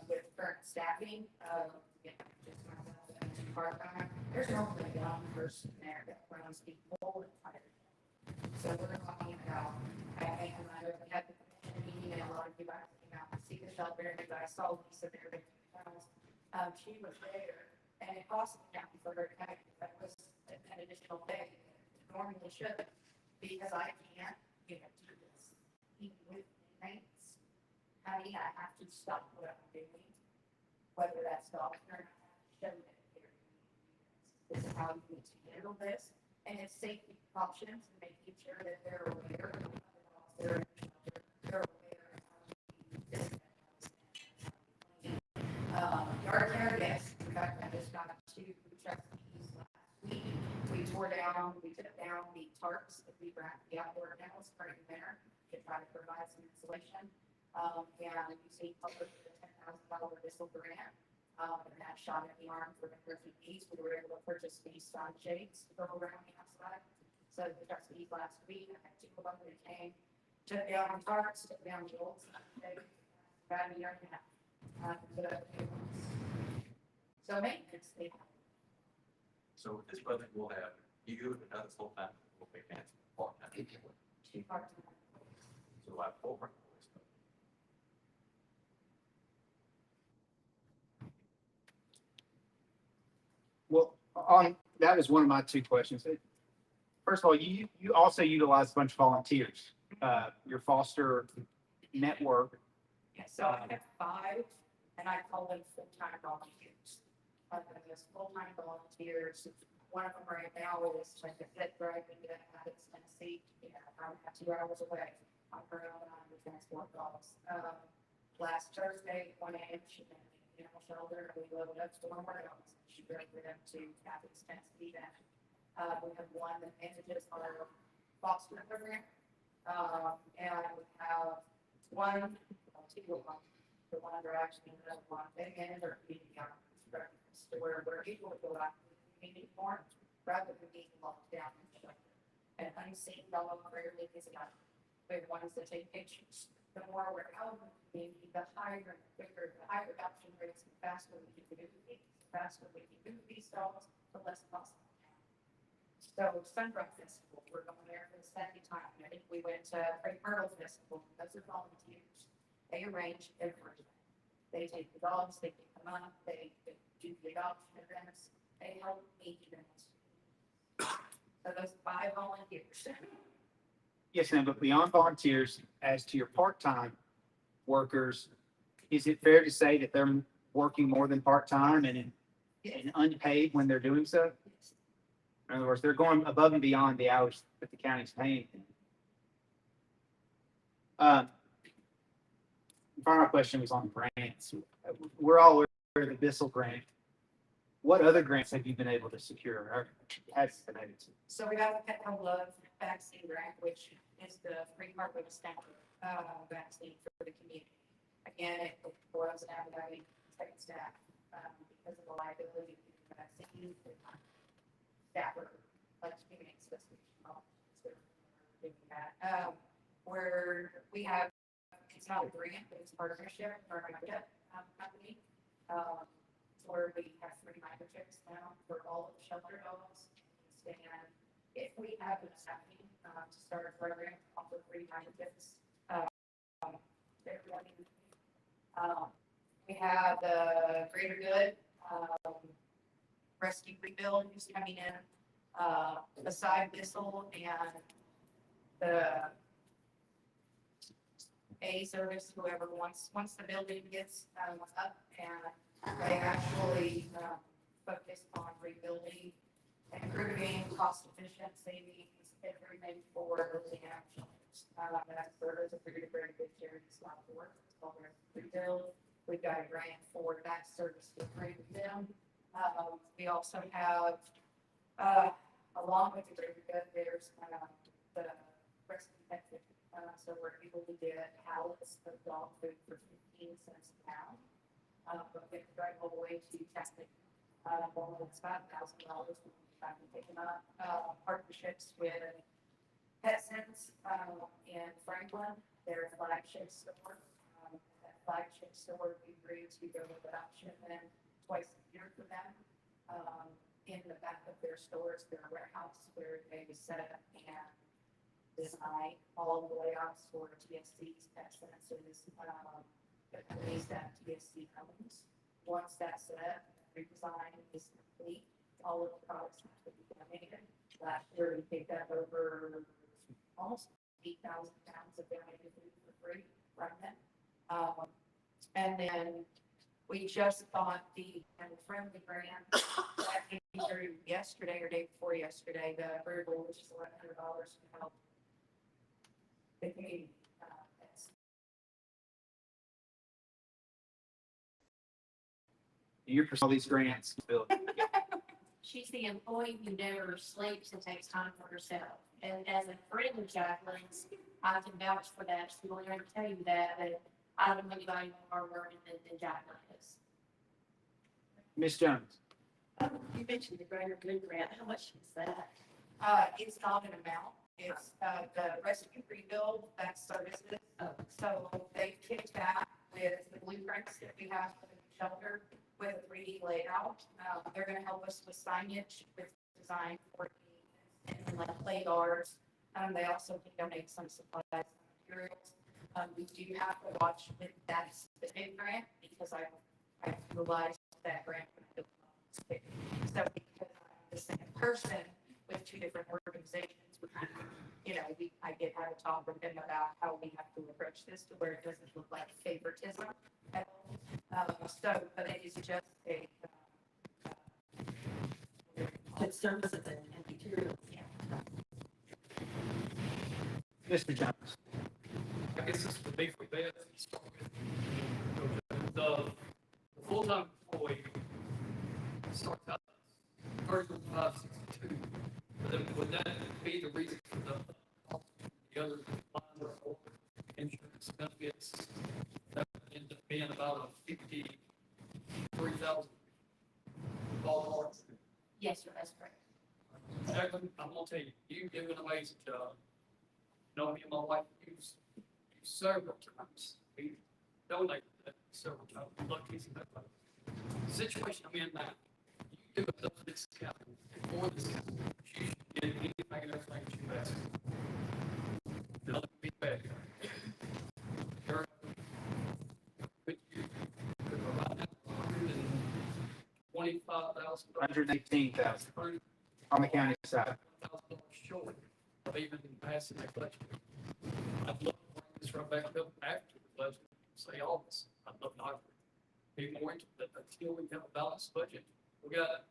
with current staffing, just part-time. There's normally a young person there that runs people and tired. So we're talking about, I know we had a meeting and a lot of you guys came out to see the shelter, and you guys saw Lisa there. She was there, and it cost me nothing for her to come. That was an additional day that normally should, because I can't, do this. Even with inmates, honey, I have to stop what I'm doing, whether that's dog or not, show them here. This is how you need to handle this, and it's safety precautions and making sure that they're aware of they're aware yard care, yes. In fact, I just got two trustees last week. We took down the tarps that we wrapped the outdoor kennels for winter to try to provide some insulation. And you see published the $10,000 Bissell grant. And that shot at the arm for the refugees. We were able to purchase these sun shades to go around the outside. So the trustees last week, I had two of them that came, took down the tarps, took down the old sun shades, about a year and a half. So maintenance, they have. So with this budget, we'll have you and another full-time will be hands part-time. Two part-time. So we'll have 4 employees. Well, that was one of my two questions. First of all, you also utilize a bunch of volunteers. Your foster network. Yeah, so I have 5, and I call them full-time volunteers. There's full-time volunteers. One of them right now is like a pet driving to Addis, Tennessee. I'm 2 hours away. I'm her own to transport dogs. Last Thursday, 1 a.m. she went to the animal shelter, and we loaded up to one of our dogs. She drove them to Addis, Tennessee. We have one that manages our foster program, and we have two of them. The one that are actually in the one, they manage our community outreach programs, to where we're able to go out to the community more, rather than being locked down in the shelter. And unseen dog rarely is enough. We're ones that take pictures. The more we're out in the community, the higher and quicker, the higher adoption rates, the faster we can move these, the faster we can move these dogs, the less possible. So Sunrise Festival, we're going there for the second time. I think we went to Great Myrtle Festival. Those are volunteers. They arrange everything. They take the dogs, they pick them up, they do the adoption events, they help me events. So those 5 volunteers. Yes, ma'am, but beyond volunteers, as to your part-time workers, is it fair to say that they're working more than part-time and unpaid when they're doing so? In other words, they're going above and beyond the hours that the county's paying them. The final question was on grants. We're all aware of the Bissell grant. What other grants have you been able to secure or has been able to? So we got the Pet Home Love vaccine grant, which is the free heartworm vaccine for the community. Again, it was advocating state staff because of the liability of the vaccine. Staff are like giving specific doing that. Where we have, it's not a grant, but it's a partnership for a company. Where we have 3 microchips now for all of the shelter dogs. And if we have the staffing to start a program, offer 3 microchips, everybody. We have the Greater Good Rescue Rebuild who's coming in, beside Bissell and the A service, whoever once the building gets up, and they actually focus on rebuilding, improving cost efficient savings, everything for building actions. That service is a very good charity spot to work. It's called Rebuild. We've got a grant for that service to bring them. We also have, along with the Greater Good, there's the rescue method. So we're able to get pallets of dog food for 15 cents a pound. But we have to drive all the way to testing. It's about $1,000 when we try to pick them up. Partnerships with PetSense in Franklin, their flagship store. That flagship store, we agreed to go with adoption and twice a year for them. In the back of their stores, their warehouse where they set up and design all the layouts for TSC's pet senses, the companies that TSC owns. Once that's set up, redesign is complete. All of the products have to be donated. Last year, we picked up over almost 8,000 pounds of donated food for free from them. And then we just bought the friendly brand that came through yesterday or day before yesterday, the Birdle, which is $1,100 to help the community. You're for all these grants, Bill. She's the employee who never sleeps and takes time for herself. And as a friend of Jacqueline's, I can vouch for that. She will never tell you that I don't know anybody more working than Jacqueline is. Ms. Jones. You mentioned the Greater Good grant. How much is that? It's not an amount. It's the rescue rebuild, that's services. So they kicked back with the blueprints that we have for the shelter with a 3D layout. They're going to help us with signage, with design for and like play guards. They also can donate some supplies and materials. We do have to watch with that specific grant because I realized that grant. So because I'm the same person with 2 different organizations, I get out of talk with them about how we have to approach this to where it doesn't look like favoritism at all. But it is just a Services and materials. Yeah. Mr. Jones. I guess this would be for Beth. The full-time employee starts out 35.62. But then would that be the reason for the other line or insurance benefits that would end up being about a 53,000 ballpark? Yes, sir, that's correct. Jacqueline, I'm gonna tell you, you do an amazing job. You know, me and my wife use several times. We donated that several times. Lucky that situation I'm in now. You do a double discount for this discount. You should get anything and everything that you ask. Don't be bad. But you right now, 125,000. 118,000 on the county side. Short of even passing that budget. I'd love to bring this right back up after the budget, say August. I'd love to be more into it until we have a balanced budget. We got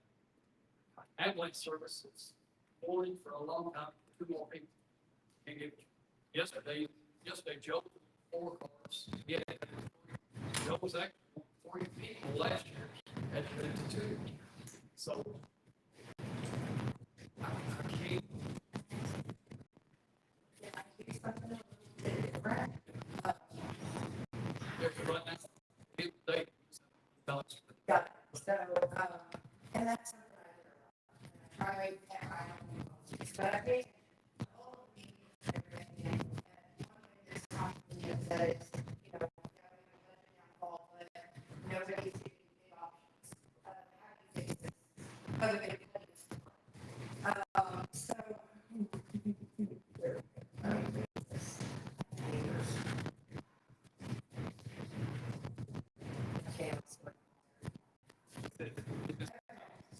ambulance services wanting for a long time, 2 more people. And yesterday, Joe, 4 cars. Yeah, Joe was actually 40 people last year, had to 2. So. I can't. Yeah, I do something a little bit different. There's a right now. They. Got it. So, and that's something I try and but I think all of these are great, and one of this confidence that is, you know, all, but nobody's giving me options. How do you fix this? Other than so. Okay,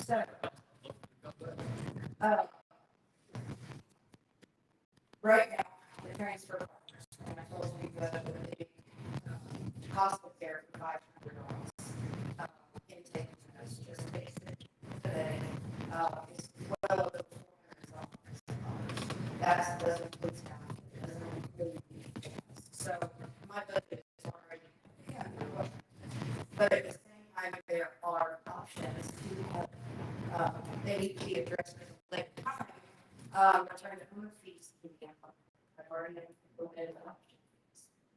so, right now, the transfer, and I told you that the hospital care for $500, intake is just basic today, is well over $400. That doesn't include staff, it doesn't include so my budget is already, yeah, but at the same time, there are options to have, they need to be addressed at a later time. Return to owner fees can be done. I've already implemented options.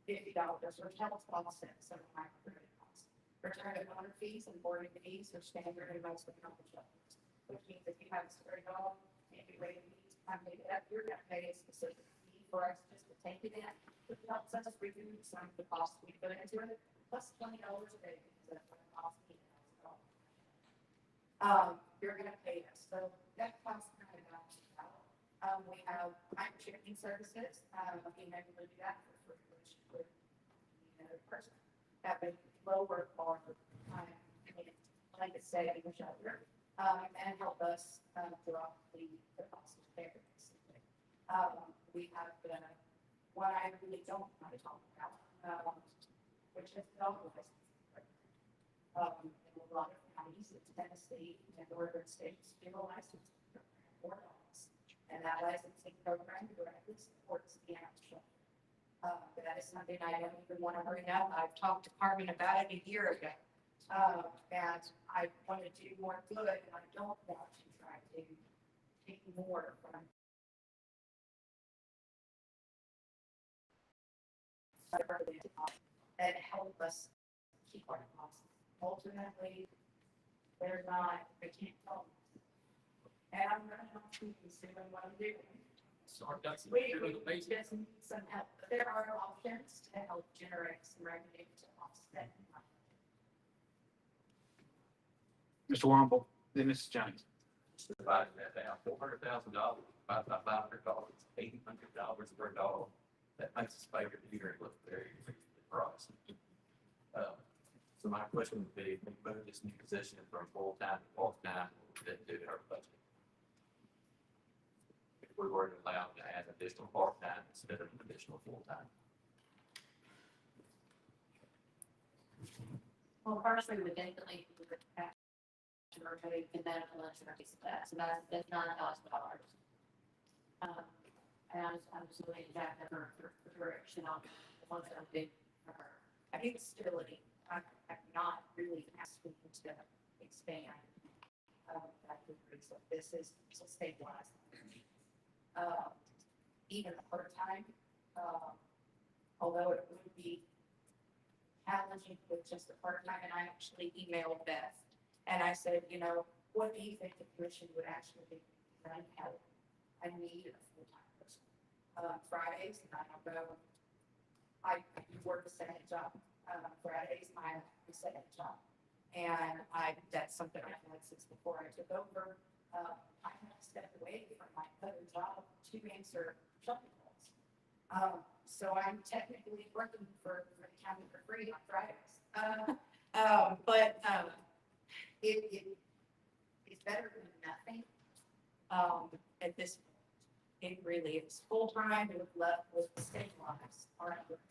$50 for health offset, some of my credit costs. Return to owner fees and boarding fees are standard in most of the company shelters, which means if you have a stray dog and you're waiting to pay it up, you're gonna pay a specific fee for us just to take it in. It helps us reduce some of the costs we put into it, plus $20 a day, because that's what it costs me. You're gonna pay us, so that costs kind of balance it out. We have time shifting services, being able to do that for free, which would be another person. That would lower our time, like I said, in the shelter, and help us, drop the cost of care. We have the one I really don't want to talk about, which is dog license. In a lot of counties, it's Tennessee and northern states give a license for dogs. And that licensing program directly supports the animal shelter. That is something I don't even want to bring up. I've talked to Carmen about it a year ago. And I want to do more good, and I don't want to try to take more from and help us keep our costs. Ultimately, they're not, they can't help. And I'm gonna help you doing what I'm doing. Sorry, that's. We just need some help, but there are options to help generate some revenue to offset. Mr. Wamble, then Mrs. Jones. Dividing that down, $400,000 divided by $500, $800 per dog. That makes us pay a year, it looks very reasonably priced. So my question would be, if we move this new position from full-time to part-time, what would that do to our budget? If we were to allow to add additional part-time instead of additional full-time. Well, first we would definitely remove the medical insurance of that, so that's $9,000. And I'm just looking at that for direction on what I'm doing for her. I think stability, I'm not really asking to expand. That degree, so this is to stabilize. Even part-time, although it would be challenging with just the part-time, and I actually emailed Beth and I said, you know, what do you think the commission would actually be? I need a full-time person. Fridays, and I don't know, I work a second job. Fridays, I have a second job. And that's something I've had since before I took over. I have to step away from my other job to answer shopping calls. So I'm technically working for the county for free on Fridays. It's better than nothing. At this point, it really is full time. It would stabilize our operations.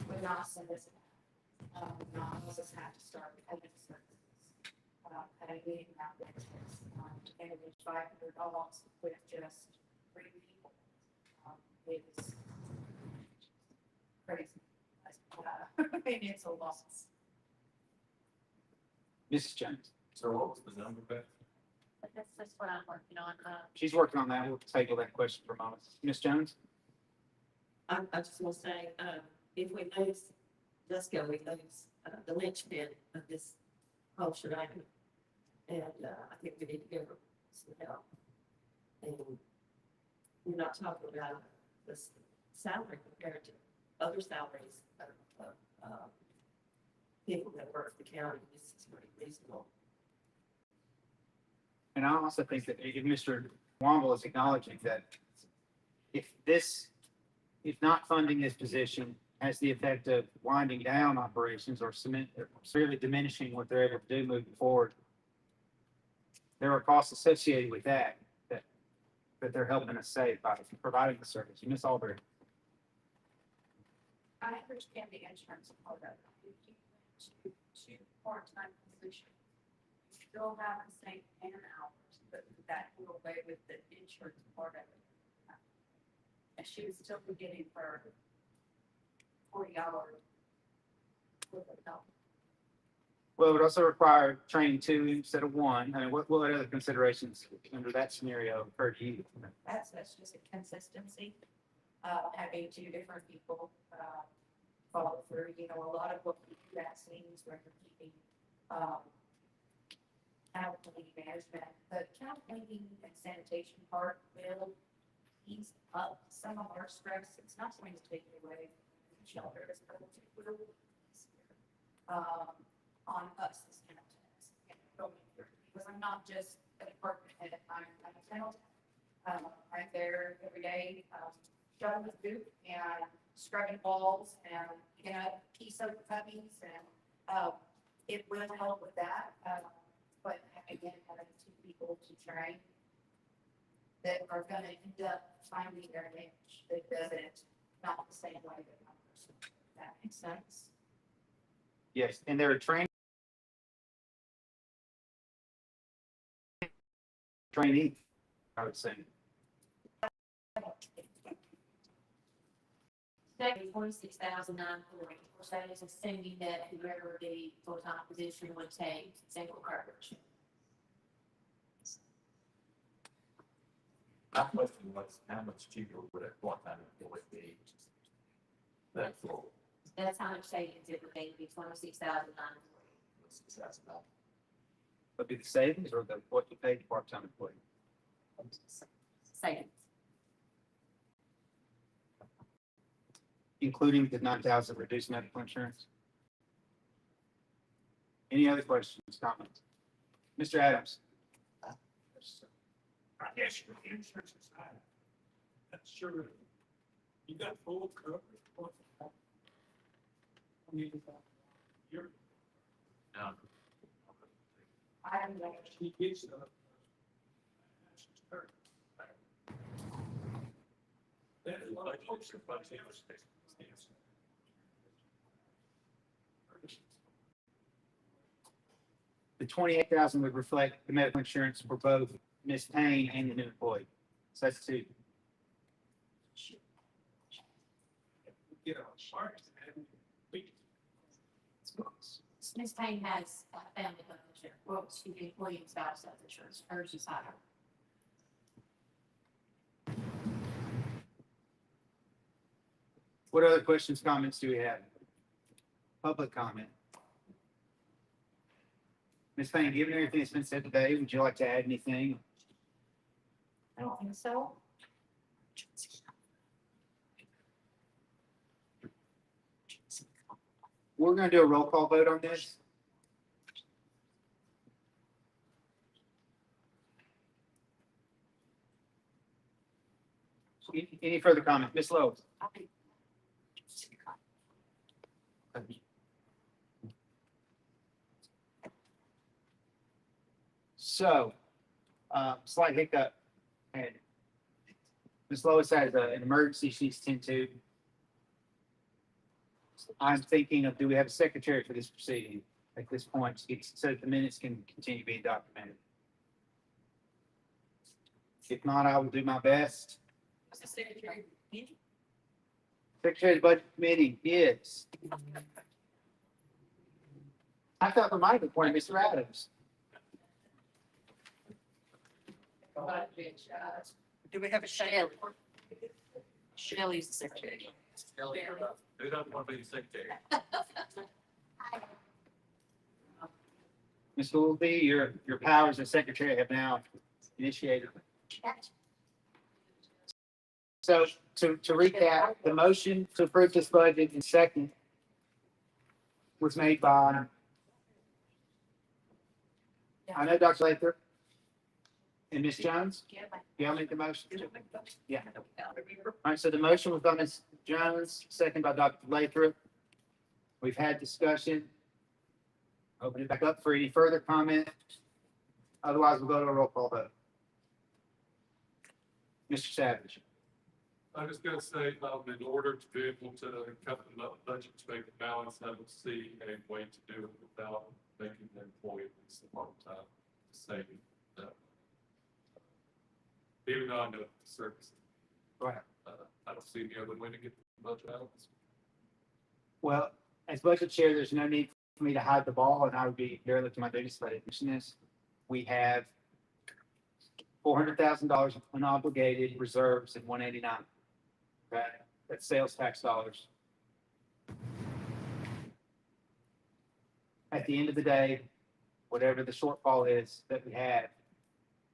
Would not send us back. Not unless us have to start with services. At a meeting around benefits, and it was $500 with just 3 people. It's crazy. Maybe it's a loss. Mrs. Jones. So what was the number, Beth? that's what I'm working on. She's working on that. We'll table that question for a moment. Ms. Jones? I just want to say, if we lose, Jessica, we lose, the linchpin of this whole shebang. And, I think we need to give her some help. And we're not talking about this salary compared to other salaries of people that work for the county. This is pretty reasonable. And I also think that if Mr. Womble is acknowledging that if not funding this position has the effect of winding down operations or severely diminishing what they're able to do moving forward, there are costs associated with that they're helping us save by providing the service. Ms. Albury? I understand the insurance part of it. If you went to two part-time positions, you still have the same man hours, but that do away with the insurance part of it. And she would still be getting her 40 hours with the help. Well, it would also require training 2 instead of 1. I mean, what other considerations under that scenario occur to you? That's just a consistency, having 2 different people, follow through. You know, a lot of what we do at scenes where you're keeping, county management, the county and sanitation part will ease up some of our stress. It's not going to take away from the shelters, but it will on us as accountants. Because I'm not just a department head, I'm a accountant. I'm there every day, shoving the boot and scrubbing walls and picking up piece of puppies, and it will help with that. But again, having 2 people to train that are going to end up finding their niche that does it not the same way that one person. That makes sense. Yes, and they're trainee. I would say. Second, 26,940. Of course, that is assuming that whoever the full-time position would take single coverage. My question was, how much cheaper would a one-time employee be? That's all. That's how much savings it would be 26,940. Would be the savings or what you pay the part-time employee? Savings. Including the 9,000 reduced medical insurance? Any other questions, comments? Mr. Adams? I guess your insurance is high. That's sure. You got full coverage. You're. No. I am like, She gets that is what I hope somebody else takes. The 28,000 would reflect the medical insurance for both Ms. Payne and the new employee. So that's 2. You know, smart. Ms. Payne has family health insurance. Well, excuse me, employee and spouse health insurance. Hers is higher. What other questions, comments do we have? Public comment. Ms. Payne, given everything that's been said today, would you like to add anything? I don't think so. We're going to do a roll call vote on this. Any further comment? Ms. Lowe? So, slight hiccup. And Ms. Lois has an emergency she's tend to. I'm thinking of, do we have a secretary for this proceeding at this point, so that the minutes can continue being documented? If not, I will do my best. What's the secretary? Secretary's Budget Committee is. I thought we might have appointed Mr. Adams. Do we have a Shelley? Shelley's the secretary. Who doesn't want to be the secretary? Ms. Goolsby, your powers as secretary have now initiated. So to recap, the motion to approve this budget in second was made by, I know Dr. Lathrop and Ms. Jones. Y'all make the motion? Yeah. All right, so the motion was by Ms. Jones, second by Dr. Lathrop. We've had discussion. Open it back up for any further comment. Otherwise, we'll go to a roll call vote. Mr. Savage. I was gonna say, in order to be able to cut the budget to make it balance, I would see a way to do it without making the employee lose a lot of time saving that. Even though I know the service. Right. I don't see any other way to get the budget out. Well, as budget chair, there's no need for me to hide the ball, and I would be derelict to my duties if I didn't mention this. We have $400,000 of unobligated reserves at 189. Okay, that's sales tax dollars. At the end of the day, whatever the shortfall is that we have,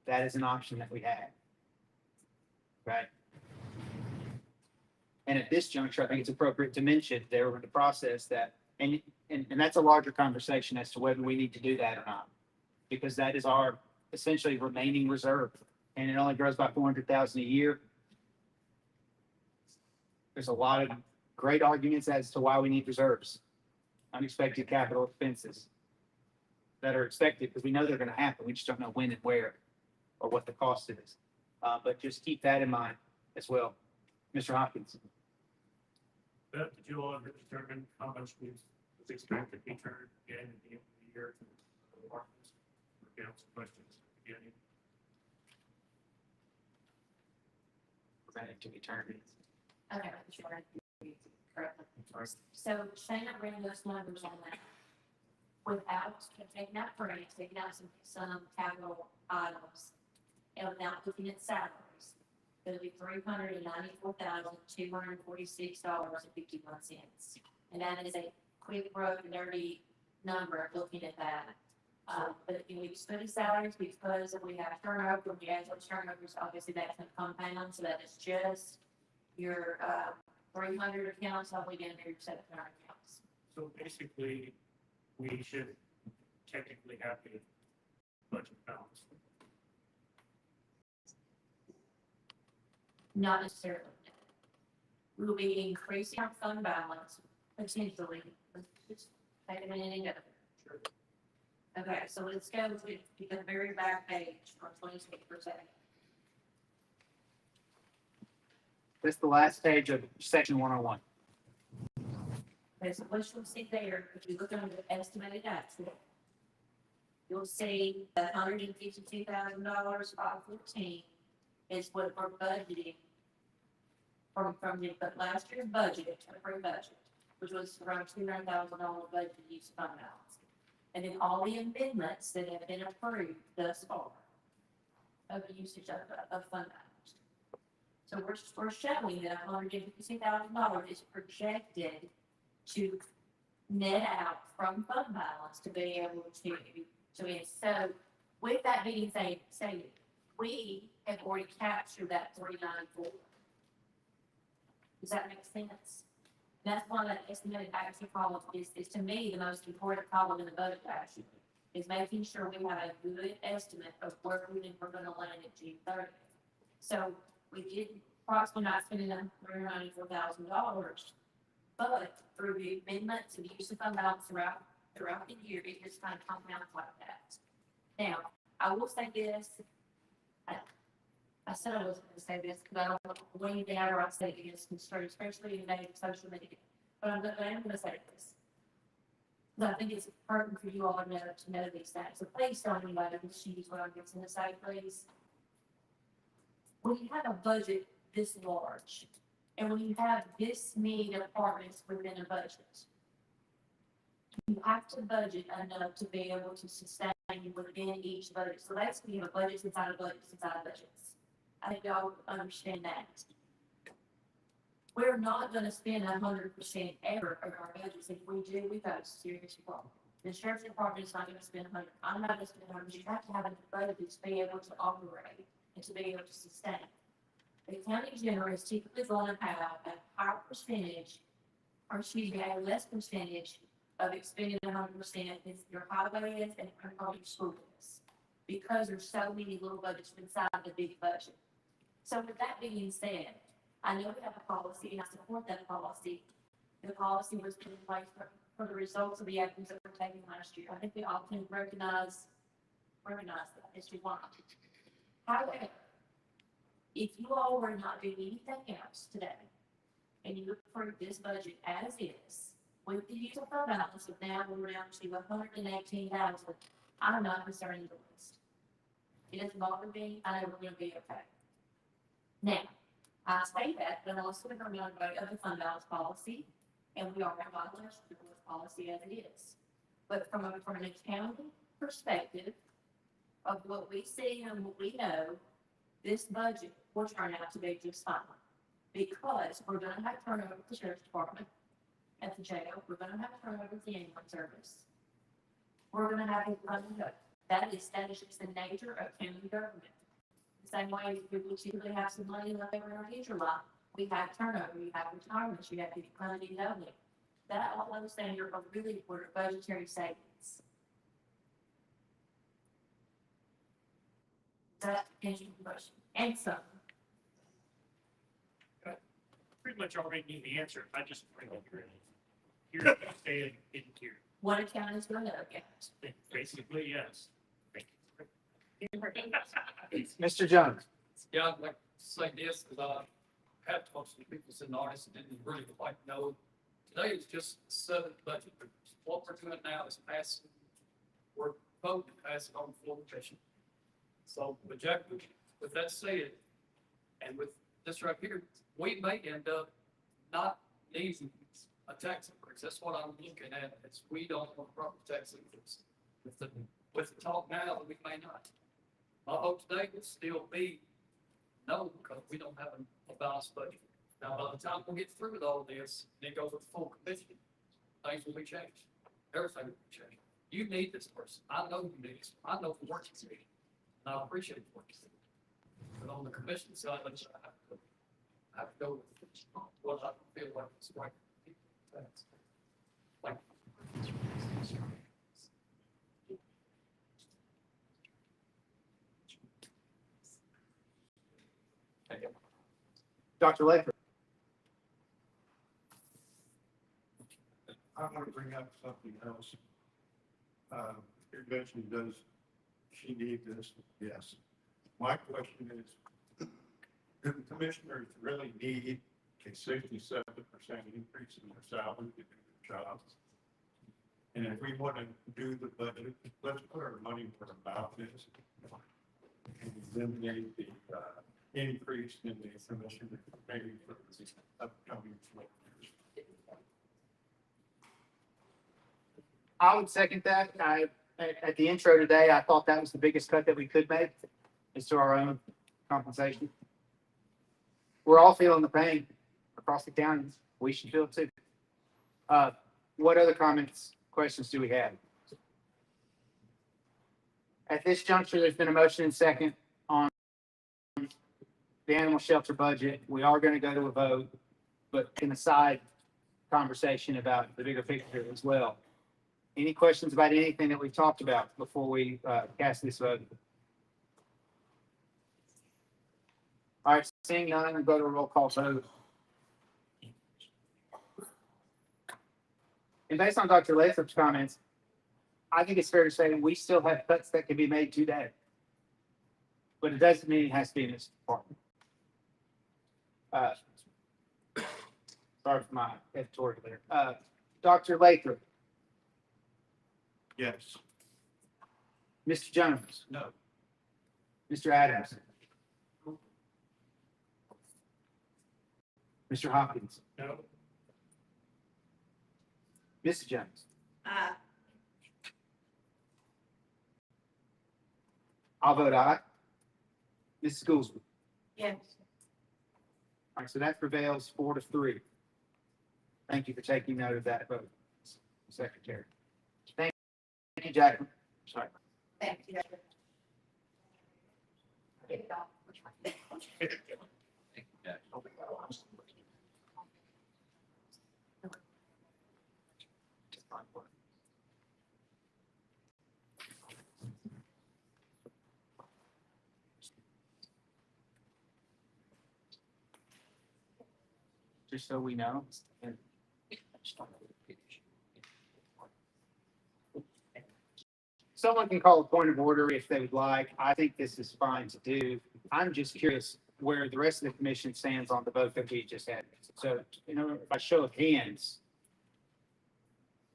that is an option that we have. Right? And at this juncture, I think it's appropriate to mention there in the process that, and that's a larger conversation as to whether we need to do that or not, because that is our essentially remaining reserve, and it only grows by 400,000 a year. There's a lot of great arguments as to why we need reserves, unexpected capital expenses that are expected, because we know they're going to happen. We just don't know when and where or what the cost is. But just keep that in mind as well. Mr. Hopkins. Beth, did you all ever determine how much was expected to be turned in at the end of the year to the departments? Or council questions at the beginning? To be turned. Okay, sure. Correctly. So Shayna ran those numbers on that. Without taking out grants, taking out some capital items, and without looking at salaries, it'll be $394,246.51. And that is a quick, rough, nerdy number looking at that. But if you exclude salaries because we have turnover, we add those turnovers, obviously that's going to compound, so that is just your 300 accounts, all the way down to your 700 accounts. So basically, we should technically have the budget balance. Not necessarily. We will be increasing our fund balance potentially. Let's just take a minute and go. Sure. Okay, so let's go to the very back page on 26%. That's the last page of section 101. Okay, so what you'll see there, if you look under the estimated actual, you'll see that $152,000, 514 is what we're budgeting from the last year's budget, approved budget, which was around $200,000 budget use fund balance. And then all the amendments that have been approved thus far of the usage of fund balance. So we're showing that $152,000 is projected to net out from fund balance to be able to end. So with that being said, we have already captured that 394. Does that make sense? That's why that estimated action column is to me the most important column in the budget action, is making sure we have a good estimate of where we think we're going to land at June 30th. So we did approximately not spending $394,000, but through the amendments and the use of fund balance throughout the year, it just kind of compounds like that. Now, I will say this. I said I wasn't going to say this because I don't want to lean down or I say it against constraint, especially in today's social media. But I'm going to say this. Because I think it's important for you all to know these things. So please don't anybody misuse what I'm going to say, please. When you have a budget this large, and when you have this many departments within a budget, you have to budget enough to be able to sustain within each budget. So that's, we have a budget inside of budgets inside of budgets. I think y'all understand that. We're not gonna spend 100% ever of our budgets. If we do, we've got a serious problem. The sheriff's department is not gonna spend 100. I'm not gonna spend 100. You have to have a budget to be able to operate and to be able to sustain. The county general is typically going to have a higher percentage, or excuse me, a less percentage of expending 100% is your highways and your school is, because there's so many little budgets inside the big budget. So with that being said, I know we have a policy and I support that policy. The policy was put in place for the results of the actions that were taken last year. I think we all can recognize that as we want. However, if you all were not doing anything else today, and you approve this budget as is, with the use of fund balance of now we're down to 118,000, I'm not concerned in the list. It doesn't bother me. I know we're going to be okay. Now, I say that, but I'm also going to remind everybody of the fund balance policy, and we are in violation of this policy as it is. But from an accounting perspective of what we see and what we know, this budget will turn out to be just fine. Because we're going to have turnover at the sheriff's department, at the jail, we're going to have turnover at the ambulance service. We're going to have a running up. That is just the nature of county government. The same way we typically have some money left over in our future life. We have turnover, you have retirements, you have people coming in only. That all those things are really for budgetary savings. That answers the question. And some. Pretty much already knew the answer. I just here and in here. What account is going to look at? Basically, yes. Mr. Jones. Yeah, I'd like to say this, because I have talked to some people in August and didn't really quite know. Today is just the seventh budget. What we're doing now is passing, we're voting to pass it on full commission. So, but Jack, with that said, and with this right here, we may end up not needing a tax increase. That's what I'm looking at. It's we don't want a proper tax increase. With the talk now, we may not. My hope today would still be no, because we don't have a balanced budget. Now, by the time we get through with all this, and it goes with full commission, things will be changed. Everything will be changed. You need this person. I know you need this. I know the work you need. And I appreciate the work you do. But on the commission side, I have to go with what I feel like is right. Like, Dr. Lathrop. I want to bring up something else. You mentioned, does she need this? Yes. My question is, do the commissioners really need a 67% increase in their salary to do their jobs? And if we want to do the budget, let's put our money where our mouth is and eliminate the increase in the commission maybe for the upcoming 12 years. I would second that. At the intro today, I thought that was the biggest cut that we could make, is to our own compensation. We're all feeling the pain across the counties. We should feel it too. What other comments, questions do we have? At this juncture, there's been a motion and second on the animal shelter budget. We are going to go to a vote, but in a side conversation about the bigger picture as well. Any questions about anything that we've talked about before we cast this vote? All right, seeing none, I'm going to go to a roll call vote. And based on Dr. Lathrop's comments, I think it's fair to say we still have cuts that can be made today. But it doesn't mean it has to be in this department. Sorry for my editorial there. Dr. Lathrop. Yes. Mr. Jones. No. Mr. Adams. Mr. Hopkins. No. Mrs. Jones. I'll vote aye. Mrs. Goolsbee. Yes. All right, so that prevails 4-3. Thank you for taking note of that vote, Secretary. Thank you, Jacqueline. Sorry. Thank you. Just so we know. Someone can call a point of order if they would like. I think this is fine to do. I'm just curious where the rest of the commission stands on the vote that we just had. So, by show of hands,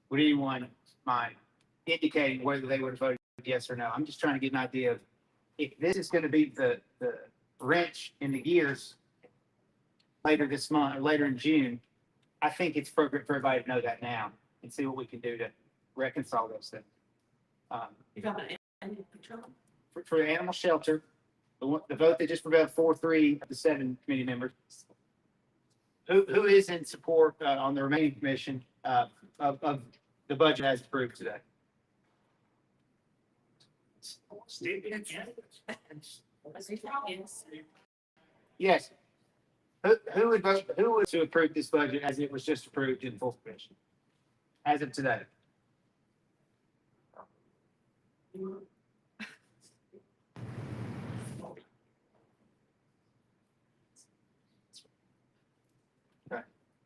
would anyone mind indicating whether they would have voted yes or no? I'm just trying to get an idea of if this is going to be the wrench in the gears later this month or later in June. I think it's appropriate for everybody to know that now and see what we can do to reconcile those things. You're talking about animal control? For the animal shelter, the vote that just prevailed 4-3 of the 7 committee members. Who is in support on the remaining commission of the budget as approved today? Yes. Who would vote? Who would to approve this budget as it was just approved in full commission as of today? Okay,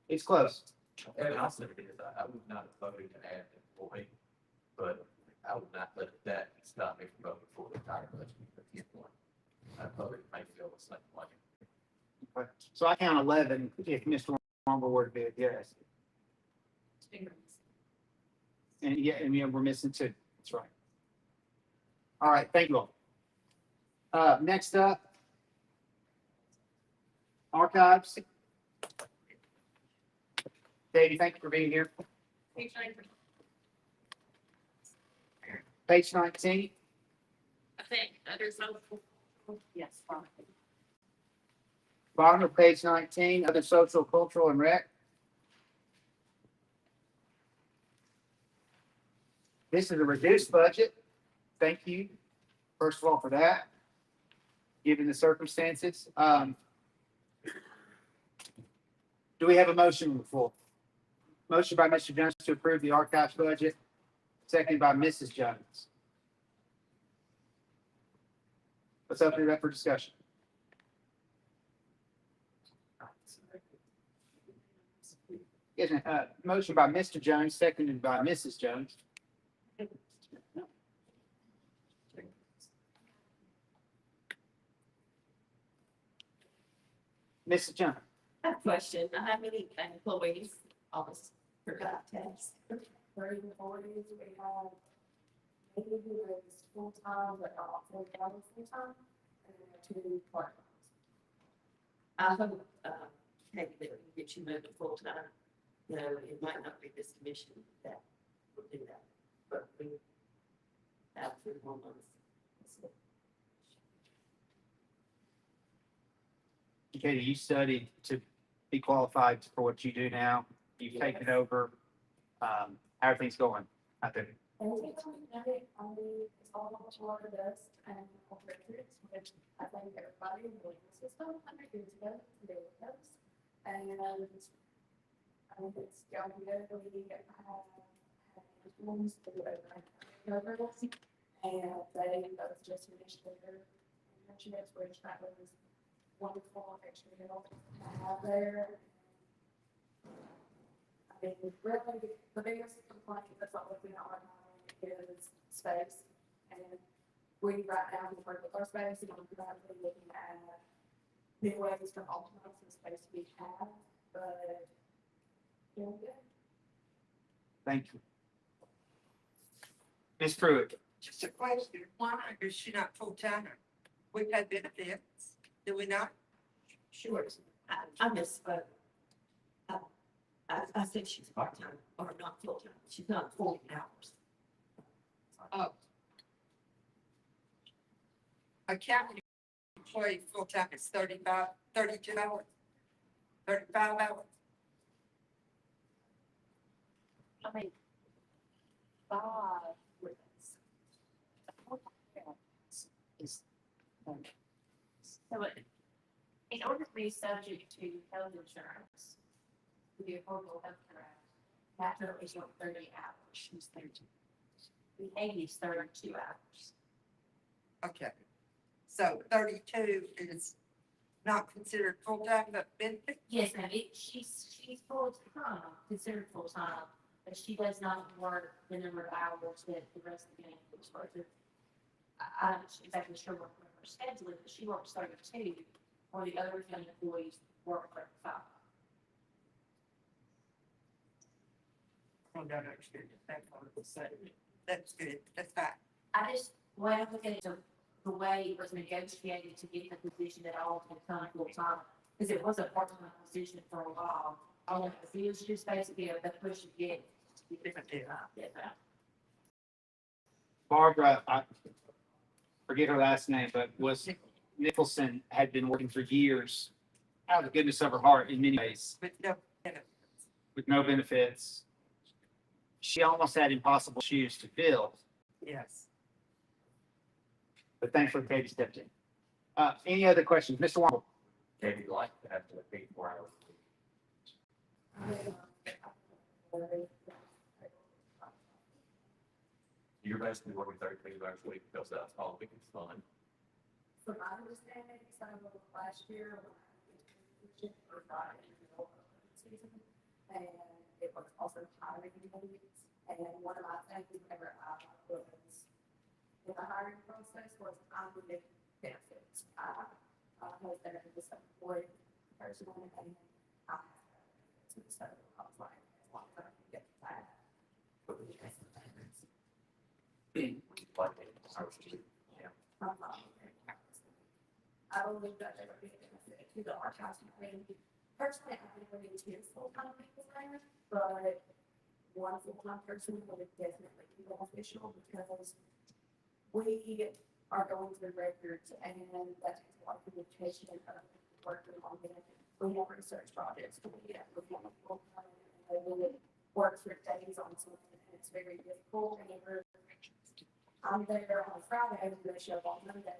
it's close. And also, I would not have voted to add the employee, but I would not let that stop me from voting for the entire budget at this point. I voted may feel the same way. Okay. So I count 11 if Mr. Longer were to be a yes. And yeah, we're missing 2. That's right. All right, thank you all. Next up, archives. Davey, thank you for being here. Page 19. I think others. Yes. Bottom of page 19, other social, cultural, and rec. This is a reduced budget. Thank you, first of all, for that, given the circumstances. Do we have a motion on the floor? Motion by Mr. Jones to approve the archives budget, seconded by Mrs. Jones. Let's open it up for discussion. Yes, motion by Mr. Jones, seconded by Mrs. Jones. Mrs. Jones. I have a question. How many employees almost forgot to ask? 30 to 40, we have maybe who is full-time, but not full-time, full-time, and then 2 part-time. I hope, maybe that we get you moved to full-time. It might not be this commission that will do that, but we have 3 more months. Katie, you studied to be qualified for what you do now. You've taken over. How are things going out there? It's all about water dust and records, which I think everybody in the legal system understands together to deal with those. And I think it's going good. We have ones to do over this, and they both just finished their internships, which that was wonderful, extra help to have there. I mean, really, the biggest complaint that's always been on is space. And we right now, we work with our space, and we're currently looking at new ways to optimize the space we have, but doing good. Thank you. Ms. Pruitt. Just a question, why is she not full-time? We pay benefits, do we not? Sure. I misspoke. I said she's part-time or not full-time. She's not 40 hours. Oh. A county employee full-time is 32 hours, 35 hours. I mean, five with us. Is, so in order to be subject to health insurance, the Affordable Health Care Act, you have to at least work 30 hours. She's 32. The 80 is 32 hours. Okay. So 32 is not considered full-time, but benefit? Yes, ma'am. She's full-time, considered full-time, but she does not work the number of hours that the rest of the county employees work. I'm not exactly sure what her schedule is, but she works 32, while the other county employees work 35. I don't understand that part of the statement. That's good, that's fine. I just, when I look at it, the way it was negotiated to get the position that all can come full-time, because it was a part-time position for a while. All of it was just basically a push to get different. Barbara, I forget her last name, but was Nicholson had been working for years out of the goodness of her heart in many ways. With no benefits. With no benefits. She almost had impossible shoes to fill, Yes. but thankfully Katie stepped in. Any other questions? Mr. Wong? Katie, you like to have to pay 4 hours a week. You're basically working 33 hours a week because that's all we can fund. From my understanding, so last year, for Friday, season, and it was also hiring needs. And one of my things whenever I was in the hiring process was I would get benefits. Was there was some employee person and I had benefits. So I was like, as long as I can get that. Like 8 hours a week. Yeah. I believe that there would be a benefit to the archives community. Personally, I think we need two full-time people there, but one full-time person would definitely be beneficial because we are going through records and that takes a lot of communication and working on it. We have research projects, we have full-time and we work for days on something and it's very difficult. Whenever I'm there on Friday, I'm going to show up on Monday.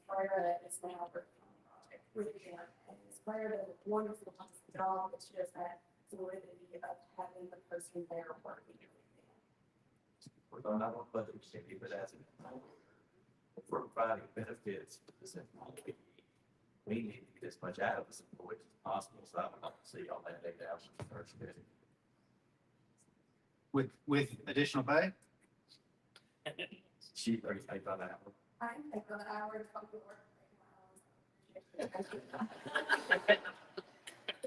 Clara is now working on the project with him, and Clara does a wonderful job. It's just that fluidity of having the person there working with them. We're not on budget, but as for providing benefits, we need to get as much out of this employees as possible. So I would like to see all that 8 hours first. With additional pay? She 35 an hour. I think an hour to come to work.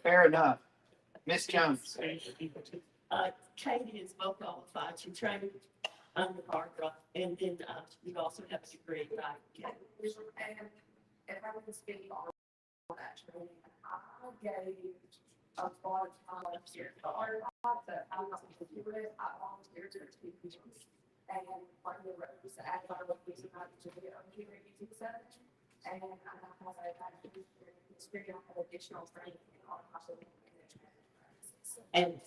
Fair enough. Ms. Jones? Katie is well qualified. She trained under Barbara, and then you also have a degree, right? And if I would speak on that training, I gave a lot of time here to our that I'm not going to do it. I volunteered to speak and like the roads as I was using my degree on here using such. And I have experience of additional training in archival management. And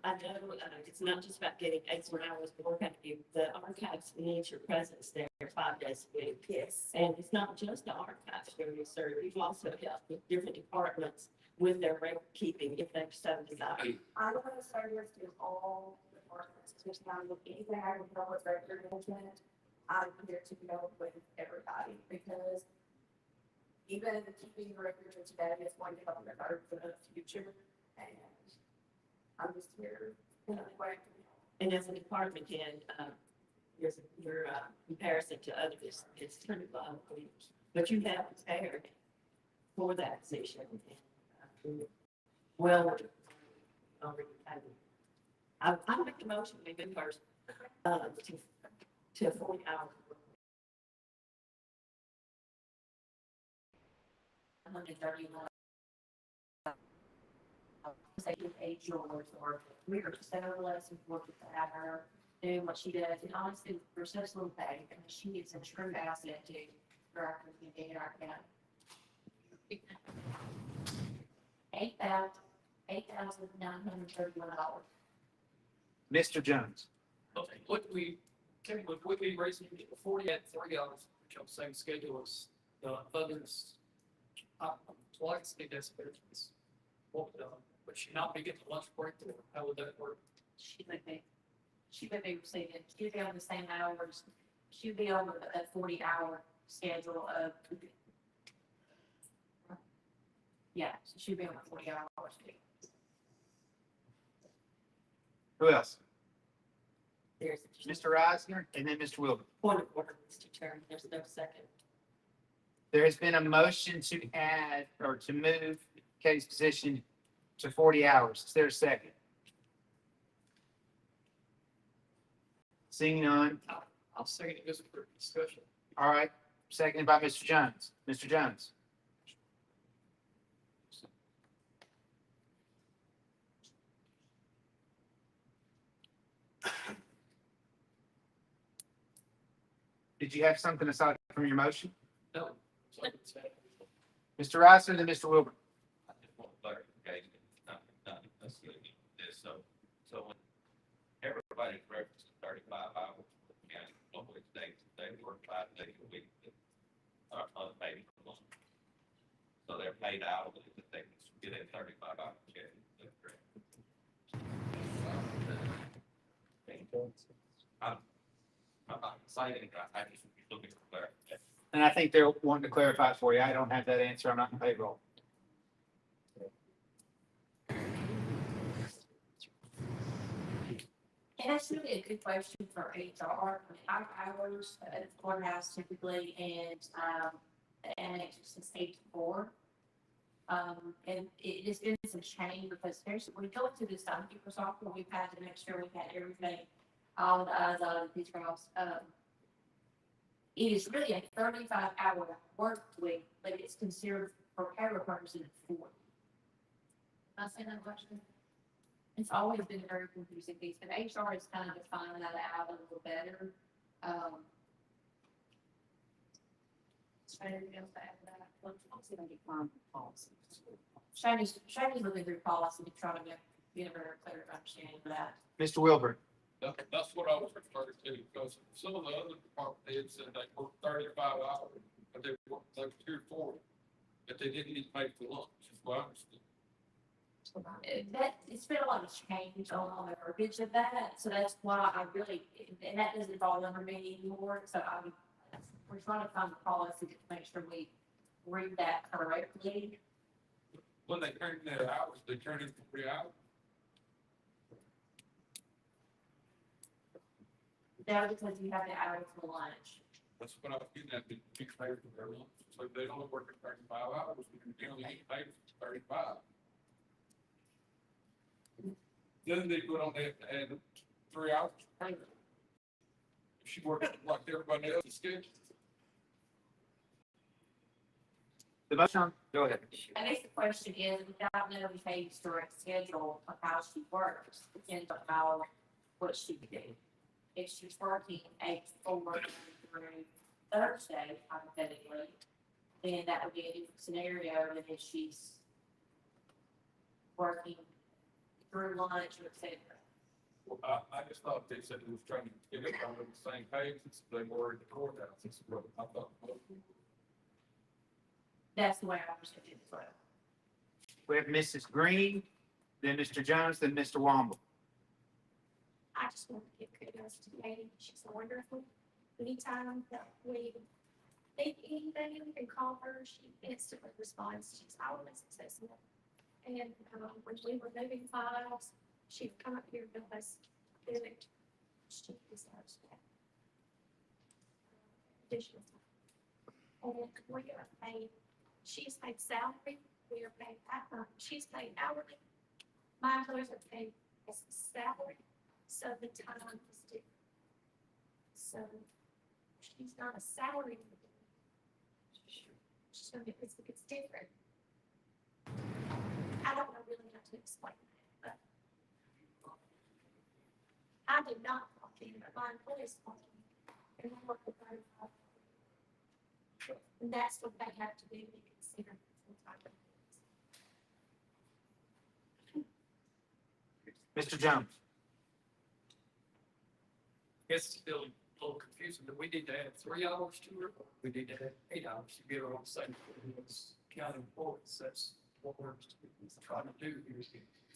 I know it's not just about getting extra hours, but we're going to give the archives needs your presence there 5 days a week. Yes. And it's not just the archives where you serve, you've also helped with different departments with their record keeping if they've so desired. I'm going to service to all departments, just not with anything I can help with record management. I'm here to go with everybody because even keeping records of today is going to help me for the future. And I'm just here in a way. And as a department head, your comparison to others is kind of low, but you have prepared for that position. Well, I'll make the motion, we go first, to 40 hours. Say age yours or we are just so less important to have her doing what she does. And honestly, for such little pay, and she is a true asset to directors can be in our county. $8,931. Mr. Jones. Okay, would we be raising it to 40 at 3 hours, which on the same schedule as the others? Twice the dispatches. What would she not be getting lunch break or how would that work? She would be receiving, she would be on the same hours, she would be on a 40-hour schedule of. Yeah, so she'd be on a 40-hour schedule. Who else? There's Mr. Reisner and then Mr. Wilbur. point of order, Mr. Chairman, there's no second. There has been a motion to add or to move Katie's position to 40 hours. Is there a second? Seeing none. I'll say it as a quick discussion. All right. Seconded by Mr. Jones. Mr. Jones. Did you have something aside from your motion? No. So I would say, Mr. Reisner, then Mr. Wilbur. I just want clarification, not necessarily this, so when everybody's referencing 35 hours, the county normally states they work 5 days a week, or maybe a month. So they're paid hourly, that they can get a 35-hour schedule, is that correct? I'm not saying, I just looking for clarification. And I think they're wanting to clarify it for you. I don't have that answer. I'm not in payroll. And that's really a good question for HR. Our hours at the courthouse typically, and the annex is 8 to 4. And it has been some change because when we go into this timekeeper software, we've had to make sure we've had everything, all the I's on the cross. It is really a 35-hour work week, but it's considered for payroll purposes 40. Am I saying that question? It's always been a very confusing piece, but HR is kind of defining that out a little better. Anything else to add to that? Let's see if I can get my policy. Shani's looking through policy to try to get a very clear understanding of that. Mr. Wilbur. That's what I was referring to, because some of the other department heads said they worked 35 hours, but they worked like 2 or 4, but they didn't need to make the lunch, is what I understood. It's been a lot of change on the verbiage of that, so that's why I really, and that doesn't fall under me anymore, so we're trying to find the policy to make sure we read that correctly. When they turn in their hours, they turn in 3 hours. That because you have the hours for lunch. That's what I was getting at, be paid for their lunch. So if they only work at 35 hours, they only get paid for 35. Then they go on, they have to add 3 hours for payment. If she works like everybody else's schedule. The motion, go ahead. I guess the question is, without knowing Katie's direct schedule of how she works, depends on how, what she would do. If she's working 8 to 4 through Thursday, hypothetically, then that would be a different scenario than if she's working through lunch or et cetera. Well, I just thought they said it was trying to get it on the same page, since they were in the courthouse, this is what I thought. That's the way I understood it as well. We have Mrs. Green, then Mr. Jones, then Mr. Womble. I just want to give kudos to Katie. She's wonderful. Anytime that we think anything, we can call her. She instantly responds. She's always accessible. And when we were moving files, she'd come up here and help us do it. She deserves that. Additional time. And we are paid. She's paid salary. We are paid. She's paid hourly. My employees are paid as salary. So the time is different. So she's not a salary. So it's different. I don't know really how to explain that, but I did not walk in, but my employees walked in. And I work with 35. And that's what they have to do to consider full-time employees. Mr. Jones? It's still a little confusing, but we need to add 3 hours to her. We need to add 8 hours to get her on the same as county employees. That's what we're trying to do here. Is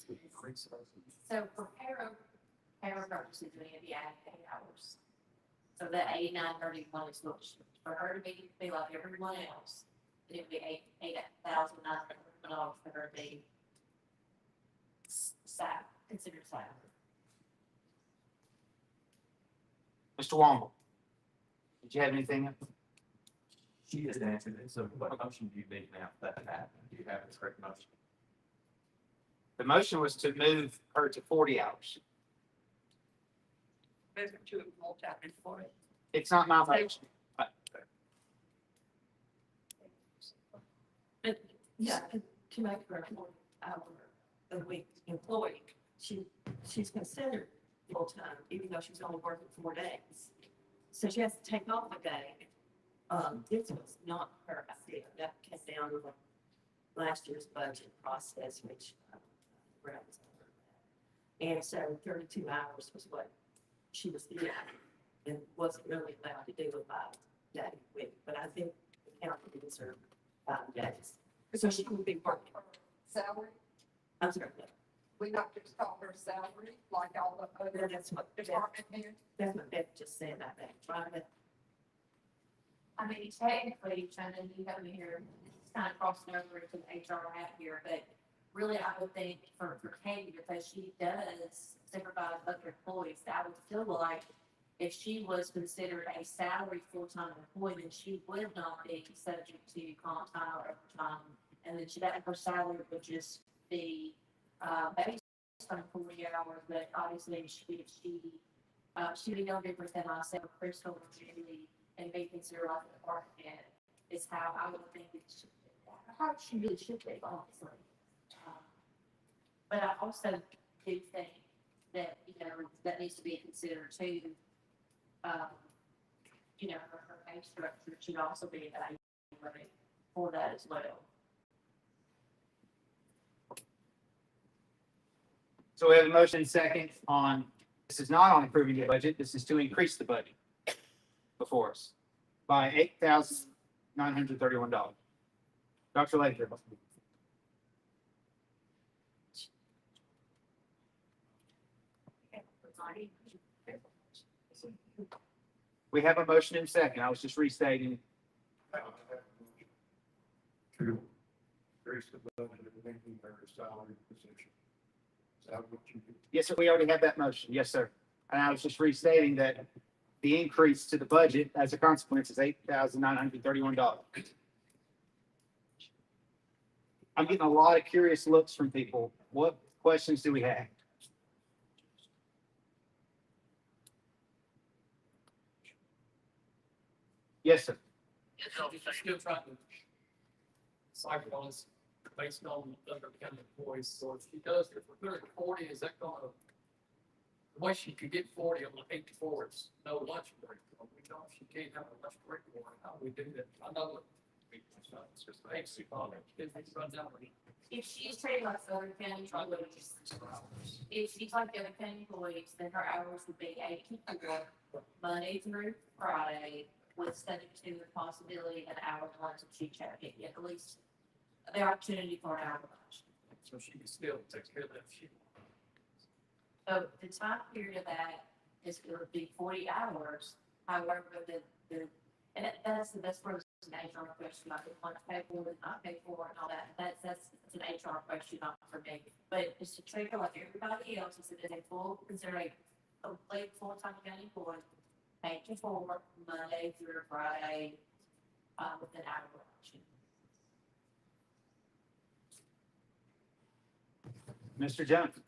increase our. So for payroll purposes, we need to be adding 8 hours. So that 8931 is what, for her to be like everyone else, it would be $8,900 for her to be considered salary. Mr. Womble? Did you have anything? She has answered it, so what motion do you need now for that to happen? Do you have a correct motion? The motion was to move her to 40 hours. Move it to a full-time employee. It's not my motion. But, yeah, to make her a 40-hour a week employee, she's considered full-time, even though she's only working 4 days. So she has to take off a day. This was not her idea. That came down with last year's budget process, which Brad was over that. And so 32 hours was what she was doing and wasn't really allowed to do a 5-day week. But I think the county gives her 5 days. So she would be working. Salary, I'm sorry. we not just call her salary like all the other That's what department heads. That's what Beth just said about that. Right? I mean, technically, China, you have me here, it's kind of crossing over into the HR hat here, but really, I would think for Katie, because she does supervise other employees, I would feel like if she was considered a salary full-time employee, then she would not be subject to comp time or overtime. And then her salary would just be, based on 40 hours, but obviously she'd be no different than myself, Crystal, or Julie, and be considered like a department head is how I would think it should be. How she really should be, honestly. But I also do think that, that needs to be considered too. Her pay structure should also be evaluated for that as well. So we have a motion and second on, this is not on improving the budget, this is to increase the budget before us by $8,931. Dr. Lathir. We have a motion and second. I was just restating. To increase the budget of making her a salary position. Is that what you do? Yes, sir. We already have that motion. Yes, sir. And I was just restating that the increase to the budget as a consequence is $8,931. I'm getting a lot of curious looks from people. What questions do we have? Yes, sir. Still trying to cycle on this based on other county employees, so if she does, if we're putting 40, is that gonna, the way she could get 40 on the 8 to 4 is no lunch break. We know she can't have a lunch break, or how do we do that? I know it's just basic on it, if they run down. If she's treated like other county employees, if she's like the other county employees, then her hours would be 8 to 4, Monday through Friday, with subject to the possibility of an hour lunch if she checked it, at least the opportunity for an hour lunch. So she can still take care of that if she wants. So the time period of that is going to be 40 hours. However, and that's the best part. It's an HR question. I don't want to pay for it, not pay for it, and all that. That's an HR question, not for me. But it's to treat her like everybody else. It's a full consideration, complete full-time county employee, 8 to 4, Monday through Friday, with an hour lunch. Mr. Jones.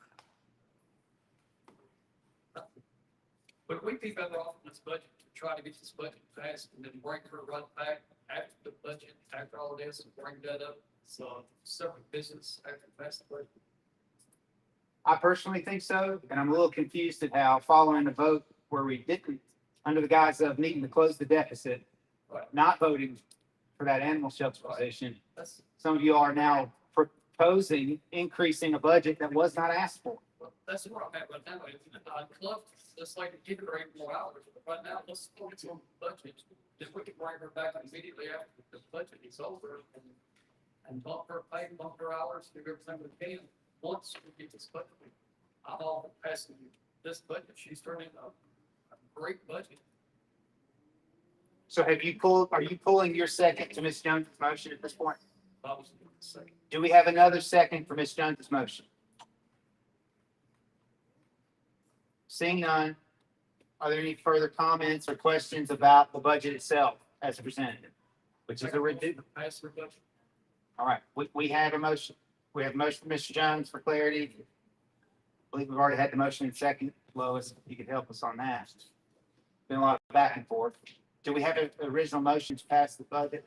But we'd be better off in this budget to try to get this budget passed and then bring her right back after the budget, after all this, and bring that up. So separate business after the pass the budget. I personally think so, and I'm a little confused at how following the vote where we didn't, under the guise of needing to close the deficit, not voting for that animal shelter position. Some of you are now proposing increasing a budget that was not asked for. Well, that's where I'm at right now. I'd love to, just like to give her 8 more hours, but right now, let's go into the budget. If we can bring her back immediately after the budget is over and bump her pay, bump her hours, do everything we can, once we get this budget. I'm all passing this budget. She's turning a great budget. So are you pulling your second to Ms. Jones' motion at this point? Do we have another second for Ms. Jones' motion? Seeing none, are there any further comments or questions about the budget itself as presented? Which is a reduced. Pass her budget. All right, we have a motion. We have a motion for Mr. Jones for clarity. I believe we've already had the motion in second. Lois, if you could help us on that. Been a lot of back and forth. Do we have an original motion to pass the budget?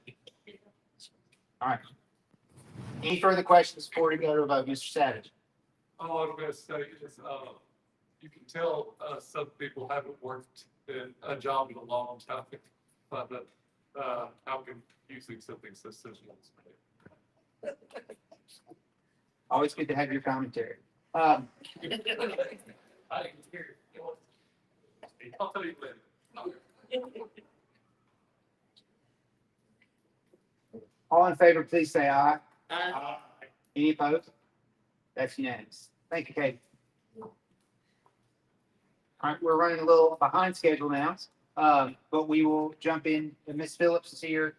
All right. Any further questions before we go to a vote, Mr. Savage? All I'm gonna say is, you can tell, some people haven't worked in a job in a long time, but, how confusing something so simple is. Always good to have your commentary. I didn't hear it. I'll tell you later. All in favor, please say aye. Aye. Any opposed? That's unanimous. Thank you, Kate. All right, we're running a little behind schedule now, but we will jump in. Ms. Phillips is here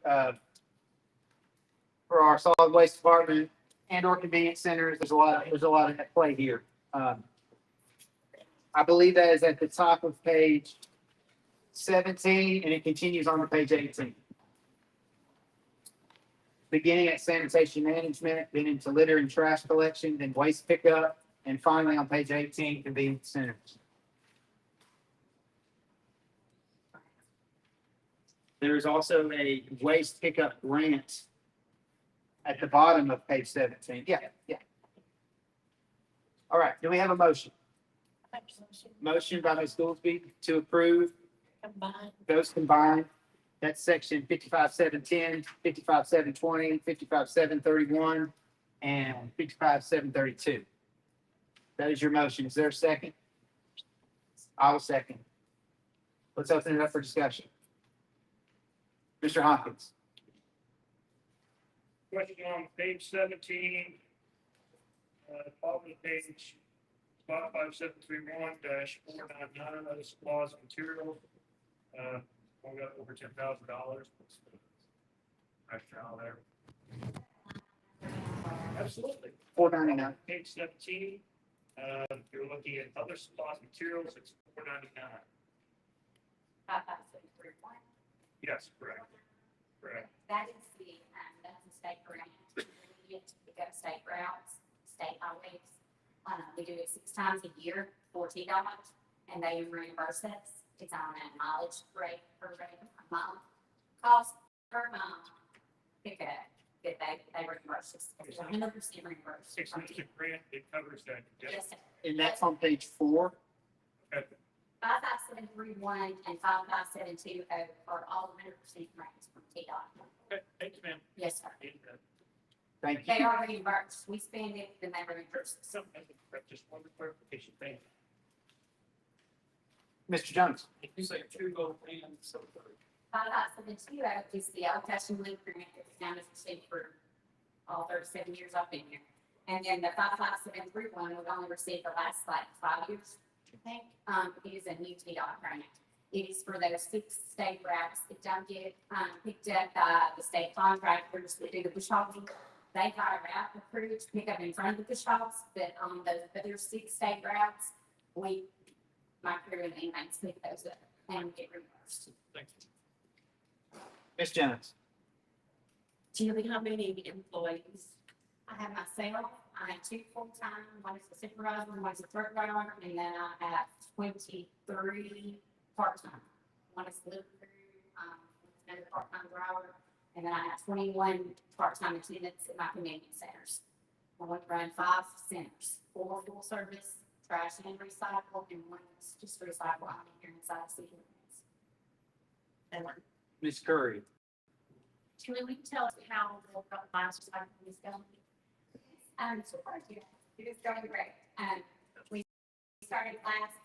for our solid waste department and or convenience centers. There's a lot at play here. I believe that is at the top of page 17, and it continues on to page 18. Beginning at sanitation management, then into litter and trash collection, then waste pickup, and finally on page 18, convenience centers. There is also a waste pickup grant at the bottom of page 17. Yeah. All right, do we have a motion? Motion by Ms. Goolsby to approve those combined. That's section 55.710, 55.720, 55.731, and 55.732. That is your motion. Is there a second? I will second. Let's open it up for discussion. Mr. Hopkins. Question on page 17, bottom of the page, 55731-499, other supplies and materials. We got over $10,000. Extra on there. Absolutely. 499. Page 17, you're looking at other supplies and materials, it's 499. Yes, correct. That is that's a state grant. We go state routes, state highways. We do it 6 times a year, $14, and they reimburse us. It's on a mileage rate per month, cost per month. They reimburse us. It's 100% reimbursed. 600 grant, it covers that. Yes, sir. And that's on page 4. 55731 and 5572 are all 100% grants from TDOT. Okay, thanks, ma'am. Yes, sir. Thank you. They are reimbursed. We spend it, then they reimburse us. Just one clarification, thank you. Mr. Jones. You say 2 go in, so. 5572 is the old fashioned link grant that the town has received for all 37 years I've been here. And then the 55731 we've only received the last 5 years, I think. It is a new TDOT grant. It is for those 6 state routes that don't get picked up by the state contractors that do the bush hogging. They hire out the crew to pick up in front of the bush hogs, but on those other 6 state routes, my crew and inmates pick those up and get reimbursed. Thank you. Ms. Jones. Julie, how many employees? I have myself, I have 2 full-time, one is a supervisor, one is a truck driver, and then I have 23 part-time. One is the liver crew, another part-time driver, and then I have 21 part-time attendants at my convenience centers. I want to run 5 centers, 4 full service, trash and recycle, and 1 is just recycle out here inside the city limits. Ms. Curry. Julie, will you tell us how the last cycle is going? So far, it is going great. We started last,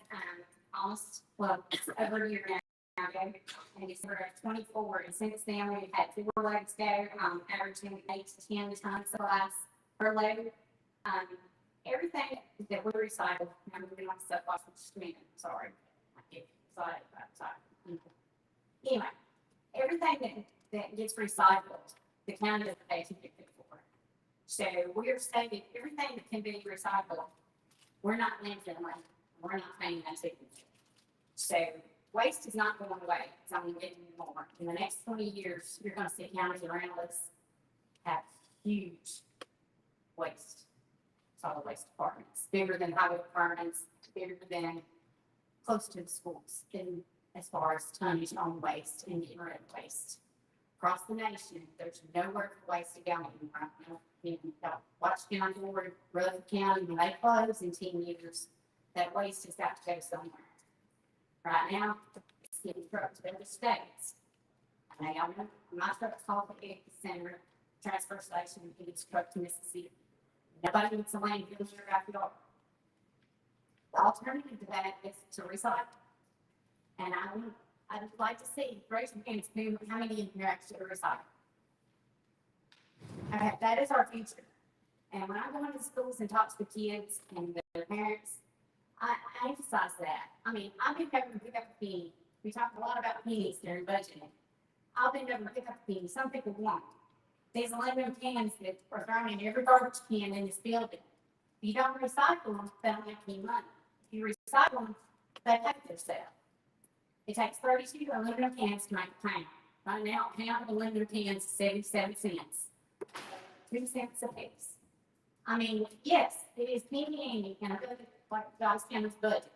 almost, well, over a year now ago, in December of 24, and since then, we've had 4 loads go, averaging 8 to 10 tons of glass per load. Everything that we recycle, I'm moving on stuff off the screen, sorry. I get excited about that. Anyway, everything that gets recycled, the county doesn't pay anything for. So we're saving everything that can be recycled. We're not landfilling, we're not paying that signature. So waste is not going away, it's only getting more. In the next 20 years, you're gonna see counties around us have huge waste, solid waste departments, bigger than highway departments, bigger than close to the schools in as far as tonnage on waste and getting rid of waste. Across the nation, there's nowhere for waste to go in right now. You know, watch County Board, Rutherford County, when they close in 10 years, that waste has got to go somewhere. Right now, it's getting trucked to other states. And I know my truck's called the Egg Center transfer station, and it's trucked to Mississippi. Nobody needs a landfill in your backyard. The alternative to that is to recycle. And I'd like to see, raise your hands, how many of you actually recycle? Okay, that is our future. And when I go into schools and talk to the kids and their parents, I emphasize that. I mean, I've been able to pick up a penny. We talk a lot about pennies during budgeting. I've been able to pick up a penny. Some people won't. These aluminum cans that are thrown in every garbage can in this building. If you don't recycle them, they don't make any money. If you recycle them, they pay for themselves. It takes 32 aluminum cans to make a pound. Right now, a pound of aluminum cans is 77 cents. 2 cents a piece. I mean, yes, it is penny and a budget like Giles County's budget.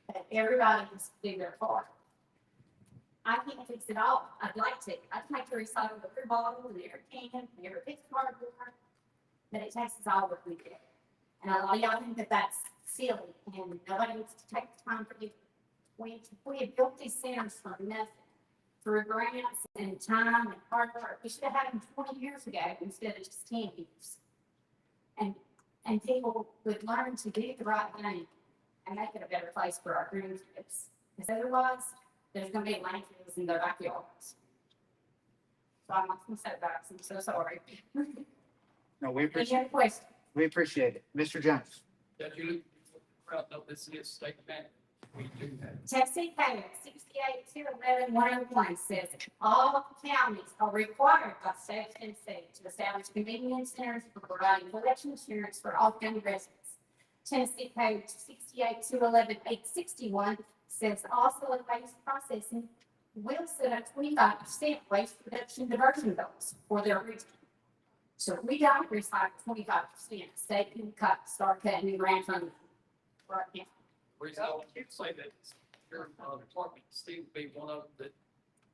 But everybody has to do their part. I can't fix it all. I'd like to. I'd like to recycle every bottle and every can, every piece of cardboard. But it takes us all what we do. And a lot of y'all think that that's silly and nobody needs to take the time for you. We have built these centers from nothing, through grants and time and hard work. We should have had them 20 years ago instead of just 10 years. And people would learn to do the right thing and make it a better place for our grandkids. Because otherwise, there's going to be landfills in their backyards. So I'm not going to say that. I'm so sorry. No, we Any appreciate other questions? We appreciate it. Mr. Jones. That you, crowd know this is state bank. We do have. Tennessee Code 68-211-101 says all counties are required by the state of Tennessee to establish convenience centers for providing collection insurance for all county residents. Tennessee Code 68-211-861 says all solid waste processing will set up 25% waste reduction diversion goals for their region. So if we don't recycle 25%, state can start cutting the grant funding right now. Reason I can't say that your department seems to be one of the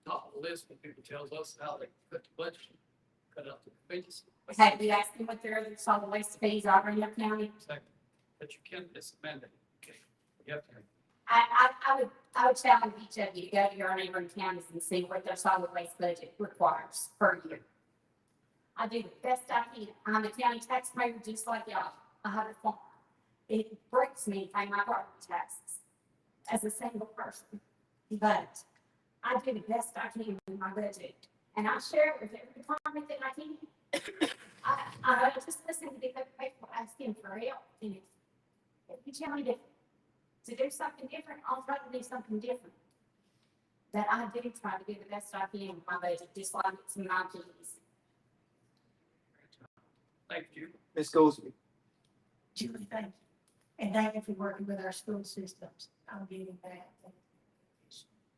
top of the list when people tells us how they cut the budget, cut out the fees. Have you asked them what their other solid waste fees are in your county? Exactly. That you can, it's a mandate. Okay. You have to. I would challenge each of you to go to your neighboring counties and see what their solid waste budget requires per year. I do the best I can. I'm a county taxpayer just like y'all. I have a farm. It breaks me to pay my property taxes as a single person. But I do the best I can in my budget. And I share it with every department that I can. I just listen to the people asking for help. And if you tell me to do something different, I'll try to do something different. But I do try to do the best I can with my budget, just like it's in my keys. Thank you. Ms. Goldsby. Julie, thank you. And thank you for working with our school systems. I'm getting that.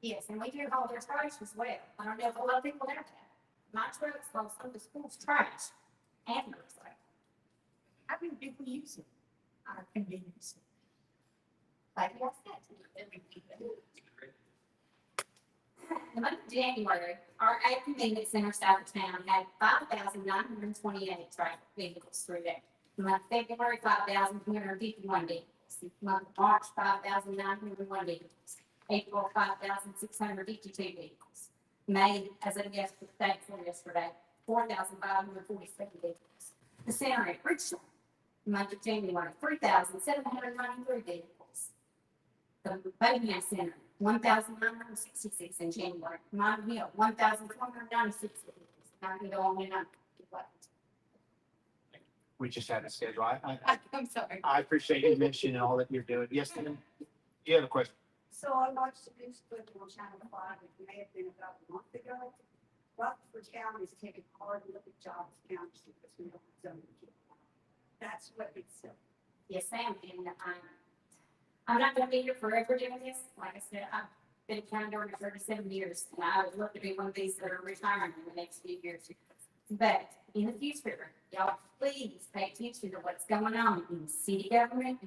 Yes, and we do hold their trash as well. I don't know if a lot of people know that. My trucks hold some of the school's trash and recycle. How many people use it? Our convenience. Like I said. The month of January, our 8 convenience center south of town had 5,928 traffic vehicles through there. The month of February, 5,251 vehicles. The month of March, 5,901 vehicles. April, 5,652 vehicles. made as of yesterday, 4,547 vehicles. The center at Richland, month of January, 3,793 vehicles. The Bohemian Center, 1,966 in January. Mountain Hill, 1,496 vehicles. I can go on and on. We just had a schedule. I'm sorry. I appreciate you mentioning all that you're doing. Yes, ma'am. You have a question? So I watched the news clip on Channel 5, it may have been about a month ago. Rutherford County is taking a hard look at Giles County because we don't zone it. That's what it's. Yes, ma'am, and I'm not gonna be here forever doing this. Like I said, I've been county board for 37 years, and I would love to be one of these that are retiring in the next few years. But in the future, y'all please pay attention to what's going on in city government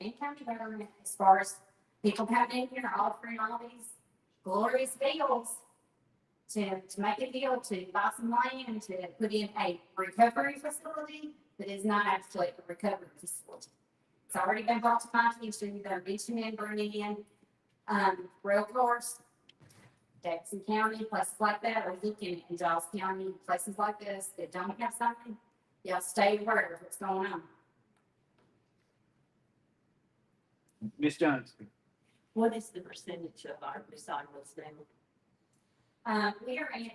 and county government as far as people coming in here offering all these glorious deals to make a deal to buy some land, to put in a recovery facility that is not actually a recovery facility. It's already been brought to my attention, they're reaching in, bringing in, rail cars. Jackson County, places like that, or looking in Giles County, places like this that don't have something, y'all stay aware of what's going on. Ms. Jones? What is the percentage of our recyclables now? We are in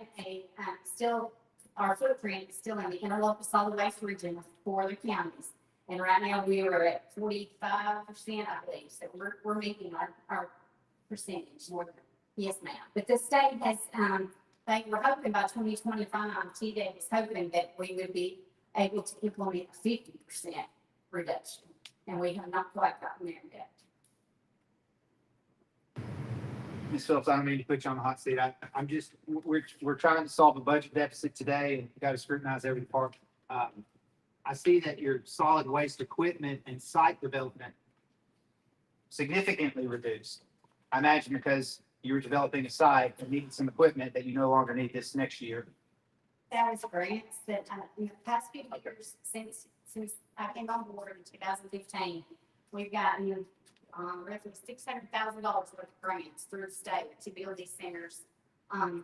still, our footprint is still in the interlocal solid waste region for the counties. And right now we are at 45%, I believe, so we're making our percentage more than. Yes, ma'am. But the state has, they were hoping by 2025, TDEC was hoping that we would be able to implement a 50% reduction. And we have not quite gotten there yet. Ms. Phillips, I don't mean to put you on the hot seat. I'm just, we're trying to solve a budget deficit today and got to scrutinize every part. I see that your solid waste equipment and site development significantly reduced. I imagine because you were developing a site and needed some equipment that you no longer need this next year. That was grants that in the past few years, since I came on board in 2015, we've gotten roughly $600,000 worth of grants through the state to build these centers. And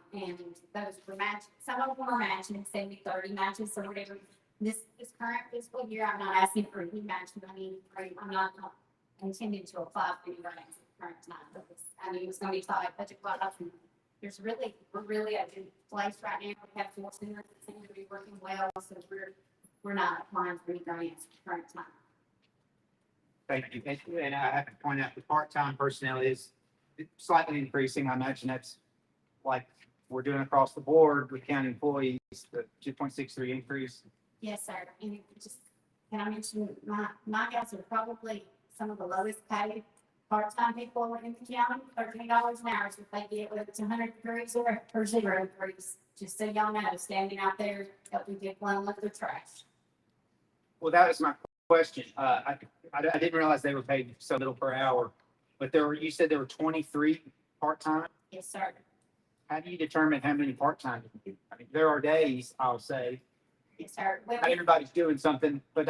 those were matched. Some of them were matching 70-30 matches or whatever. This current fiscal year, I'm not asking for any match money. I'm not intending to apply for any grants at the current time. Because I knew it was going to be tight budget-wise. We're really at a good place right now. We have 4 centers that seem to be working well, so we're not applying for any grants at the current time. Thank you. And I have to point out the part-time personnel is slightly increasing. I imagine that's like we're doing across the board with county employees, the 2.63 increase. Yes, sir. And just, can I mention, my guys are probably some of the lowest paid part-time people in the county, $13 an hour, so if they get whether it's 100 degrees or 0 degrees, just so y'all know, standing out there helping people unload their trash. Well, that was my question. I didn't realize they were paid so little per hour, but you said there were 23 part-time? Yes, sir. How do you determine how many part-time you can do? I mean, there are days, I'll say. Yes, sir. Well, Not everybody's doing something, but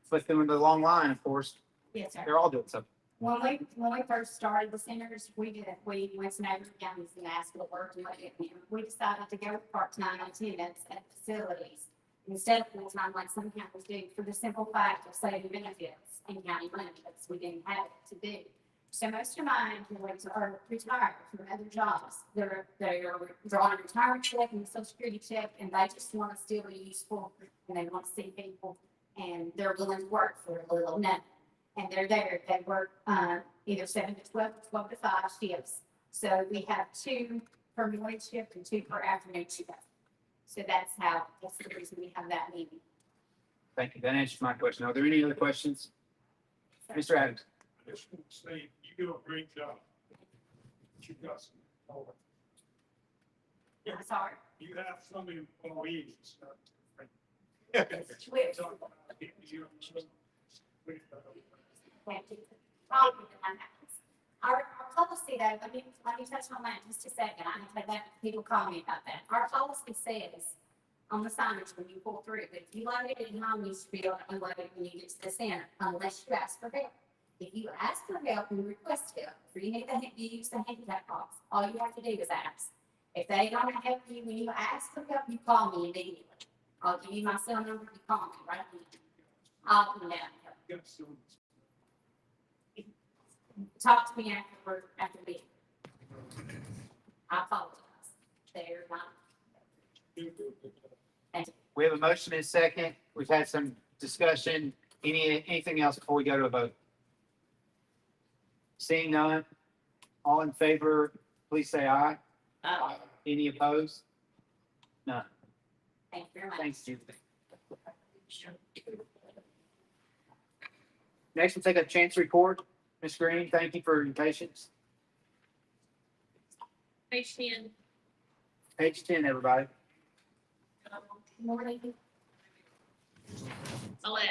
but through the long line, of course, yes, sir. they're all doing something. When we first started the centers, we went to neighboring counties and asked for work and what it meant. We decided to go with part-time attendance at facilities instead of full-time like some counties do, for the simple fact of saving benefits and county money, because we didn't have it to do. So most of my employees are retired from other jobs. They are drawing a retirement check and a social security check, and they just want to still be useful, and they want to see people, and they're willing to work for a little nothing. And they're there. They work either 7 to 12, 12 to 5 shifts. So we have 2 per morning shift and 2 per afternoon shift. So that's the reason we have that meeting. Thank you. That answers my question. Are there any other questions? Mr. Adams. I just want to say, you do a great job. You got some. I'm sorry. You have some employees and stuff. Twitch. Thank you. Our policy though, let me touch on that just a second. I have had people call me about that. Our policy says on the signage when you pull through, that if you load it at home, you should be able to unload it when you get to the center, unless you ask for help. If you ask for help and request help, or you use the handicap box, all you have to do is ask. If they don't help you, when you ask for help, you call me immediately. I'll give you my cell number, you call me right now. I'll come down. Talk to me after meeting. I apologize. They're not. We have a motion and a second. We've had some discussion. Anything else before we go to a vote? Seeing none, all in favor, please say aye. Aye. Any opposed? None. Thank you very much. Thanks, Julie. Next, we'll take a chance report. Ms. Green, thank you for your patience. Page 10. Page 10, everybody. Morning. 11.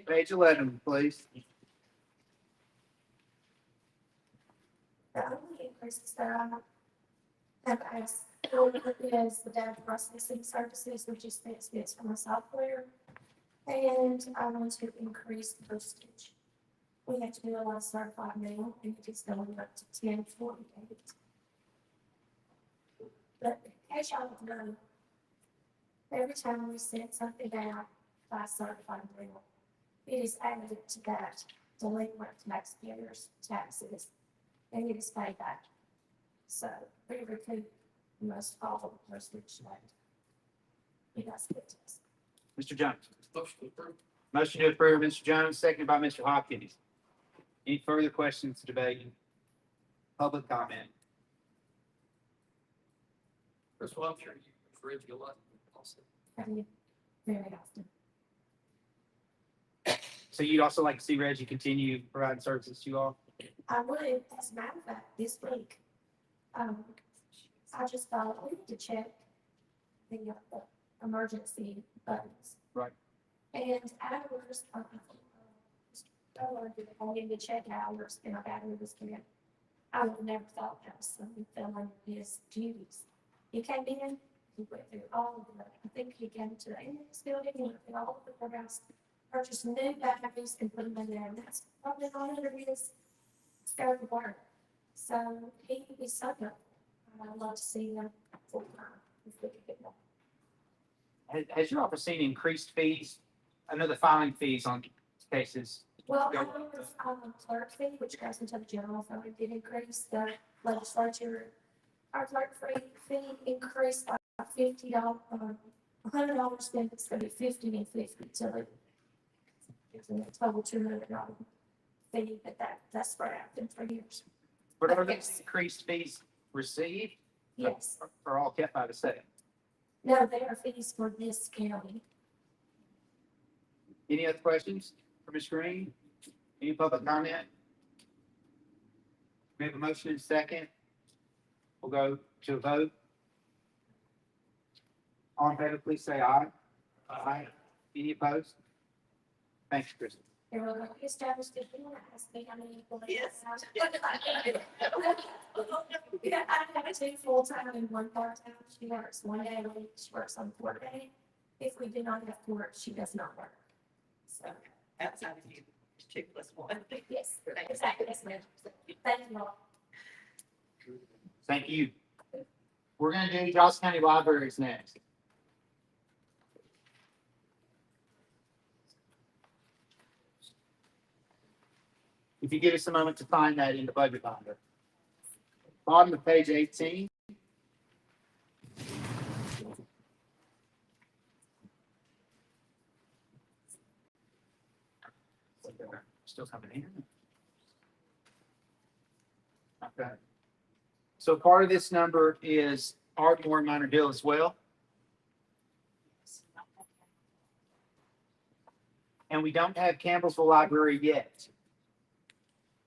Page 11, please. The only increases that I have asked for is the data processing services, which is the expense from the software. And I want to increase the postage. We have to do a lot of certified mail, and it is going up to 1048. But as y'all know, every time we send something out by certified mail, it is added to that delinquent taxpayers' taxes, and it is paid back. So we recoup most all of the postage that you guys get to us. Mr. Jones. Motion to approve. Motion to approve, Mr. Jones, seconded by Mr. Hopkins. Any further questions, debate? Public comment? First of all, I'm sure you read your lot also. I do very often. So you'd also like to see Reggie continue providing services to you all? I would, as a matter of fact, this week, I just thought we need to check the emergency buttons. Right. And hours, I need to check hours and our battery was dead. I would have never thought that was something fell under his duties. He came in, he went through all of the, I think he came to the ambulance building, he went through all of the programs, purchased new batteries and put them in there, and that's probably not under his scope of work. So he is so good. I'd love to see him full time if we could get more. Has your office seen increased fees? I know the filing fees on cases. Well, I know the clerk fee, which goes into the general fund, did increase. The legislature, our clerk fee increased by $50, $100, then it's gonna be 50 and 50, so it's a total $200 fee, but that's spread out in 3 years. But are these increased fees received? Yes. Or all kept by the state? No, they are fees for this county. Any other questions for Ms. Green? Any public comment? We have a motion and second. We'll go to a vote. All in favor, please say aye. Aye. Any opposed? Thanks, Kristen. They were going to establish the ask me how many people. Yes. Yeah, I have 2 full-time and 1 part-time. She works 1 day a week. She works on court day. If we do not have court, she does not work. So, Outside of you, 2 + 1. yes, exactly. Yes, ma'am. Thank you all. Thank you. We're going to do Giles County Libraries next. If you give us a moment to find that in the budget binder. Bottom of page 18. Still coming in. Okay. So part of this number is Ardmore Minor Hill as well. And we don't have Campbellsville Library yet.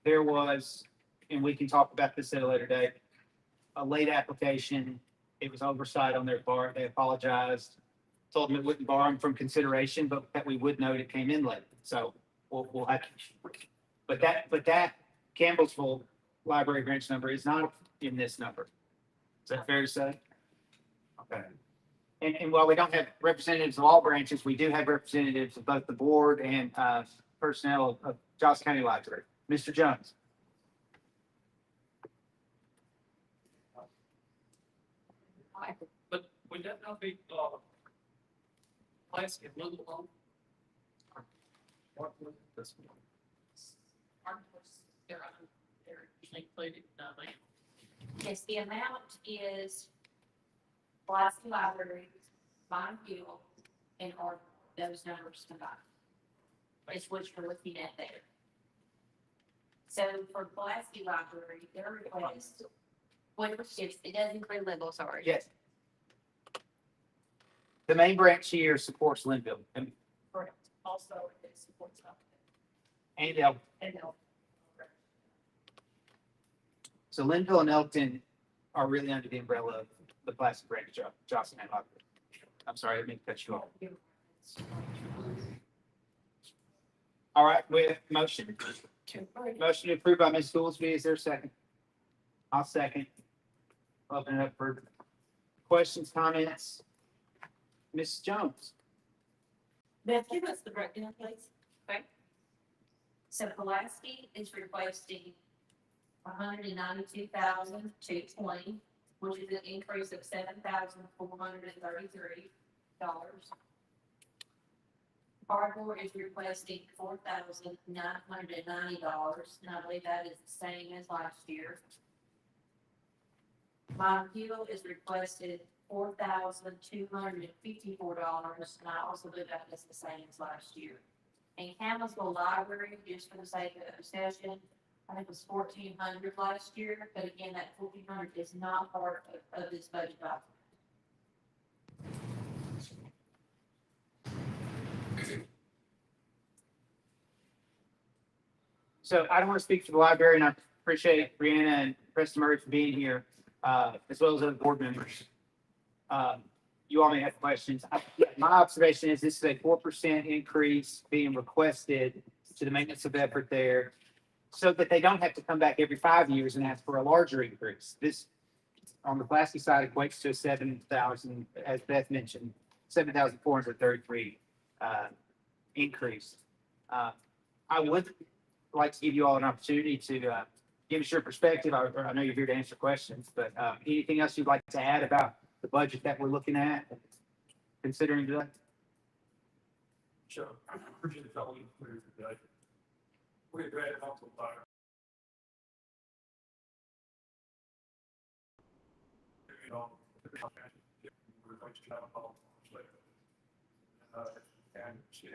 There was, and we can talk about this at a later date, a late application. It was oversight on their part. They apologized, told them it wouldn't bar them from consideration, but that we would note it came in late. So we'll have to, but that Campbellsville Library branch number is not in this number. Is that fair to say? Okay. And while we don't have representatives of all branches, we do have representatives of both the board and personnel of Giles County Library. Mr. Jones. would that not be, plastic little home? What would this one? They're usually included, yes, the amount is Pulaski Library, Bond Fuel, and or those numbers combined. Is what you're looking at there. So for Pulaski Library, their request, it does include Linville, sorry. Yes. The main branch here supports Linville and Correct. Also, it supports up. Elton. And Elton. So Linville and Elton are really under the umbrella of the plastic branch, Johnson and Lockwood. I'm sorry, I didn't mean to cut you off. All right, with motion. Motion approved by Ms. Goolsby. Is there a second? I'll second. Open it up for questions, comments. Ms. Jones. Beth, give us the breakdown, please. Okay. So Pulaski is requesting $192,220, which is an increase of $7,433. Ardmore is requesting $4,990, and I believe that is the same as last year. Montefiore is requested $4,254, and I also believe that is the same as last year. And Campbellsville Library, just for the sake of discussion, I think it was $1,400 last year, but again, that $1,400 is not part of this budget document. So I don't want to speak for the library, and I appreciate Brianna and Preston Murray for being here, as well as other board members. You all may have questions. My observation is this is a 4% increase being requested to the maintenance of effort there, so that they don't have to come back every 5 years and ask for a larger increase. This, on the Pulaski side, equates to a 7,000, as Beth mentioned, 7,433 increase. I would like to give you all an opportunity to give us your perspective. I know you're here to answer questions, but anything else you'd like to add about the budget that we're looking at, considering today? Sure. I appreciate the all you clear today. We're glad to help the fire. You know, we're going to have a call later. And she,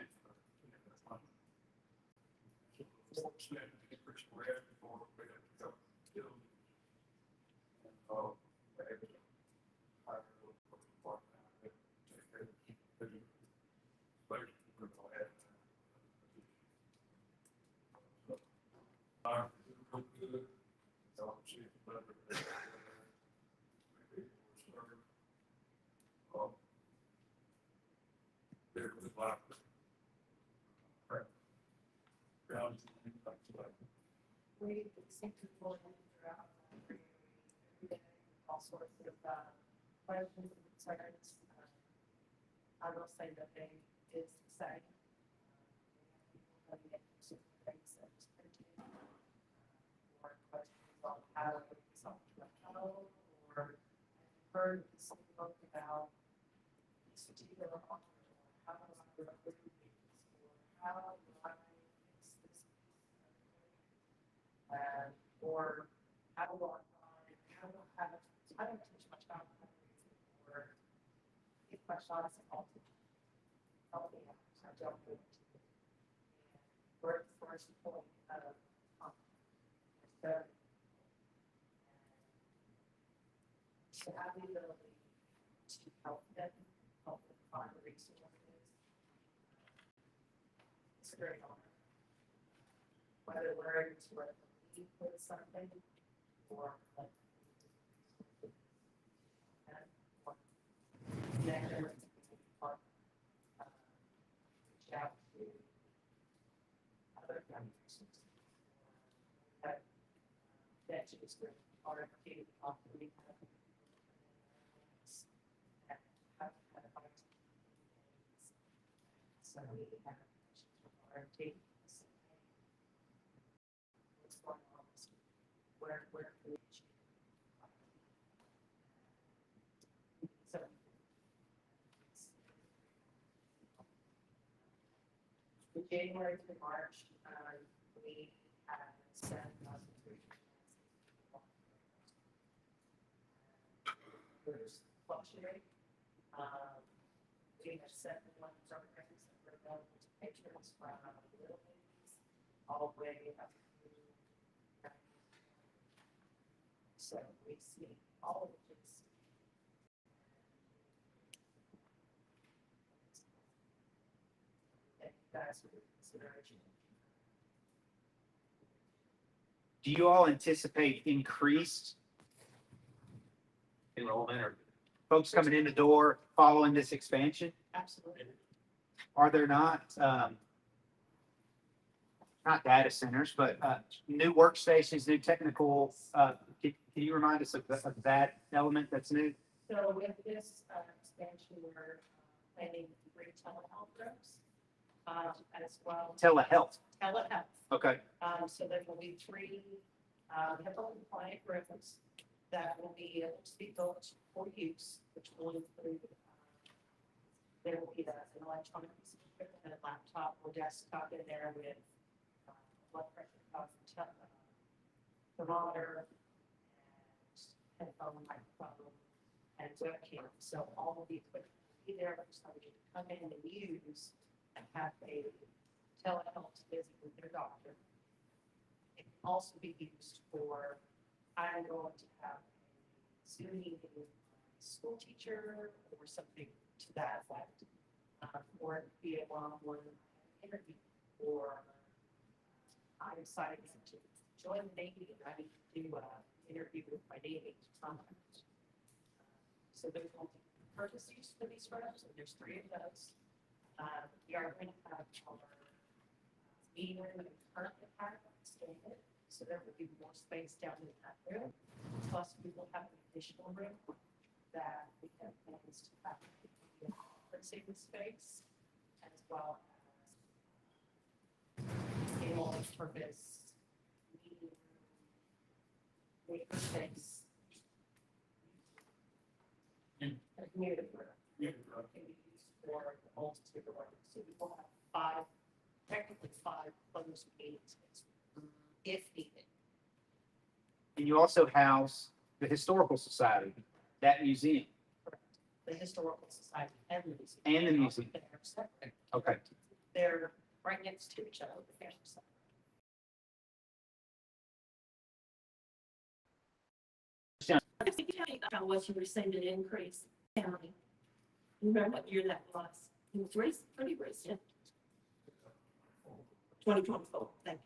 We seem to pull in throughout all sorts of questions and concerns. I will say that they is exciting. More questions on how it's all or heard something about this particular author, how do I represent this, or how do I fix this, or how do I I don't teach much about or if my shot is faulty, help me out, I don't know what to do. We're at the first point of to have the ability to help them find the resources. It's a great honor. Whether we're able to lead with something or like reach out to other organizations that just are to possibly so we have RFP. What's going on? Where can we so from January to March, we had 7,300. There's fluctuate. We have 71 programs that were available to patrons from little babies all the way up to. So we see all of this. That's what consideration. Do you all anticipate increased enrollment or folks coming in the door following this expansion? Absolutely. Are there not data centers, but new workstations, new technical, can you remind us of that element that's new? So with this expansion, we're planning 3 telehealth rooms as well. Telehealth. Telehealth. Okay. So there will be 3 HIPAA compliant rooms that will be able to be built for use, which will include there will be an electronic piece of equipment, a laptop or desktop in there with blood pressure, thermometer, and headphone, microphone, and webcam. So all of the equipment will be there for somebody to come in and use and have a telehealth visit with their doctor. It can also be used for, I'm going to have a Zoom meeting with a school teacher or something to that effect. Or it could be a one-on-one interview, or I'm excited to join the Navy and I need to do an interview with my Navy contacts. So there's multiple purposes for these rooms, and there's 3 of those. We are going to have our meeting room that we currently have expanded, so there will be more space down in that room. Plus, we will have an additional room that we have plans to have a conferencing space, as well as a multi-purpose meeting room, maker space, a community room. Can be used for the multitude of work. So we will have technically 5 closed meeting spaces if needed. And you also house the Historical Society, that museum. Correct. The Historical Society and the museum. And the museum. They're separate. Okay. They're right next to each other, but they're separate. I think you tell me what you received an increase county. You remember what year that was? It was recent, pretty recent. 2024, thank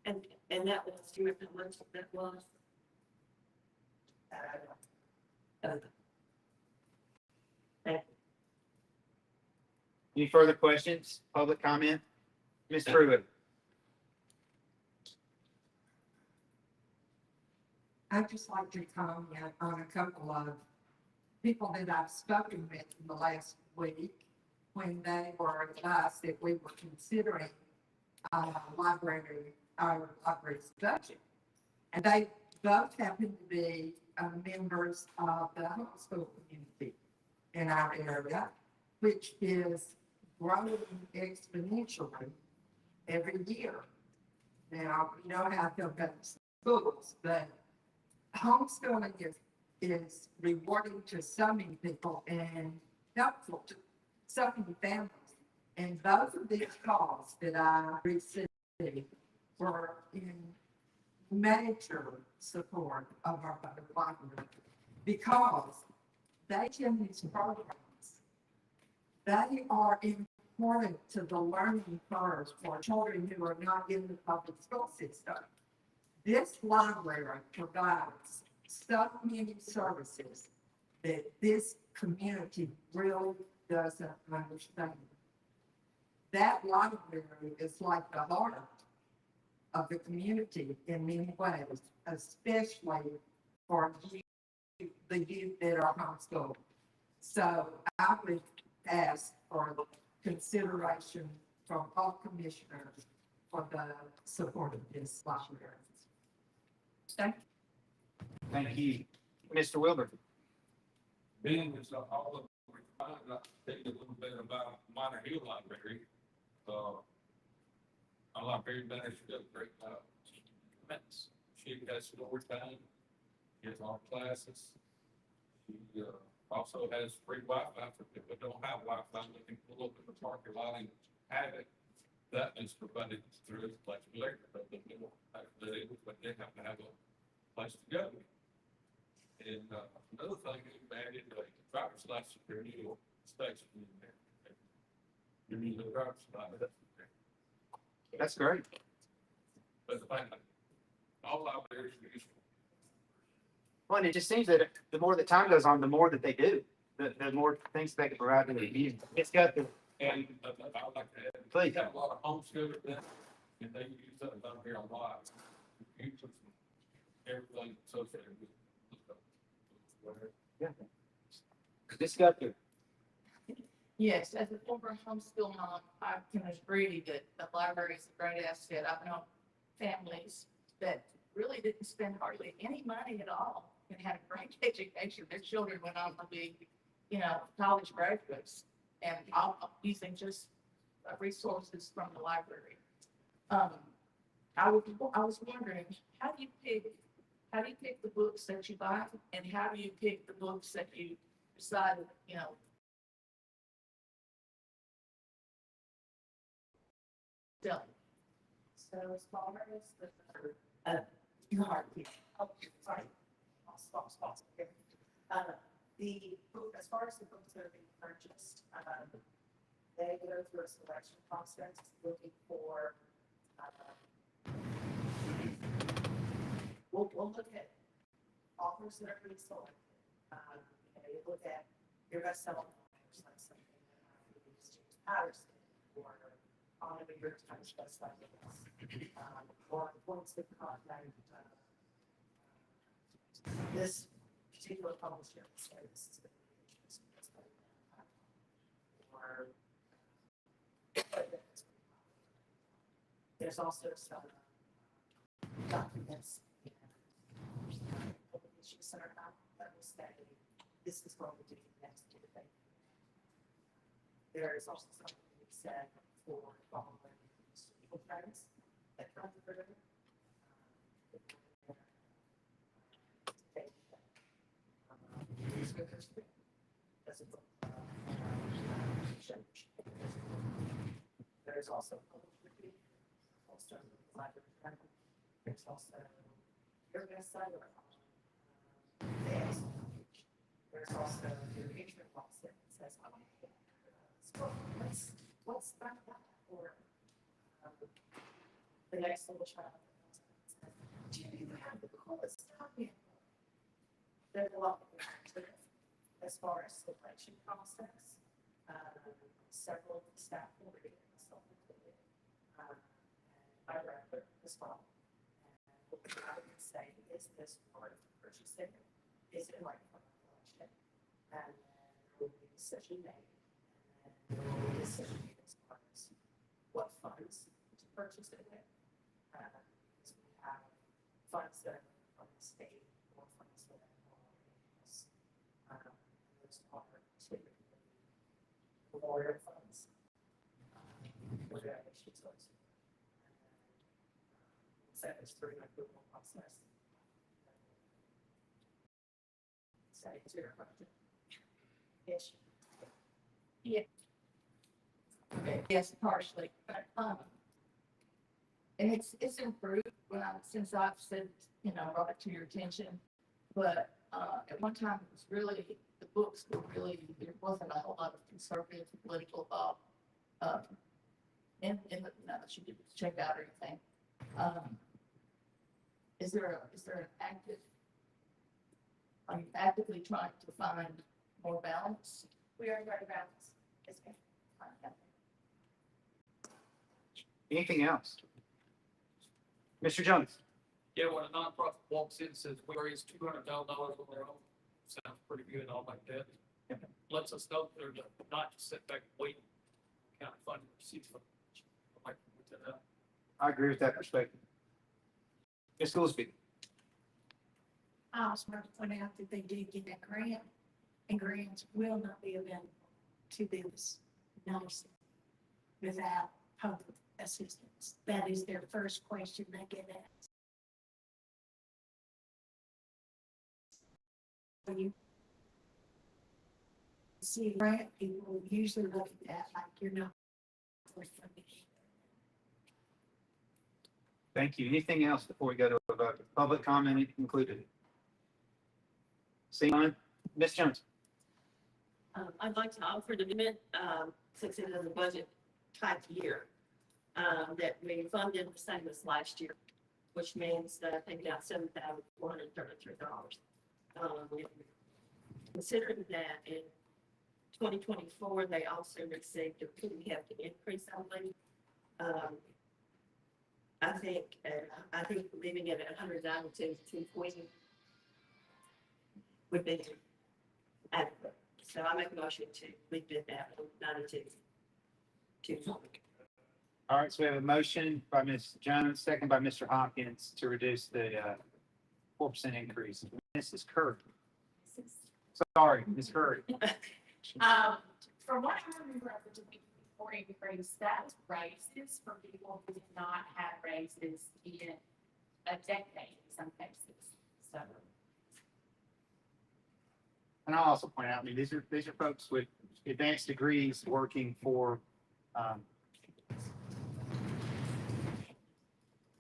you. And that was, do you remember how much that was? Thank you. Any further questions, public comment? Ms. Pruitt? I'd just like to comment on a couple of people that I've spoken with in the last week when they were advised that we were considering our library's budget. And they both happen to be members of the homeschool community in our area, which is growing exponentially every year. Now, you know how to go to schools, but homeschooling is rewarding to so many people and helpful to so many families. And both of these calls that I received were in major support of our public library because they in these programs, they are important to the learning curve for children who are not in the public school system. This library provides so many services that this community really doesn't understand. That library is like the heart of the community in many ways, especially for the youth that are homeschooled. So I would ask for consideration from all commissioners for the support of this library. Thank you. Thank you. Mr. Wilbur? Being as all of, I'd like to tell you a little bit about Minor Hill Library. Mary Bennett, she does a great job. She has story time, gets all classes. She also has free Wi-Fi for people that don't have Wi-Fi, they can pull up in the parking lot and have it. That is provided through like electric, but they don't have but they have to have a place to go. And another thing, we added a driver's license renewal station in there. You need a driver's license. That's great. But the thing, all out there is useful. Well, and it just seems that the more the time goes on, the more that they do, the more things they can provide to the community. It's got the. And I would like to add, Please. we have a lot of homeschoolers there, and they use that down here a lot. Computers and everything associated with it. Yeah. It's got the. Yes, as a former homeschool mom, I can agree that the library is a great asset. I've known families that really didn't spend hardly any money at all and had a great education. Their children went on to be, college graduates and all using just resources from the library. I was wondering, how do you pick the books that you buy, and how do you pick the books that you decide, sell? So as far as the, Oh, sorry. the book, as far as the books that are being purchased, they go through a selection process looking for, we'll look at authors that are being selected. You look at your best-selling authors, like something that James Patterson or on a New York Times bestseller list, or points of contact. This particular publisher says or there's also some documents and publications that are not that will say this is going to do next to the thing. There is also something we said for following legal trends that come through. There's also public review, also library. There's also your bestseller. There's also your engagement box that says, what's that about? Or the next little child says, do you have the coolest stuff in? There's a lot of things as far as selection process. Several staff will be self-included. I read as well. And what I would say is this part of the purchasing is it right for the collection. And then there will be a decision made. And then there will be a decision made as far as what funds to purchase it with. Because we have funds that are from the state or funds that are already those are typically memorial funds. Which are issues those. So it's through an approval process. So to your question. Yes. Yeah. Yes, partially, but, and it's improved since I've said, brought it to your attention. But, at one time it was really, the books were really, there wasn't a whole lot of conservative political thought, in that you could check out or anything. Is there an active, are you actively trying to find more balance? We are trying to balance. It's good. Anything else? Mr. Jones? Yeah, when a nonprofit walks in and says, we raised $200,000 on their own, sounds pretty good, all like that. Lets us know they're not just sit back and wait, kind of fund receipts. I like to put that out. I agree with that perspective. Ms. Goolsby? I also want to point out that they did get that grant, and grants will not be available to this notice without public assistance. That is their first question they get asked. When you see grant people usually look at that like you're not for funding. Thank you. Anything else before we go to a vote? Public comment included. Seeing none, Ms. Jones. I'd like to offer an amendment, since it is a budget type year, that we funded the same as last year, which means that I think about $7,433. Considering that in 2024, they also received a pretty hefty increase, I believe. I think leaving it at 192 to 220 would be adequate. So I make a motion to leave it at 92 to 220. All right, so we have a motion by Ms. Jones, second by Mr. Hopkins to reduce the 4% increase. Mrs. Curry. Sorry, Ms. Curry. From what I remember of the before increase, that was raises for people who did not have raises in a decade in some cases. So. And I'll also point out, I mean, these are folks with advanced degrees working for, I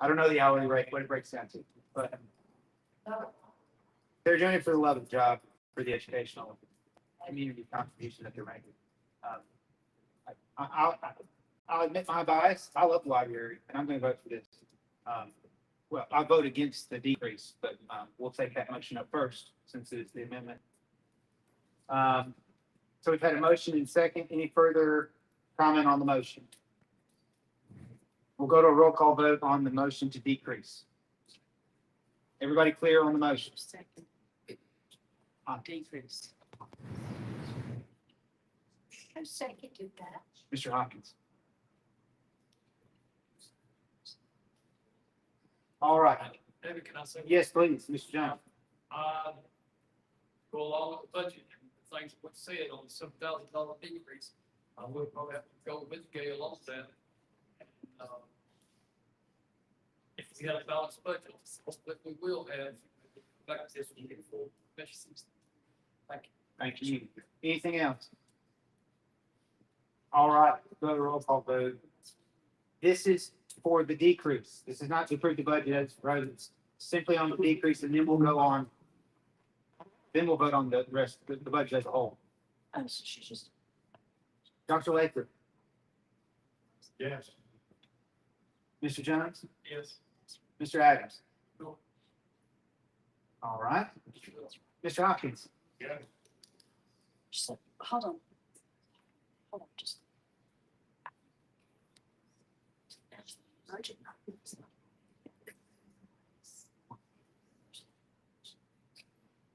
don't know the hourly rate, what it breaks down to, but they're doing it for the love of the job, for the educational community contribution that they're making. I'll admit my bias. I love the library, and I'm going to vote for this. Well, I'll vote against the decrease, but we'll take that motion up first since it's the amendment. So we've had a motion and second. Any further comment on the motion? We'll go to a roll call vote on the motion to decrease. Everybody clear on the motion? Second. Decrease. I seconded that. Mr. Hopkins. All right. David, can I say? Yes, please, Mr. Jones. Go along with the budget, and things we said on the $7,000 decrease. I would probably have to go with Gail on that. If we had a balanced budget, hopefully we will have back to this for efficiencies. Thank you. Thank you. Anything else? All right, go to roll call vote. This is for the decrease. This is not to approve the budget as right. It's simply on the decrease, and then we'll go on. Then we'll vote on the rest, the budget as a whole. Oh, so she just. Dr. Laker. Yes. Mr. Jones. Yes. Mr. Adams. No. All right. Mr. Hopkins. Yeah. Just, hold on. Hold on, just. Budget.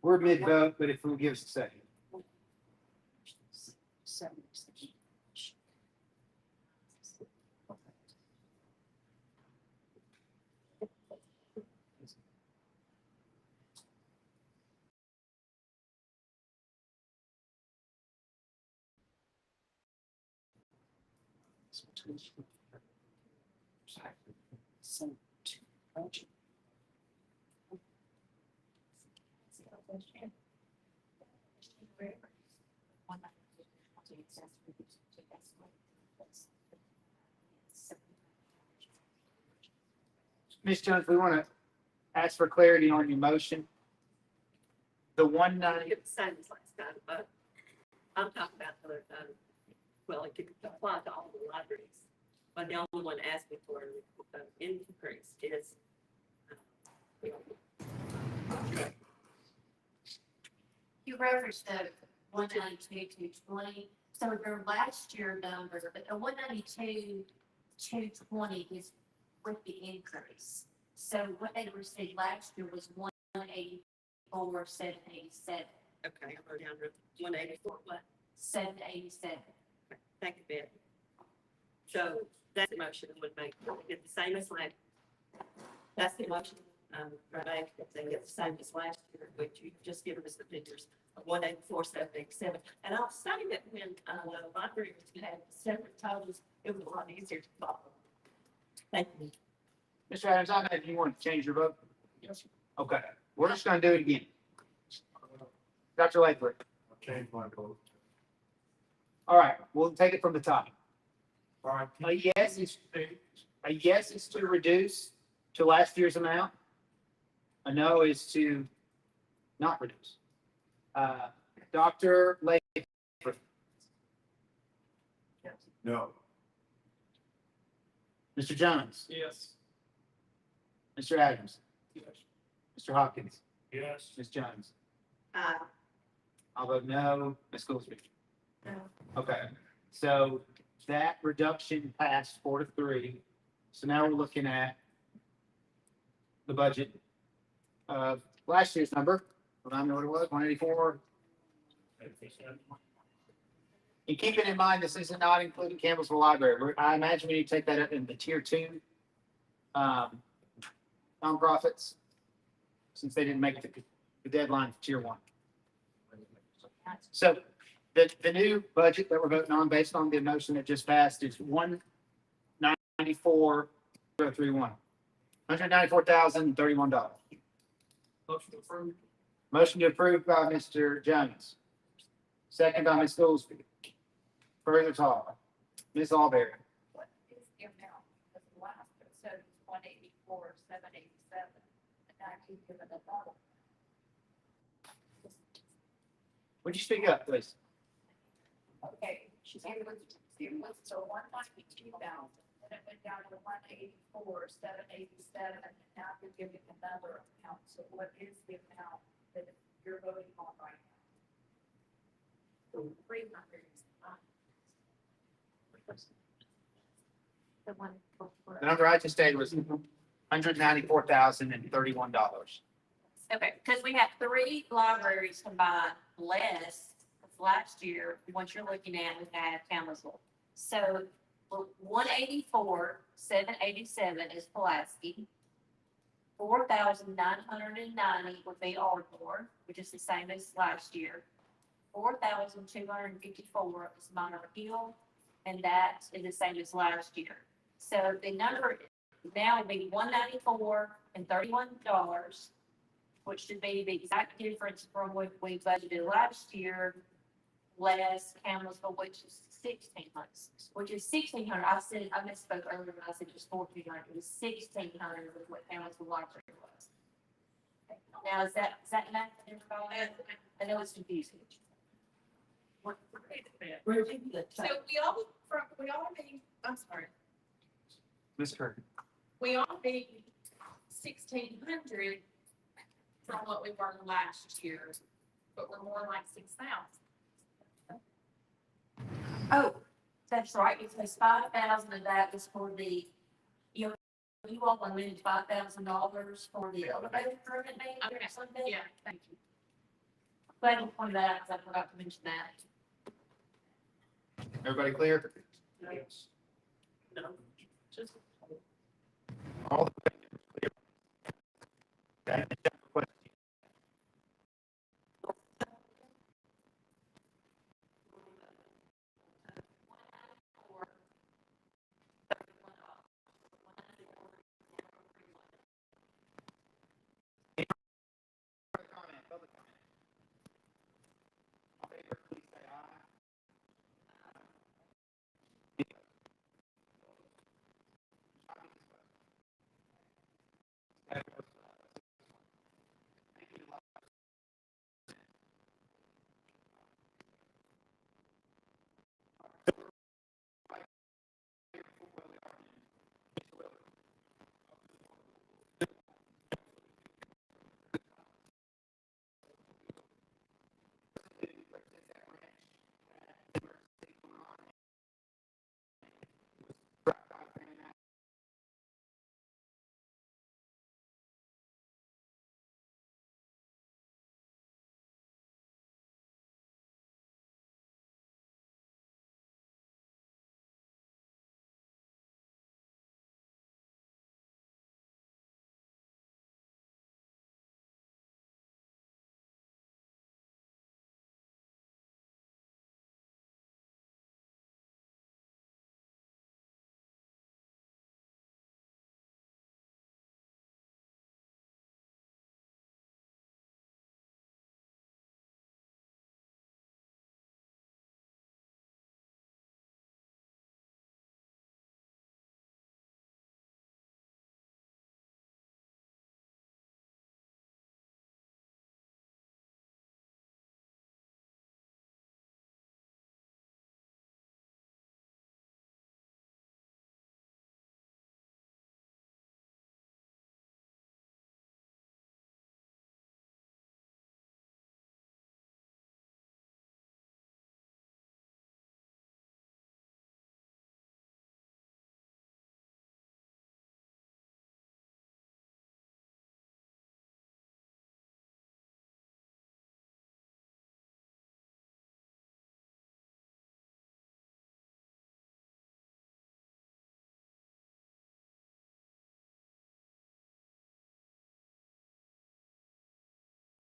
We're mid-vote, but if we'll give us a second. Ms. Jones, we want to ask for clarity on your motion. The 190. It's the same as last time, but I'm talking about the, well, it could apply to all the libraries. But the only one asking for an increase is. You referenced the 192, 220. So your last year number, but the 192, 220 is with the increase. So what they received last year was 184, 787. Okay, I wrote down 184, what? 787. Thank you, Ben. So that's the motion I would make. Get the same as last. That's the motion. Right, they get the same as last year, which you've just given us the figures of 184, 787. And I'll say that when the library had separate totals, It was a lot easier to follow. Thank you. Mr. Adams, I know if you want to change your vote. Yes, sir. Okay, we're just gonna do it again. Dr. Lakewood. I'll change my vote. All right, we'll take it from the top. All right. A yes is to reduce to last year's amount. A no is to not reduce. Dr. Lakewood. No. Mr. Jones. Yes. Mr. Adams. Yes. Mr. Hopkins. Yes. Ms. Jones. Aye. I'll vote no. Ms. Goolsby. No. Okay, so that reduction passed 4-3. So now we're looking at the budget of last year's number. I know what it was, 184. And keeping in mind, this is not including Campbellsville Library. I imagine we need to take that up in the tier 2 nonprofits, since they didn't make the deadline for tier 1. So the new budget that we're voting on based on the motion that just passed is 194,031. $194,031. Motion approved. Motion to approve by Mr. Jones. Second by Ms. Goolsby. Further talk. Ms. Alberry. What is the amount? Because the last it said it was 184,787, and now you've given a dollar. Would you speak up, please? Okay, it was so 192,000, and it went down to 184,787, and now you're giving another amount. So what is the amount that you're voting on right now? 300. The one before. The number I just stated was $194,031. Okay, because we have 3 libraries combined less of last year, what you're looking at, we have Townsville. So 184,787 is Pulaski. 4,990 would be Ardmore, which is the same as last year. 4,254 is Monterey Hill, and that is the same as last year. So the number now would be $194,031, which should be the exact difference from what we budgeted last year, less Campbellsville, which is 1,600, which is 1,600. I misspoke earlier when I said just 1,400. It was 1,600 with what Campbellsville Library was. Now, is that enough for everybody? I know it's confusing. So we all need, I'm sorry, Ms. Kirk. we all need 1,600 from what we were last year, but we're more like 6,000. Oh, that's right, because 5,000 of that is for the, you all limited $5,000 for the elevator improvement maybe or something? Yeah, thank you. Glad you pointed that out, because I forgot to mention that. Everybody clear? Yes. No, just. All the clear. Okay.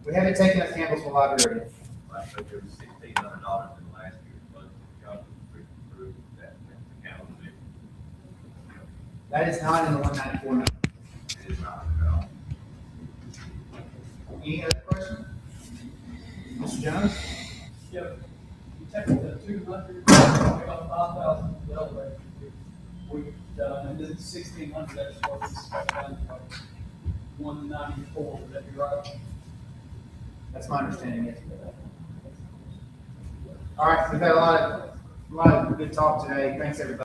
We haven't taken up candles for library yet. Right, so there was $1,600 in last year's budget, y'all approved that, the calendar. That is not in the 194. It is not at all. Any other question? Mr. Jones? Yep. You take the 200, about 5,000 elevator. We, and then 1,600, that's what we spent down to like 194, would that be right? That's my understanding, yes. All right, we've had a lot of good talk today. Thanks, everybody.